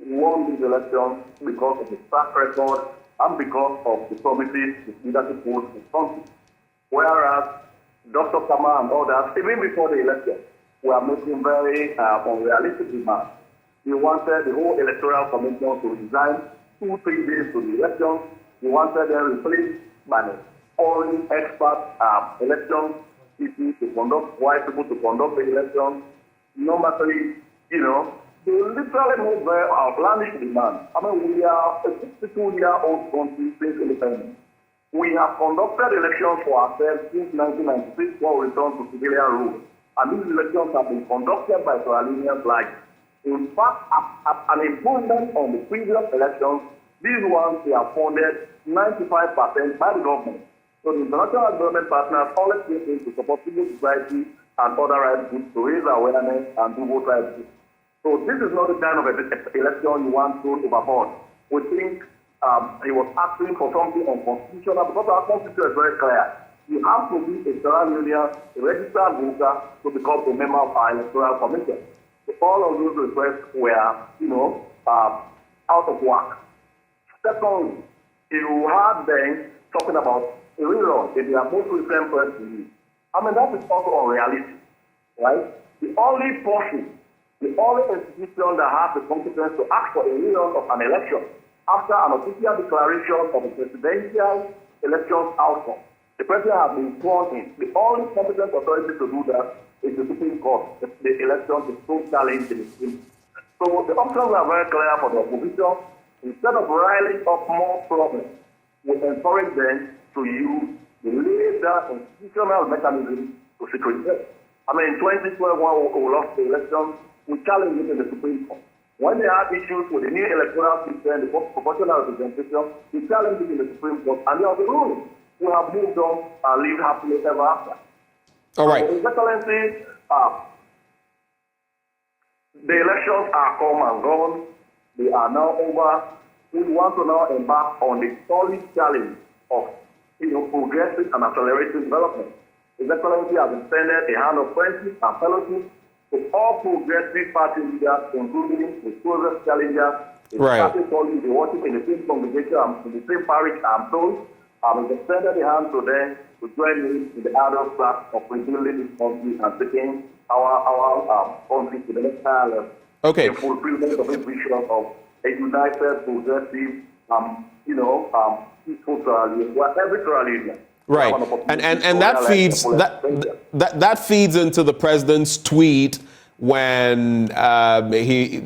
won this election because of his track record and because of the promises his leadership holds in country. Whereas Dr. Kama and others, even before the election, were making very unrealistic demands. He wanted the whole electoral commission to resign 2-3 days to the election. He wanted them replaced by the foreign expert election people to conduct, white people to conduct the election. Number 3, they literally made very outlandish demands. I mean, we are a 62-year-old country since independence. We have conducted elections for ourselves since 1996 when we returned to civilian rule. And these elections have been conducted by Sierra Leoneans like, in fact, an improvement on the previous elections. These ones, they are funded 95% by the government. So the international development partners always came in to support civil society and other rights groups to raise awareness and do voter rights. So this is not the kind of election you want to overboard. We think he was asking for something unconstitutional because our constitution is very clear. You have to be a Sierra Leonean, a registered voter to become a member of our electoral commission. So all of those requests were, out of work. Secondly, you had them talking about a rerun in their most recent press release. I mean, that is also unrealistic, right? The only person, the only institution that has the competence to ask for a rerun of an election after an official declaration of the presidential election outcome, the president has been sworn in. The only competent authority to do that is the Supreme Court. The election is so challenged in the Supreme Court. So the options are very clear for the opposition. Instead of riling up more problems, we encourage them to use the later institutional mechanism to secure it. I mean, in 2012, when we lost the election, we challenged it in the Supreme Court. When they had issues with the new electoral system, the proportional representation, we challenged it in the Supreme Court, and there was a ruling. We have moved on and lived happily ever after. All right. His Excellency, the elections are come and gone. They are now over. We want to now embark on the solid challenge of progressive and accelerated development. His Excellency has extended a hand of friendship and fellowship to all progressive party leaders, including the closest challengers. Right. Party colleagues, they worship in the same congregation and in the same parish and told. Has extended a hand to them to join me in the adult class of rebuilding this country and taking our country to the next higher level. Okay. In fulfillment of the vision of a united, progressive, peaceful Sierra Leone, where every Sierra Leonean. Right, and that feeds that feeds into the president's tweet when he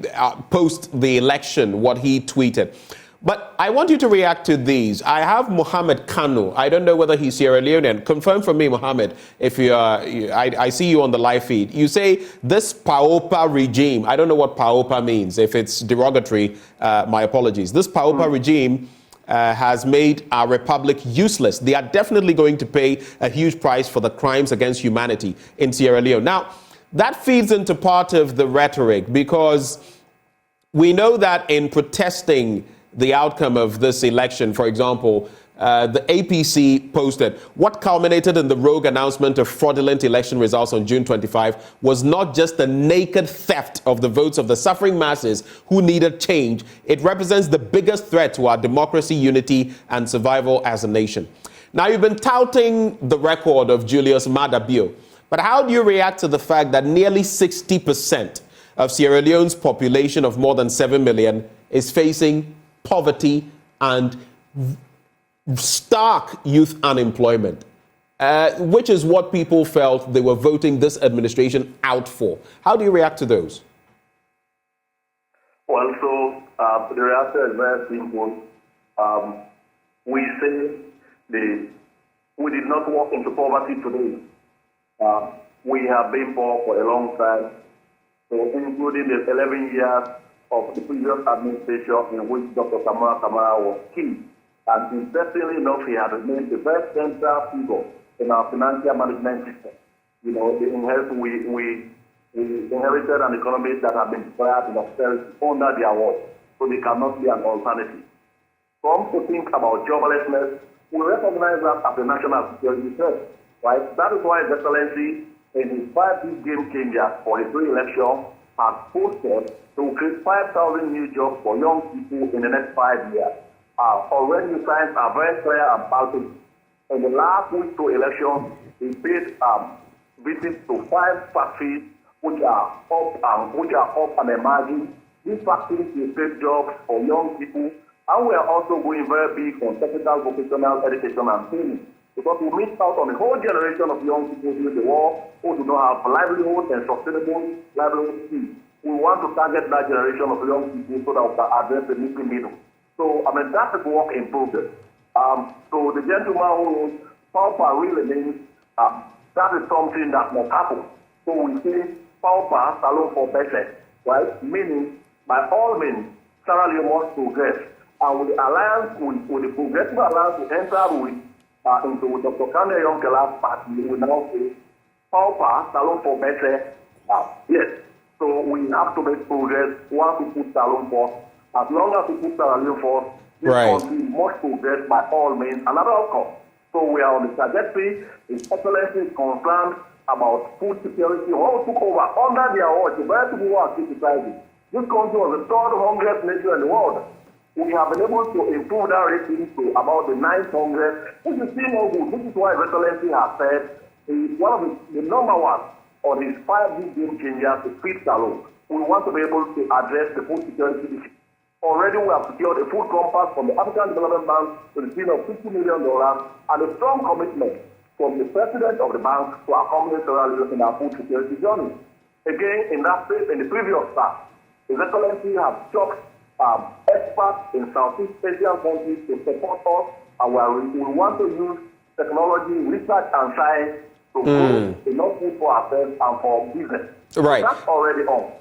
post the election, what he tweeted. But I want you to react to these. I have Mohamed Kanu. I don't know whether he's Sierra Leonean. Confirm for me, Mohamed, if you are. I see you on the live feed. You say this PAOPA regime. I don't know what PAOPA means. If it's derogatory, my apologies. This PAOPA regime has made our republic useless. They are definitely going to pay a huge price for the crimes against humanity in Sierra Leone. Now, that feeds into part of the rhetoric, because we know that in protesting the outcome of this election, for example, the APC posted, what culminated in the rogue announcement of fraudulent election results on June 25 was not just the naked theft of the votes of the suffering masses who needed change. It represents the biggest threat to our democracy, unity, and survival as a nation. Now, you've been touting the record of Julius Maada Bio, but how do you react to the fact that nearly 60% of Sierra Leone's population of more than 7 million is facing poverty and stark youth unemployment, which is what people felt they were voting this administration out for? How do you react to those? Well, so the reaction is very simple. We say we did not walk into poverty today. We have been poor for a long time, so including the 11 years of the previous administration in which Dr. Kamara was key. And interestingly enough, he had remained the very central figure in our financial management system. You know, we inherited an economy that had been declared in austerity under their watch, so they cannot be an alternative. Come to think about joblessness, we recognize that as a national security threat, right? That is why His Excellency, in his 5 big game changers for his re-election, has posted to create 5,000 new jobs for young people in the next 5 years. Already the signs are very clear and palpable. In the last week to election, he paid visits to 5 factories which are up and emerging. These factories will create jobs for young people, and we are also going very big on technical vocational education and training, because we missed out on a whole generation of young people during the war who do not have livelihood and sustainable livelihood skills. We want to target that generation of young people so that we can address the missing middle. So, I mean, that's a work in progress. So the gentleman who wrote PAOPA really means that is something that must happen. So we say PAOPA, salon for better, right? Meaning, by all means, Sierra Leone must progress. And with the alliance, with the progressive alliance we enter into Dr. Kane Yonkela's party, we now say PAOPA, salon for better. Yes. So we have to make progress once we put Salon first. As long as we put Salon first, this country must progress by all means. Another outcome. So we are on the trajectory. His Excellency is concerned about food security. All took over under their watch. The very people who are criticizing. This country was the 3rd hungriest nation in the world. We have been able to improve that rating to about the 9th hungriest, which is still no good. This is why His Excellency has said he is one of the number one on his 5 big game changers to feed Salon. We want to be able to address the food security issue. Already we have secured a food compass from the African Development Bank to the tune of $50 million and a strong commitment from the president of the bank to accompany Sierra Leone in our food security journey. Again, in that space, in the previous start, His Excellency has struck experts in Southeast Asian countries to support us, and we want to use technology, research, and science to grow enough food for ourselves and for business. Right. So that's already on.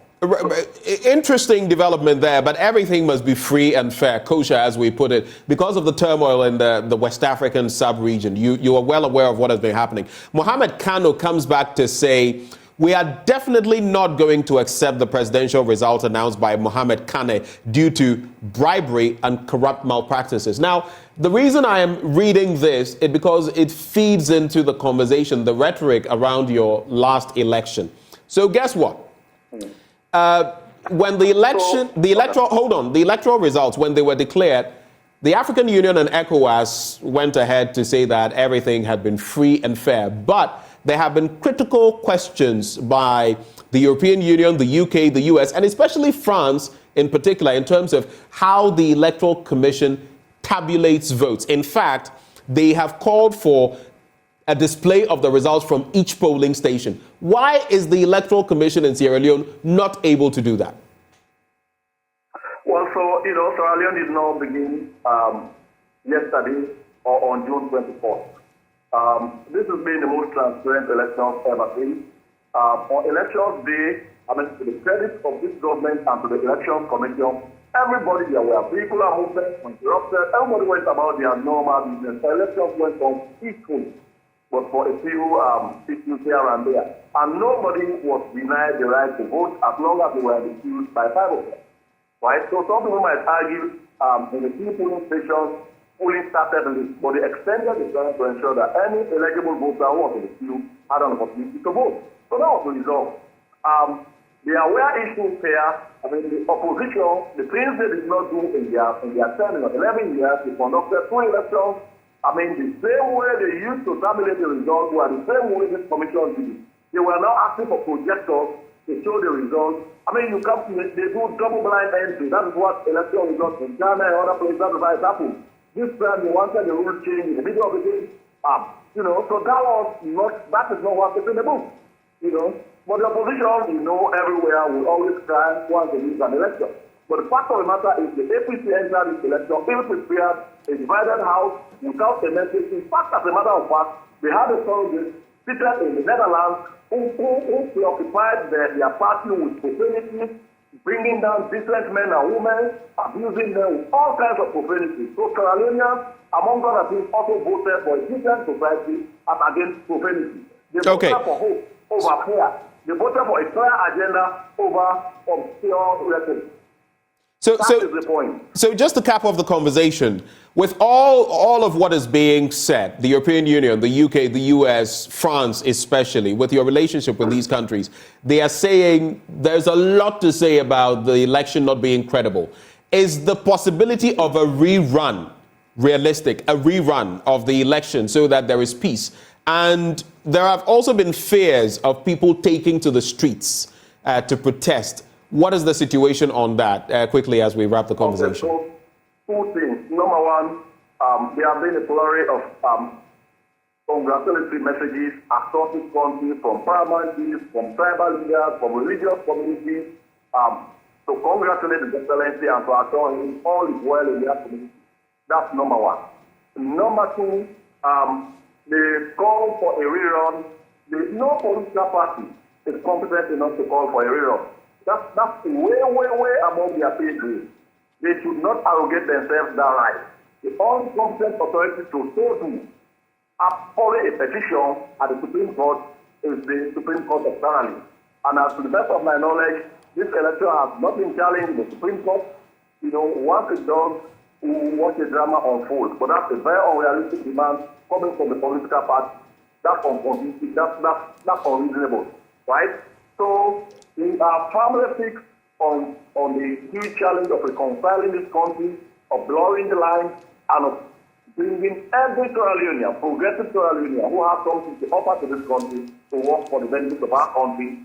Interesting development there, but everything must be free and fair, kosher, as we put it, because of the turmoil in the West African sub-region. You are well aware of what has been happening. Mohamed Kano comes back to say, we are definitely not going to accept the presidential result announced by Mohamed Kane due to bribery and corrupt malpractices. Now, the reason I am reading this is because it feeds into the conversation, the rhetoric around your last election. So guess what? When the electoral results, when they were declared, the African Union and ECOWAS went ahead to say that everything had been free and fair. But there have been critical questions by the European Union, the UK, the US, and especially France in particular, in terms of how the Electoral Commission tabulates votes. In fact, they have called for a display of the results from each polling station. Why is the Electoral Commission in Sierra Leone not able to do that? Well, So, Sierra Leone did not begin yesterday or on June 24th. This has been the most transparent elections ever seen. On elections day, to the credit of this government and to the election commission, everybody there were vehicular movements interrupted. Everybody went about their normal business. Elections went on peacefully, but for a few issues here and there. And nobody was denied the right to vote as long as they were refused by 5 o'clock. Right? So some people might argue in the few polling stations, polling started, but they extended the time to ensure that any eligible voter who was in the queue had an opportunity to vote. So that was the result. There were issues here. The opposition, the things they did not do in their tenure, 11 years, they conducted 2 elections. The same way they used to tabulate the results were the same way this commission did it. They were now asking for projectors to show the results. They do double-blind entry. That is what election results in Ghana and other places. That is how it happened. This time they wanted the rule change in the middle of the game. So that is not what's in the book. But the opposition, everywhere will always try once they lose an election. But the fact of the matter is the APC entered this election ill-prepared, a divided house, without a message. In fact, as a matter of fact, they had a surrogate seated in the Netherlands who preoccupied their party with profanity, bringing down decent men and women, abusing them with all kinds of profanity. So Sierra Leoneans, among other things, also voted for a decent society as against profanity. They voted for hope over fear. They voted for a clear agenda over obscure rhetoric. That is the point. So just to cap off the conversation, with all of what is being said, the European Union, the UK, the US, France especially, with your relationship with these countries, they are saying there's a lot to say about the election not being credible. Is the possibility of a rerun realistic, a rerun of the election so that there is peace? And there have also been fears of people taking to the streets to protest. What is the situation on that, quickly, as we wrap the conversation? Okay, so 2 things. Number one, there have been a flurry of congratulatory messages across this country from paramount, from tribal leaders, from religious communities, to congratulate His Excellency and to assure him all is well in their community. That's number one. Number two, the call for a rerun, no political party is competent enough to call for a rerun. That's way above their pay grade. They should not arrogate themselves that right. The only competent authority to so do, following a petition at the Supreme Court, is the Supreme Court of Sierra Leone. And as to the best of my knowledge, this election has not been challenged in the Supreme Court. Once it does, we will watch the drama unfold. But that's a very unrealistic demand coming from the political party. That's unreasonable, right? So we are firmly fixed on the huge challenge of reconciling this country, of blurring the lines, and of bringing every Sierra Leonean, progressive Sierra Leonean, who has something to offer to this country to work for the benefit of our country,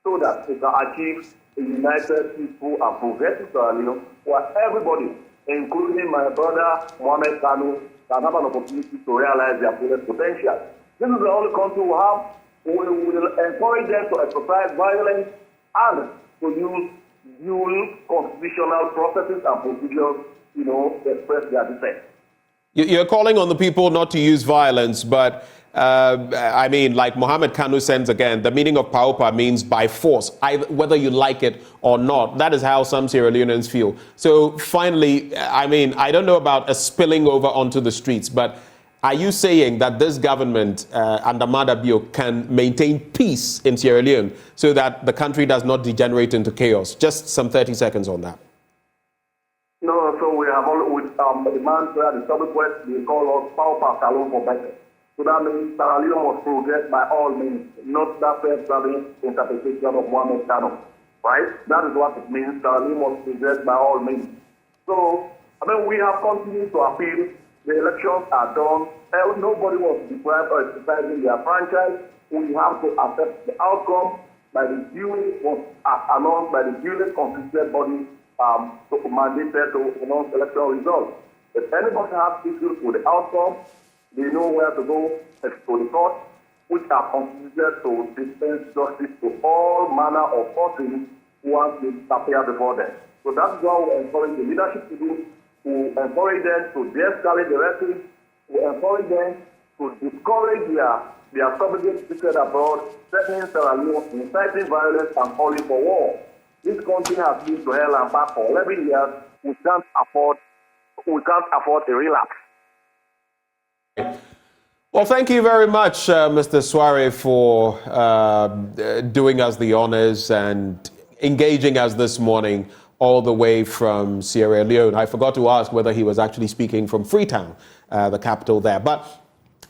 so that we can achieve a united, peaceful, and progressive Sierra Leone, where everybody, including my brother Mohamed Kanu, can have an opportunity to realize their fullest potential. This is the only country we have. We will encourage them to exercise violence and to use dual constitutional processes and procedures, to express their dissent. You're calling on the people not to use violence, but like Mohamed Kanu says again, the meaning of paupa means by force, whether you like it or not. That is how some Sierra Leoneans feel. So finally, I don't know about a spilling over onto the streets, but are you saying that this government under Mada Bio can maintain peace in Sierra Leone so that the country does not degenerate into chaos? Just some 30 seconds on that. No, so we have always the demand where the subrequest, they call us paupa salon for better. So that means Sierra Leone must progress by all means, not that self-serving interpretation of Mohamed Kanu, right? That is what it means. Sierra Leone must progress by all means. So, we have continued to appeal. The elections are done. Nobody was deprived or exercising their franchise. We have to accept the outcome by the duly announced by the duly constituted body mandated to announce election results. If anybody has issues with the outcome, they know where to go to the court, which are constituted to dispense justice to all manner of persons who want to appear before them. So that's what we encourage the leadership to do. We encourage them to de-escalate the rhetoric. We encourage them to discourage their subjugates secret abroad, threatening Sierra Leone, inciting violence, and calling for war. This country has been to hell and back for 11 years. We can't afford a relapse. Well, thank you very much, Mr. Soare, for doing us the honors and engaging us this morning all the way from Sierra Leone. I forgot to ask whether he was actually speaking from Freetown, the capital there. But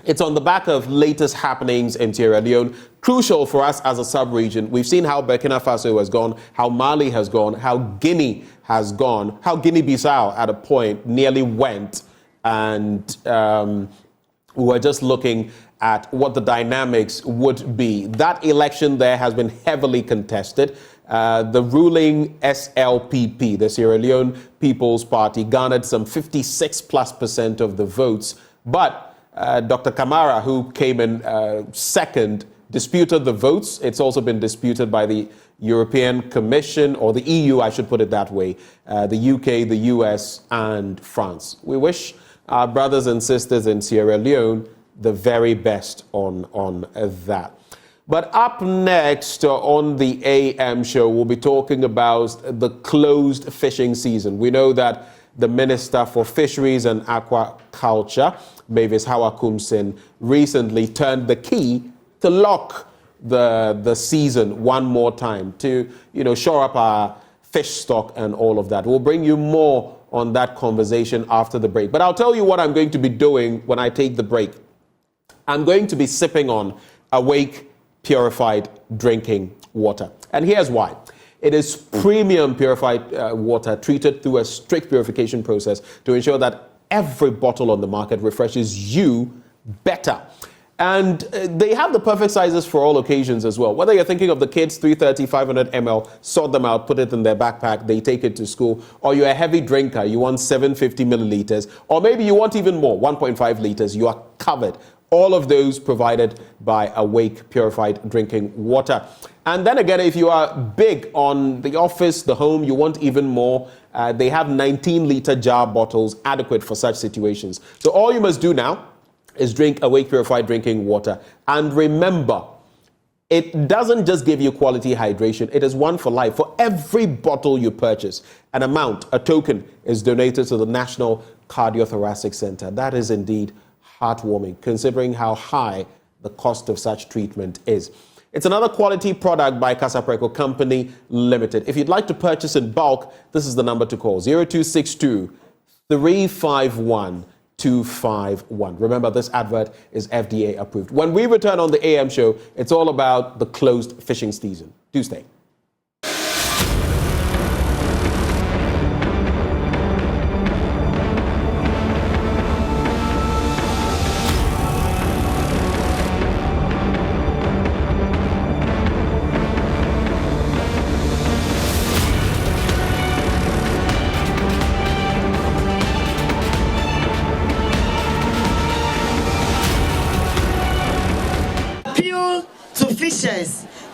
it's on the back of latest happenings in Sierra Leone, crucial for us as a sub-region. We've seen how Burkina Faso has gone, how Mali has gone, how Guinea has gone, how Guinea-Bissau at a point nearly went, and we were just looking at what the dynamics would be. That election there has been heavily contested. The ruling SLPP, the Sierra Leone People's Party, garnered some 56+% of the votes. But Dr. Kamara, who came in second, disputed the votes. It's also been disputed by the European Commission, or the EU, I should put it that way, the UK, the US, and France. We wish our brothers and sisters in Sierra Leone the very best on that. But up next on the AM show, we'll be talking about the closed fishing season. We know that the Minister for Fisheries and Aquaculture, Mavis Hawakumsin, recently turned the key to lock the season one more time to, shore up our fish stock and all of that. We'll bring you more on that conversation after the break. But I'll tell you what I'm going to be doing when I take the break. I'm going to be sipping on Awake purified drinking water. And here's why. It is premium purified water treated through a strict purification process to ensure that every bottle on the market refreshes you better. And they have the perfect sizes for all occasions as well. Whether you're thinking of the kids, 330, 500 ml, sort them out, put it in their backpack, they take it to school, or you're a heavy drinker, you want 750 milliliters, or maybe you want even more, 1.5 liters, you are covered. All of those provided by Awake Purified Drinking Water. And then again, if you are big on the office, the home, you want even more, they have 19-liter jar bottles adequate for such situations. So all you must do now is drink Awake Purified Drinking Water. And remember, it doesn't just give you quality hydration, it is one for life. For every bottle you purchase, an amount, a token, is donated to the National Cardiothoracic Center. That is indeed heartwarming, considering how high the cost of such treatment is. It's another quality product by Casapreco Company Limited. If you'd like to purchase in bulk, this is the number to call, 0262 351 251. Remember, this advert is FDA approved. When we return on the AM show, it's all about the closed fishing season. Do stay.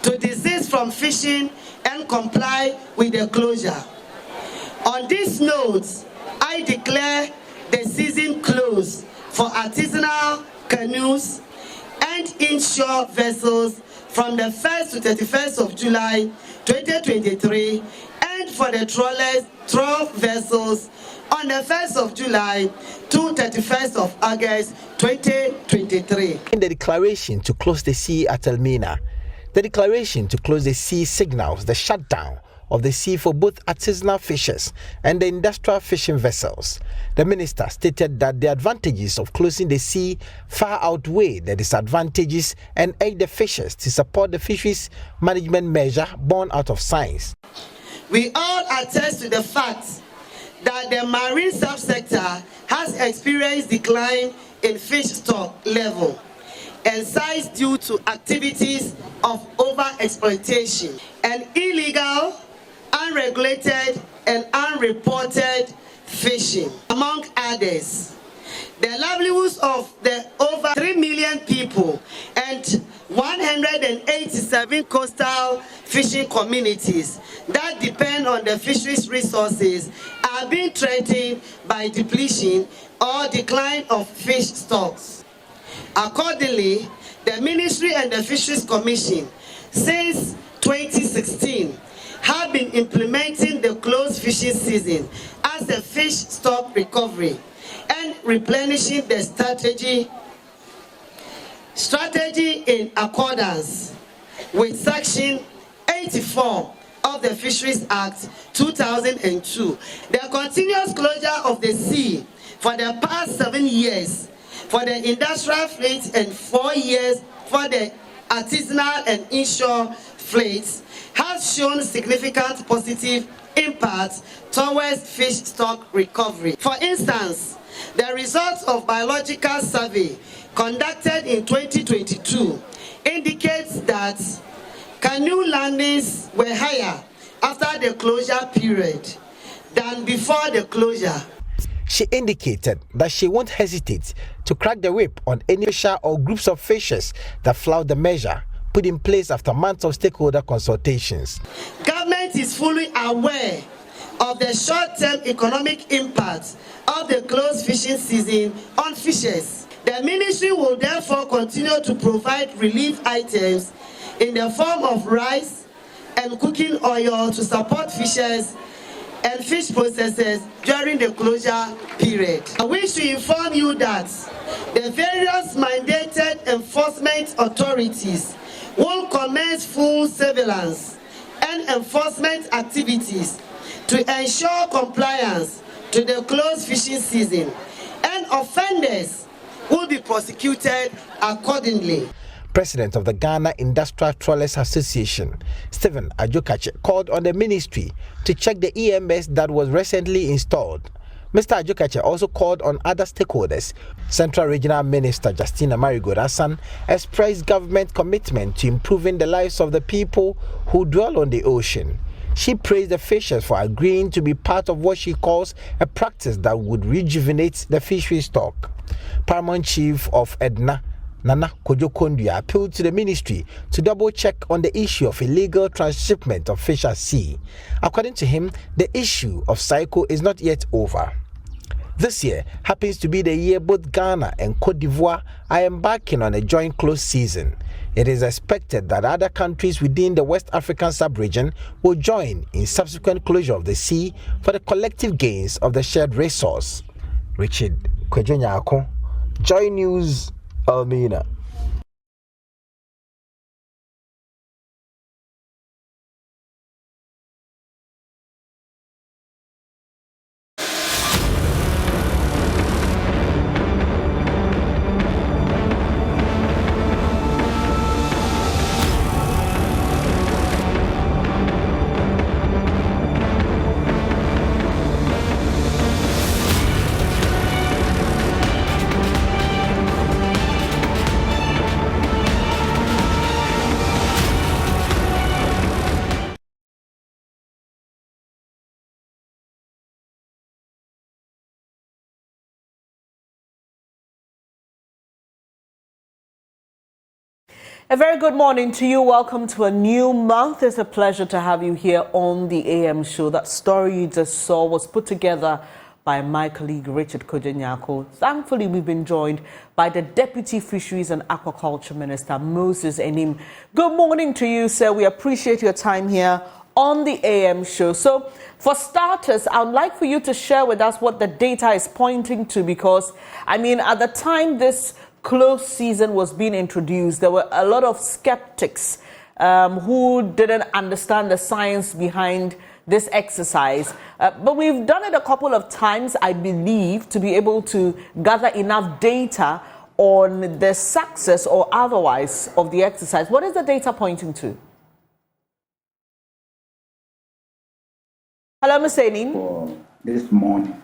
To desist from fishing and comply with the closure. On this note, I declare the season closed for artisanal canoes and inshore vessels from the 1st to 31st of July 2023, and for the trawl vessels on the 1st of July to 31st of August 2023. In the declaration to close the sea at Elmina, the declaration to close the sea signals the shutdown of the sea for both artisanal fishers and the industrial fishing vessels. The minister stated that the advantages of closing the sea far outweigh the disadvantages and urged the fishers to support the fisheries management measure born out of science. We all attest to the fact that the marine subsector has experienced decline in fish stock level and size due to activities of overexploitation and illegal, unregulated, and unreported fishing, among others. The livelihoods of the over 3 million people and 187 coastal fishing communities that depend on the fisheries resources are being threatened by depletion or decline of fish stocks. Accordingly, the Ministry and the Fisheries Commission, since 2016, have been implementing the closed fishing season as a fish stock recovery and replenishing the strategy in accordance with Section 84 of the Fisheries Act 2002. The continuous closure of the sea for the past 7 years for the industrial fleet and 4 years for the artisanal and inshore fleets has shown significant positive impact towards fish stock recovery. For instance, the results of biological survey conducted in 2022 indicates that canoe landings were higher after the closure period than before the closure. She indicated that she won't hesitate to crack the whip on any fisher or groups of fishers that flout the measure put in place after months of stakeholder consultations. Government is fully aware of the short-term economic impact of the closed fishing season on fishers. The ministry will therefore continue to provide relief items in the form of rice and cooking oil to support fishers and fish processors during the closure period. I wish to inform you that the various mandated enforcement authorities will commence full surveillance and enforcement activities to ensure compliance to the closed fishing season, and offenders will be prosecuted accordingly. President of the Ghana Industrial Trawlers Association, Stephen Ajokache, called on the ministry to check the EMS that was recently installed. Mr. Ajokache also called on other stakeholders. Central Regional Minister Justina Marigold-Hassan expressed government commitment to improving the lives of the people who dwell on the ocean. She praised the fishers for agreeing to be part of what she calls a practice that would rejuvenate the fishery stock. Paramount Chief of Edna, Nana Kojo-Kondua, appealed to the ministry to double-check on the issue of illegal transshipment of fish at sea. According to him, the issue of cycle is not yet over. This year happens to be the year both Ghana and Cote d'Ivoire are embarking on a joint close season. It is expected that other countries within the West African sub-region will join in subsequent closure of the sea for the collective gains of the shared resource. Richard Kwejo-Nyako, Joy News, Almina. A very good morning to you. Welcome to a new month. It's a pleasure to have you here on the AM show. That story you just saw was put together by my colleague Richard Kwejo-Nyako. Thankfully, we've been joined by the Deputy Fisheries and Aquaculture Minister, Moses Enim. Good morning to you, sir. We appreciate your time here on the AM show. So, for starters, I would like for you to share with us what the data is pointing to, because, I mean, at the time this closed season was being introduced, there were a lot of skeptics who didn't understand the science behind this exercise. But we've done it a couple of times, I believe, to be able to gather enough data on the success or otherwise of the exercise. What is the data pointing to? Hello, Mr. Enim. For this morning.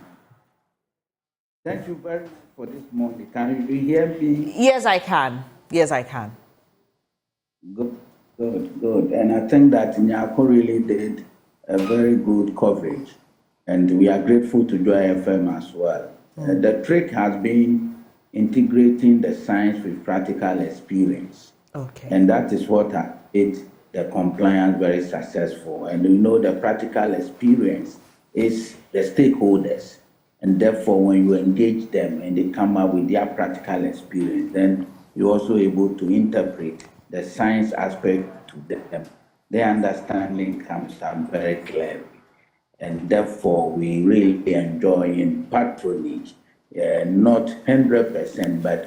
Thank you very much for this morning. Can you hear me? Yes, I can. Yes, I can. Good. And I think that Nyako really did a very good coverage. And we are grateful to Joy FM as well. The trick has been integrating the science with practical experience. Okay. And that is what made the compliance very successful. And we know the practical experience is the stakeholders. And therefore, when you engage them and they come up with their practical experience, then you're also able to interpret the science aspect to them. Their understanding comes out very clearly. And therefore, we really enjoy in patronage, not 100%, but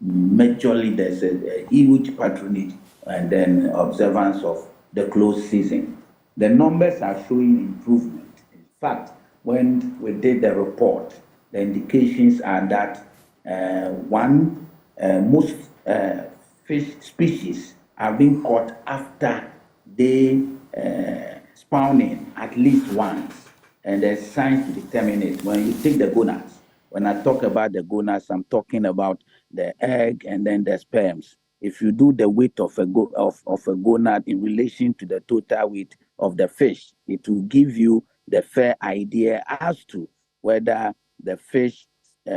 majorly there's a huge patronage and then observance of the close season. The numbers are showing improvement. In fact, when we did the report, the indications are that most fish species are being caught after they spawning at least once. And there's science to determine it. When you take the gonads, when I talk about the gonads, I'm talking about the egg and then the sperms. If you do the weight of a gonad in relation to the total weight of the fish, it will give you the fair idea as to whether the fish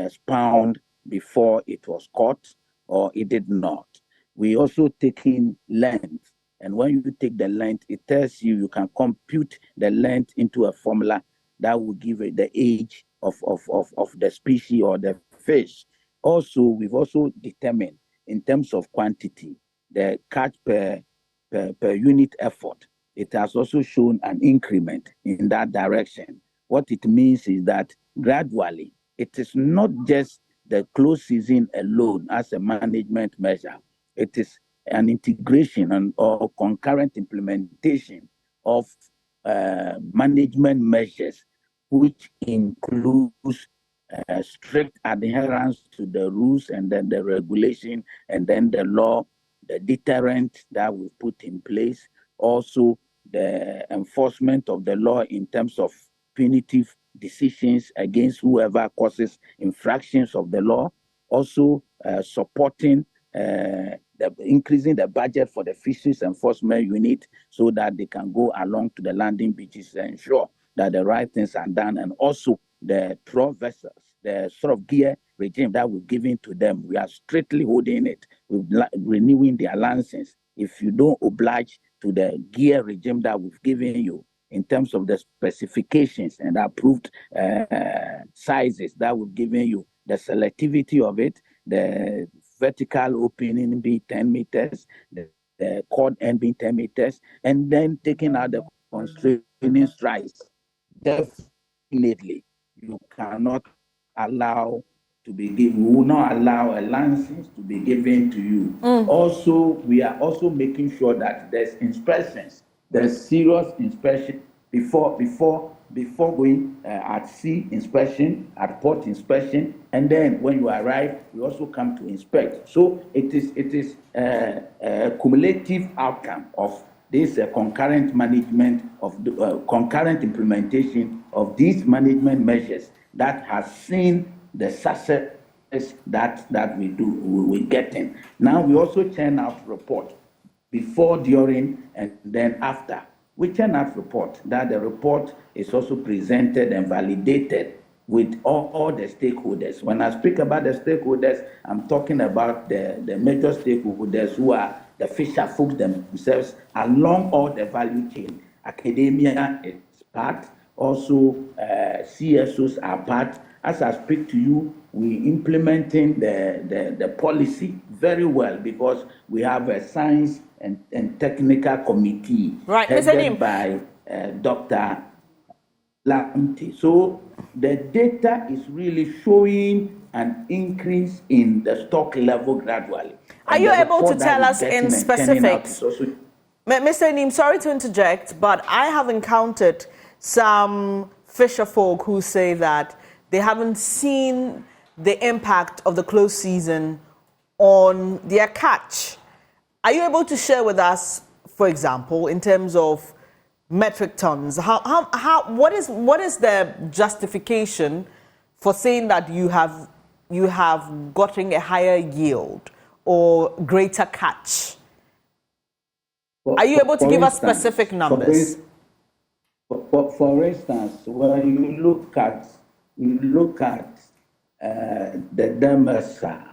spawned before it was caught or it did not. We also take in length. And when you take the length, it tells you can compute the length into a formula that will give it the age of the species or the fish. Also, we've also determined in terms of quantity, the catch per unit effort. It has also shown an increment in that direction. What it means is that gradually, it is not just the close season alone as a management measure. It is an integration or concurrent implementation of management measures, which includes strict adherence to the rules and then the regulation and then the law, the deterrent that we put in place, also the enforcement of the law in terms of punitive decisions against whoever causes infractions of the law, also supporting increasing the budget for the fisheries enforcement unit so that they can go along to the landing beaches and ensure that the right things are done, and also the trawl vessels, the sort of gear regime that we're giving to them, we are strictly holding it. We're renewing their license. If you don't oblige to the gear regime that we've given you in terms of the specifications and approved sizes that we've given you, the selectivity of it, the vertical opening being 10 meters, the cord end being 10 meters, and then taking out the constraining strikes. Definitely, you cannot allow to be given, we will not allow a license to be given to you. Also, we are also making sure that there's inspections, there's serious inspection before going at sea inspection, at port inspection, and then when you arrive, we also come to inspect. So it is a cumulative outcome of this concurrent management of the concurrent implementation of these management measures that has seen the success that we're getting. Now we also churn out report before, during, and then after. We churn out report that the report is also presented and validated with all the stakeholders. When I speak about the stakeholders, I'm talking about the major stakeholders who are the fisher folks themselves along all the value chain. Academia is part, also CSOs are part. As I speak to you, we're implementing the policy very well because we have a science and technical committee headed by Dr. Lamte. So the data is really showing an increase in the stock level gradually. Are you able to tell us in specifics? Mr. Enim, sorry to interject, but I have encountered some fisher folk who say that they haven't seen the impact of the close season on their catch. Are you able to share with us, for example, in terms of metric tons, what is the justification for saying that you have gotten a higher yield or greater catch? Are you able to give us specific numbers? For instance, when you look at the demersals,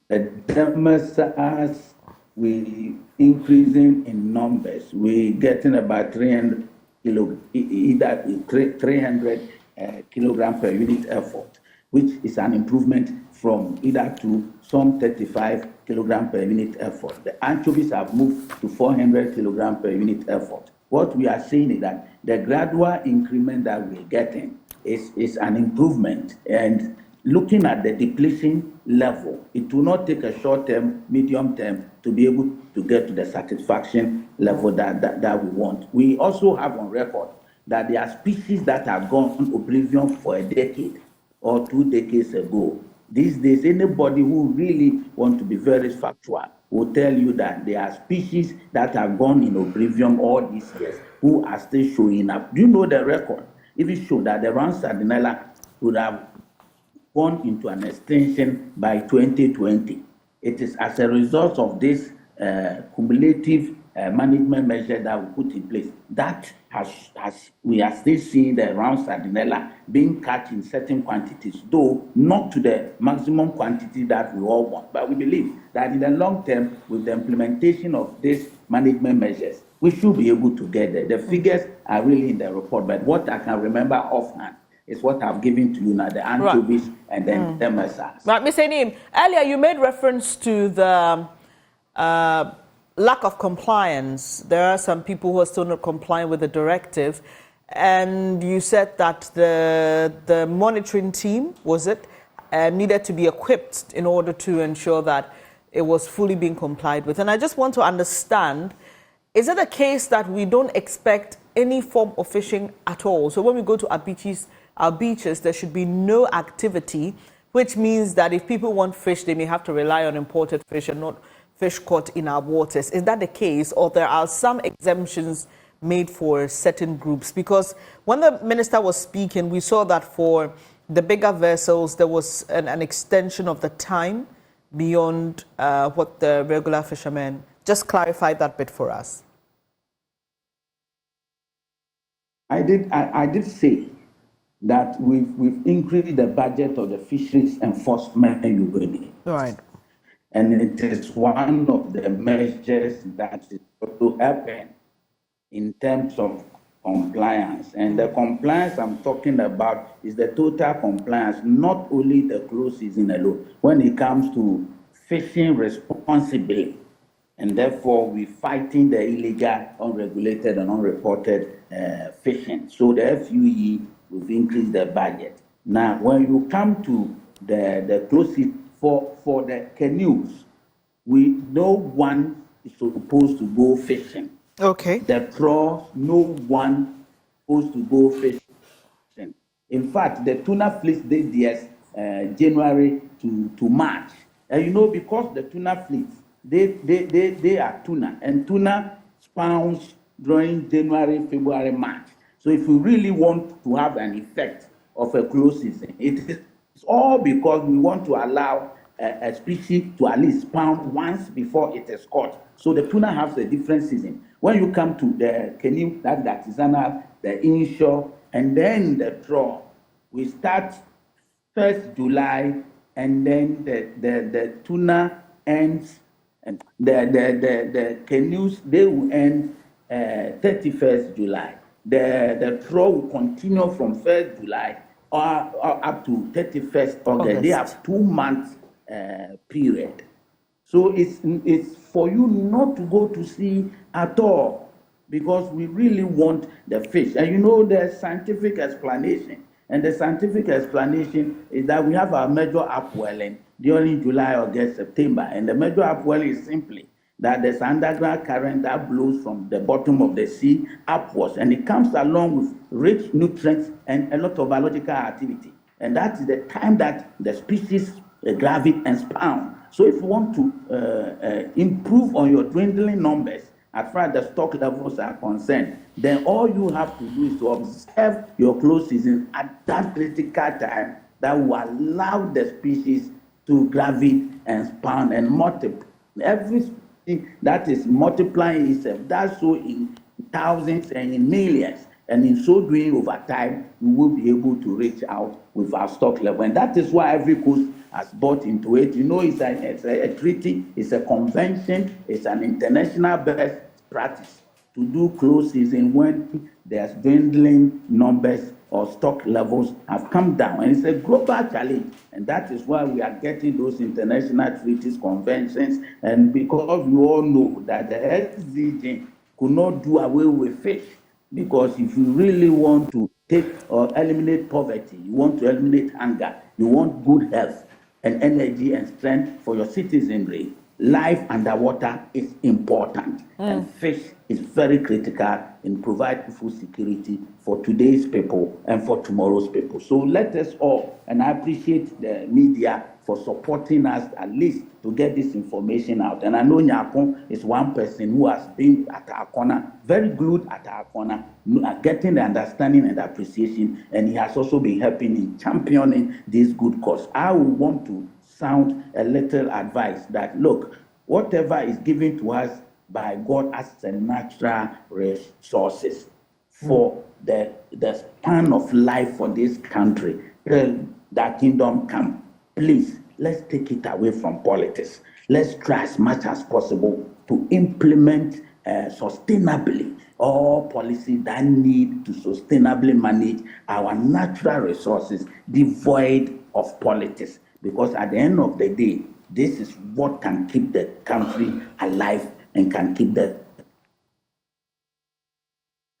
The demersals, we increasing in numbers. We getting about 300 kilogram per unit effort, which is an improvement from either to some 35 kilogram per unit effort. The anchovies have moved to 400 kilogram per unit effort. What we are saying is that the gradual increment that we're getting is an improvement, and looking at the depletion level, it will not take a short term, medium term to be able to get to the satisfaction level that we want. We also have on record that there are species that have gone oblivion for a decade or 2 decades ago. These days, anybody who really want to be very factual will tell you that there are species that have gone in oblivion all these years who are still showing up. Do you know the record? If it show that the round sardinella would have gone into an extinction by 2020. It is as a result of this cumulative management measure that we put in place that we are still seeing the round sardinella being caught in certain quantities, though not to the maximum quantity that we all want. But we believe that in the long term, with the implementation of these management measures, we should be able to get there. The figures are really in the report, but what I can remember offhand is what I've given to you now, the anchovies and then the demersals. Right, Ms. Enim, earlier you made reference to the lack of compliance. There are some people who are still not complying with the directive, and you said that the monitoring team, was it, needed to be equipped in order to ensure that it was fully being complied with. And I just want to understand, is it a case that we don't expect any form of fishing at all? So when we go to our beaches, there should be no activity, which means that if people want fish, they may have to rely on imported fish and not fish caught in our waters. Is that the case, or there are some exemptions made for certain groups? Because when the minister was speaking, we saw that for the bigger vessels, there was an extension of the time beyond what the regular fishermen. Just clarify that bit for us. I did say that we've increased the budget of the fisheries enforcement unit. Right. And it is one of the measures that is to happen in terms of compliance. And the compliance I'm talking about is the total compliance, not only the close season alone, when it comes to fishing responsibly. And therefore, we're fighting the illegal, unregulated, and unreported fishing. So the FUE, we've increased the budget. Now, when you come to the close season, for the canoes, no one is supposed to go fishing. Okay. The trawls, no one is supposed to go fishing. In fact, the tuna fleet did this January to March. And you know, because the tuna fleets, they are tuna, and tuna spawns during January, February, March. So if we really want to have an effect of a close season, it's all because we want to allow a species to at least spawn once before it is caught. So the tuna has a different season. When you come to the canoe, that's the artisanal, the inshore, and then the trawl, we start 1st July, and then the tuna ends, and the canoes, they will end 31st July. The trawl will continue from 1st July or up to 31st August. They have 2 months period. So it's for you not to go to sea at all, because we really want the fish. And you know, the scientific explanation, and the scientific explanation is that we have a major upwelling during July, August, September. And the major upwelling is simply that there's underground current that blows from the bottom of the sea upwards, and it comes along with rich nutrients and a lot of biological activity. And that is the time that the species gravitate and spawn. So if you want to improve on your dwindling numbers as far as the stock levels are concerned, then all you have to do is to observe your close season at that critical time that will allow the species to gravitate and spawn and multiply. Every species that is multiplying itself, that's so in thousands and in millions. And in so doing, over time, we will be able to reach out with our stock level. And that is why Ivory Coast has bought into it. You know, it's a treaty, it's a convention, it's an international best practice to do close season when there's dwindling numbers or stock levels have come down. And it's a global challenge. And that is why we are getting those international treaties, conventions. And because we all know that the SDG could not do away with fish. Because if you really want to take or eliminate poverty, you want to eliminate hunger, you want good health and energy and strength for your citizenry, life underwater is important. And fish is very critical in providing food security for today's people and for tomorrow's people. So let us all, and I appreciate the media for supporting us at least to get this information out. And I know Nyapon is one person who has been at our corner, very glued at our corner, getting the understanding and appreciation, and he has also been helping in championing this good cause. I would want to sound a little advice that, look, whatever is given to us by God as a natural resources for the span of life for this country, till that kingdom come, please, let's take it away from politics. Let's try as much as possible to implement sustainably all policies that need to sustainably manage our natural resources devoid of politics. Because at the end of the day, this is what can keep the country alive and can keep the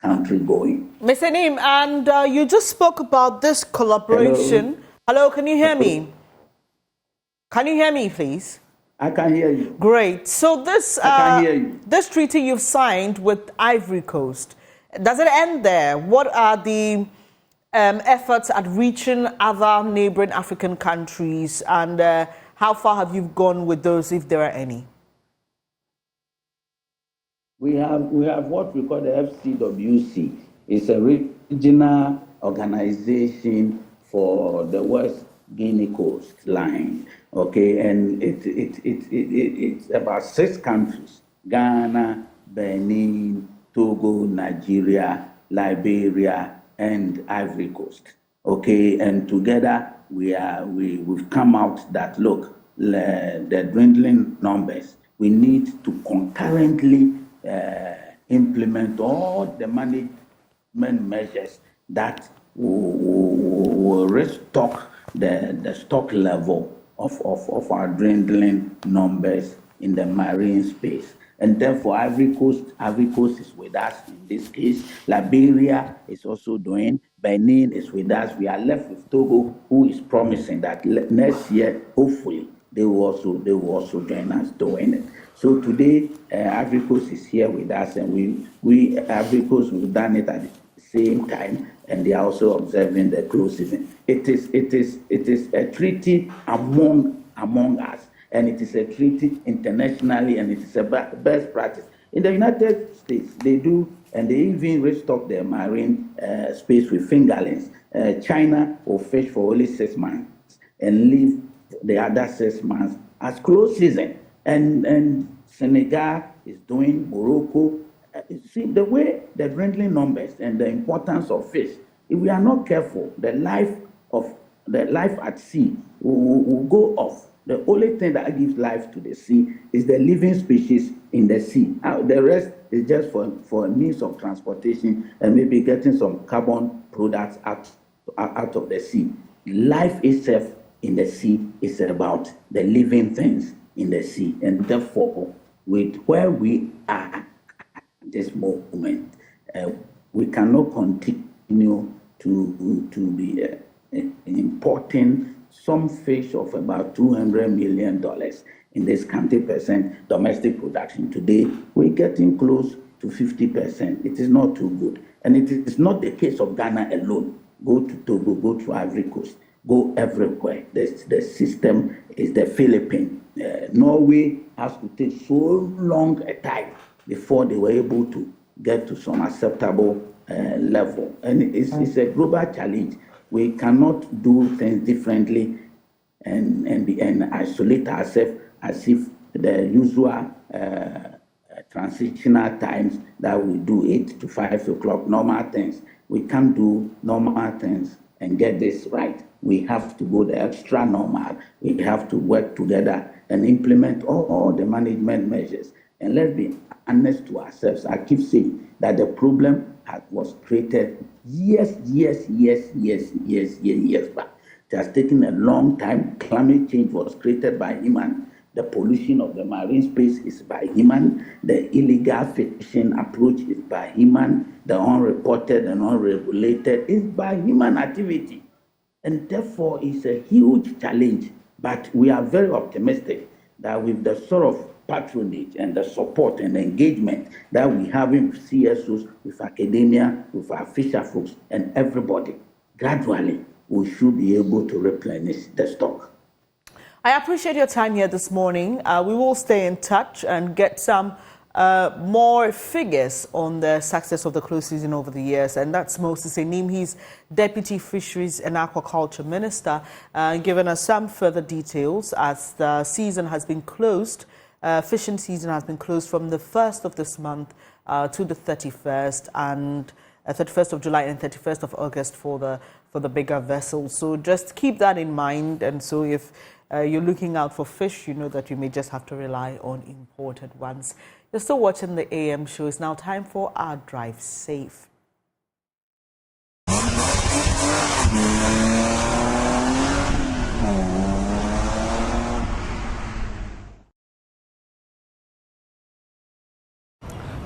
country going. Mr. Neem, and you just spoke about this collaboration. Hello, can you hear me? Can you hear me, please? I can hear you. Great. So this I can hear you. This treaty you've signed with Ivory Coast, does it end there? What are the efforts at reaching other neighboring African countries, and how far have you gone with those, if there are any? We have what we call the FCWC. It's a regional organization for the West Guinea coastline. Okay, and it's about 6 countries: Ghana, Benin, Togo, Nigeria, Liberia, and Ivory Coast. Okay, and together we've come out that, look, the dwindling numbers, we need to concurrently implement all the management measures that will restock the stock level of our dwindling numbers in the marine space. And therefore, Ivory Coast is with us in this case. Liberia is also doing. Benin is with us. We are left with Togo, who is promising that next year, hopefully, they will also join us doing it. So today, Ivory Coast is here with us, and we Ivory Coast, we've done it at the same time, and they are also observing the close season. It is a treaty among us, and it is a treaty internationally, and it is a best practice. In the United States, they do, and they even restock their marine space with fingerlings. China will fish for only 6 months and leave the other 6 months as close season. And Senegal is doing, Morocco. See, the way the dwindling numbers and the importance of fish, if we are not careful, the life at sea will go off. The only thing that gives life to the sea is the living species in the sea. The rest is just for a means of transportation and maybe getting some carbon products out of the sea. Life itself in the sea is about the living things in the sea. And therefore, with where we are at this moment, we cannot continue to be importing some fish of about $200 million in this country percent domestic production. Today, we're getting close to 50%. It is not too good. And it is not the case of Ghana alone. Go to Togo, go to Ivory Coast, go everywhere. The system is the Philippines. Norway has to take so long a time before they were able to get to some acceptable level. And it's a global challenge. We cannot do things differently and isolate ourselves as if the usual transitional times that we do 8 to 5 o'clock, normal things. We can't do normal things and get this right. We have to go the extra normal. We have to work together and implement all the management measures. And let's be honest to ourselves. I keep saying that the problem was created years back. It has taken a long time. Climate change was created by human. The pollution of the marine space is by human. The illegal fishing approach is by human. The unreported and unregulated is by human activity. And therefore, it's a huge challenge. But we are very optimistic that with the sort of patronage and the support and engagement that we have with CSOs, with academia, with our fisher folks, and everybody, gradually, we should be able to replenish the stock. I appreciate your time here this morning. We will stay in touch and get some more figures on the success of the close season over the years. And that's Moses Enim. He's Deputy Fisheries and Aquaculture Minister, giving us some further details as the season has been closed. Fishing season has been closed from the 1st of this month to the 31st, and 31st of July and 31st of August for the bigger vessels. So just keep that in mind. And so if you're looking out for fish, you know that you may just have to rely on imported ones. You're still watching the AM show. It's now time for our Drive Safe.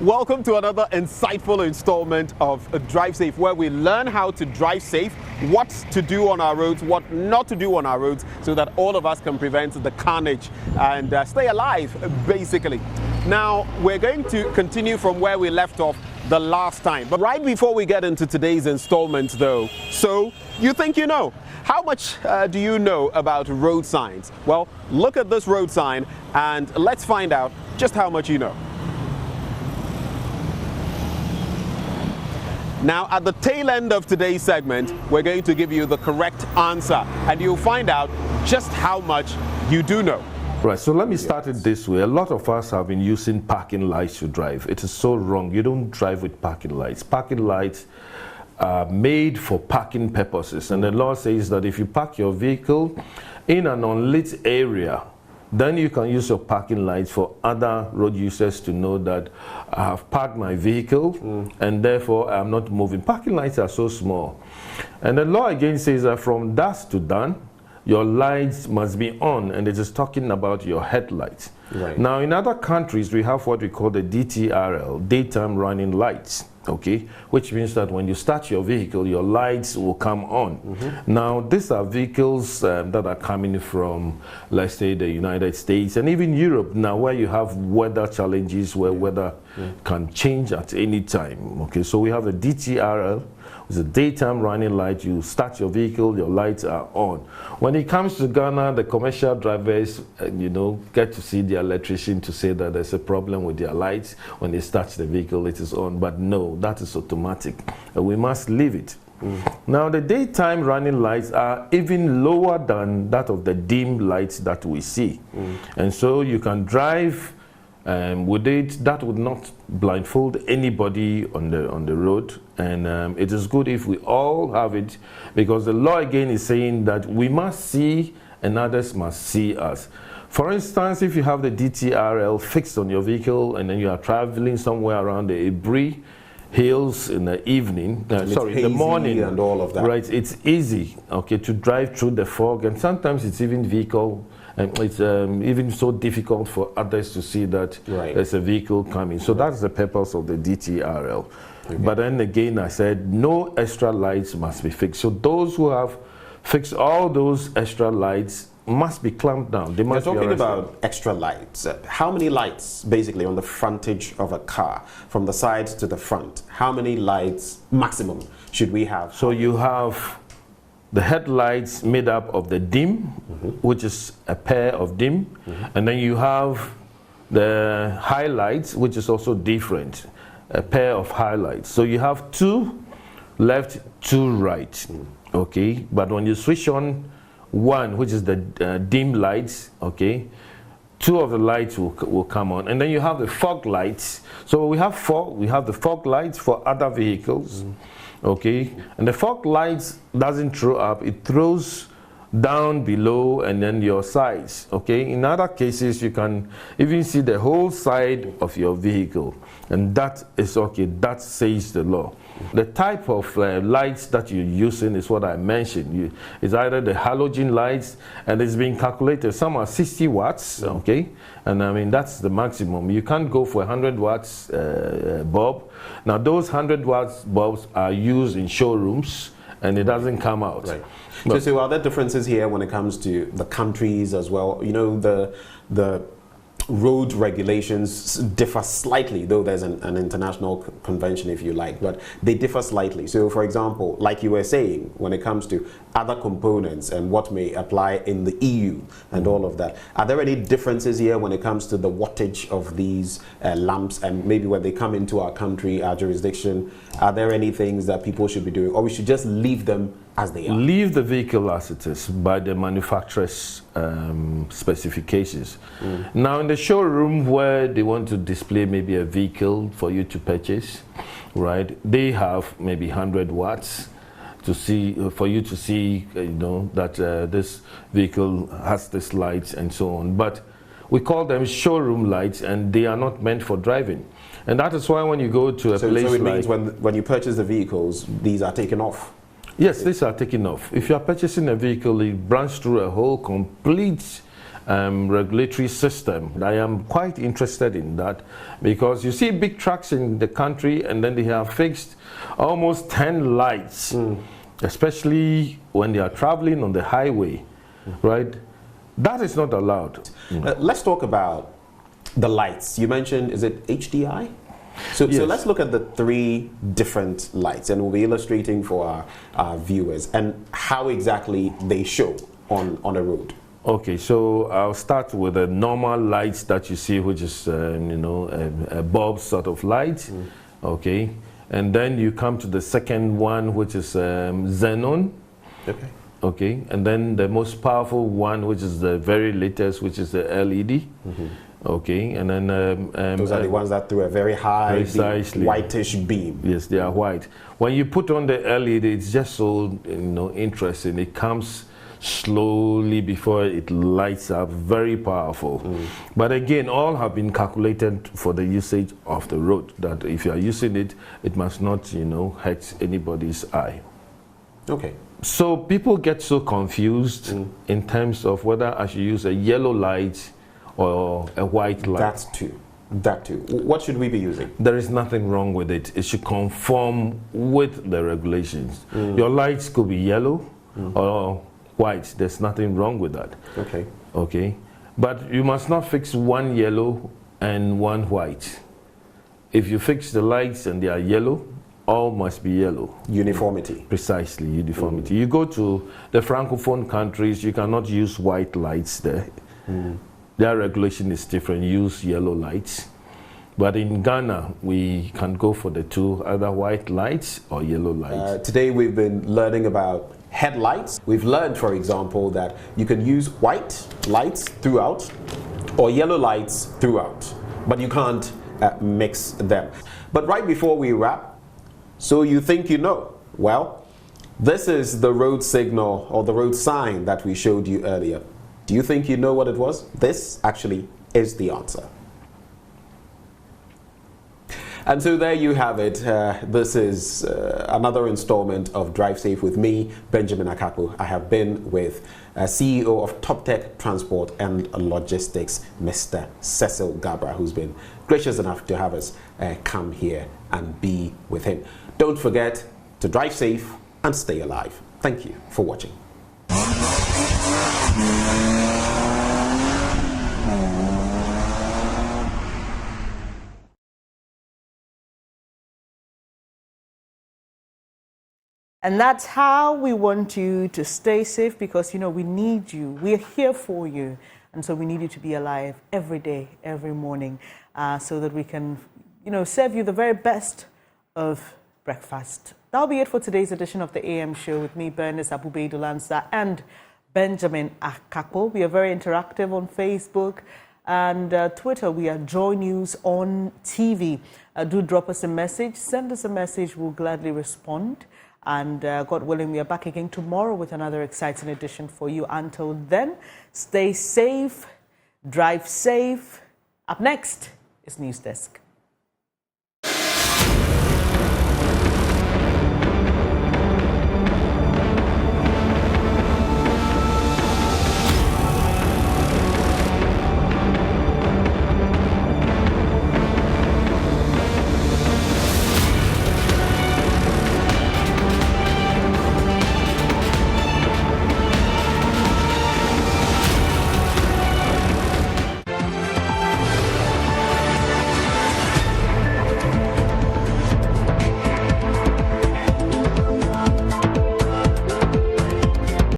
Welcome to another insightful installment of Drive Safe, where we learn how to drive safe, what to do on our roads, what not to do on our roads, so that all of us can prevent the carnage and stay alive, basically. Now, we're going to continue from where we left off the last time. But right before we get into today's installment, though, so you think you know. How much do you know about road signs? Well, look at this road sign and let's find out just how much you know. Now, at the tail end of today's segment, we're going to give you the correct answer, and you'll find out just how much you do know. Right, so let me start it this way. A lot of us have been using parking lights to drive. It is so wrong. You don't drive with parking lights. Parking lights are made for parking purposes, and the law says that if you park your vehicle in an unlit area, then you can use your parking lights for other road users to know that I have parked my vehicle and therefore I'm not moving. Parking lights are so small. And the law again says that from dusk to dawn, your lights must be on, and it is talking about your headlights. Right. Now, in other countries, we have what we call the DTRL, daytime running lights, okay? Which means that when you start your vehicle, your lights will come on. Now, these are vehicles that are coming from, let's say, the United States and even Europe now, where you have weather challenges, where weather can change at any time, okay? So we have a DTRL. It's a daytime running light. You start your vehicle, your lights are on. When it comes to Ghana, the commercial drivers, get to see the electrician to say that there's a problem with their lights. When they start the vehicle, it is on. But no, that is automatic. We must leave it. Now, the daytime running lights are even lower than that of the dim lights that we see. And so you can drive with it. That would not blindfold anybody on the road, and it is good if we all have it, because the law again is saying that we must see and others must see us. For instance, if you have the DTRL fixed on your vehicle and then you are traveling somewhere around the Abri hills in the evening, in the morning, and all of that, right? It's easy, okay, to drive through the fog, and sometimes it's even it's even so difficult for others to see that there's a vehicle coming. So that's the purpose of the DTRL. Okay. But then again, I said no extra lights must be fixed. So those who have fixed all those extra lights must be clamped down. They must You're talking about extra lights. How many lights, basically, on the frontage of a car, from the side to the front? How many lights maximum should we have? So you have the headlights made up of the dim, which is a pair of dim, and then you have the highlights, which is also different, a pair of highlights. So you have two left, two right, okay? But when you switch on one, which is the dim lights, okay, two of the lights will come on, and then you have the fog lights. So we have four. We have the fog lights for other vehicles, okay, and the fog lights doesn't throw up, it throws down below and then your sides, okay. In other cases you can even see the whole side of your vehicle, and that is okay. That says the law. The type of lights that you're using is what I mentioned. It's either the halogen lights, and it's been calculated. Some are 60 watts, okay, and I mean that's the maximum. You can't go for 100 watts bulb. Now those 100 watts bulbs are used in showrooms, and it doesn't come out. Right. So are there differences here when it comes to the countries as well? You know, the road regulations differ slightly, though there's an international convention, if you like, but they differ slightly. So, for example, like you were saying, when it comes to other components and what may apply in the EU and all of that, are there any differences here when it comes to the wattage of these lamps, and maybe when they come into our country, our jurisdiction, are there any things that people should be doing, or we should just leave them as they are? Leave the vehicle as it is by the manufacturer's specifications. Now in the showroom where they want to display maybe a vehicle for you to purchase, right, they have maybe 100 watts to see, for you to see, you know, that this vehicle has this lights and so on. But we call them showroom lights, and they are not meant for driving. And that is why when you go to a place so it like, means when you purchase the vehicles, these are taken off? Yes, these are taken off. If you are purchasing a vehicle, it runs through a whole complete regulatory system. I am quite interested in that, because you see big trucks in the country, and then they have fixed almost 10 lights, especially when they are traveling on the highway, right? That is not allowed. Let's talk about the lights. You mentioned, is it HDI? So let's look at the three different lights, and we'll be illustrating for our viewers and how exactly they show on a road. Okay, so I'll start with the normal lights that you see, which is you know, a bulb sort of light. Okay, and then you come to the second one, which is xenon. Okay. Okay, and then the most powerful one, which is the very latest, which is the LED. Okay, and then those are the ones that through a very high whitish beam. Yes, they are white. When you put on the LED, it's just so, you know, interesting. It comes slowly before it lights up, very powerful. But again, all have been calculated for the usage of the road, that if you are using it, it must not, you know, hurt anybody's eye. Okay. So people get so confused in terms of whether I should use a yellow light or a white light. That too. What should we be using? There is nothing wrong with it. It should conform with the regulations. Your lights could be yellow or white. There's nothing wrong with that. Okay. Okay. But you must not fix one yellow and one white. If you fix the lights and they are yellow, all must be yellow. Uniformity. Precisely, uniformity. You go to the Francophone countries, you cannot use white lights there. Their regulation is different, use yellow lights. But in Ghana, we can go for the two, either white lights or yellow lights. Today we've been learning about headlights. We've learned, for example, that you can use white lights throughout or yellow lights throughout, but you can't mix them. But right before we wrap, so you think you know? Well, this is the road signal or the road sign that we showed you earlier. Do you think you know what it was? This actually is the answer. And so there you have it. This is another installment of Drive Safe with me, Benjamin Akapo. I have been with CEO of Top Tech Transport and Logistics, Mr. Cecil Gabra, who's been gracious enough to have us come here and be with him. Don't forget to drive safe and stay alive. Thank you for watching. And that's how we want you to stay safe, because, you know, we need you. We're here for you. And so we need you to be alive every day, every morning, so that we can, you know, serve you the very best of breakfast. That'll be it for today's edition of the AM show with me, Bernice Abubedu-Lansa, and Benjamin Akapo. We are very interactive on Facebook. And Twitter, we are Joy News on TV. Do drop us a message. Send us a message. We'll gladly respond. And God willing, we are back again tomorrow with another exciting edition for you. Until then, stay safe, drive safe. Up next is News Desk.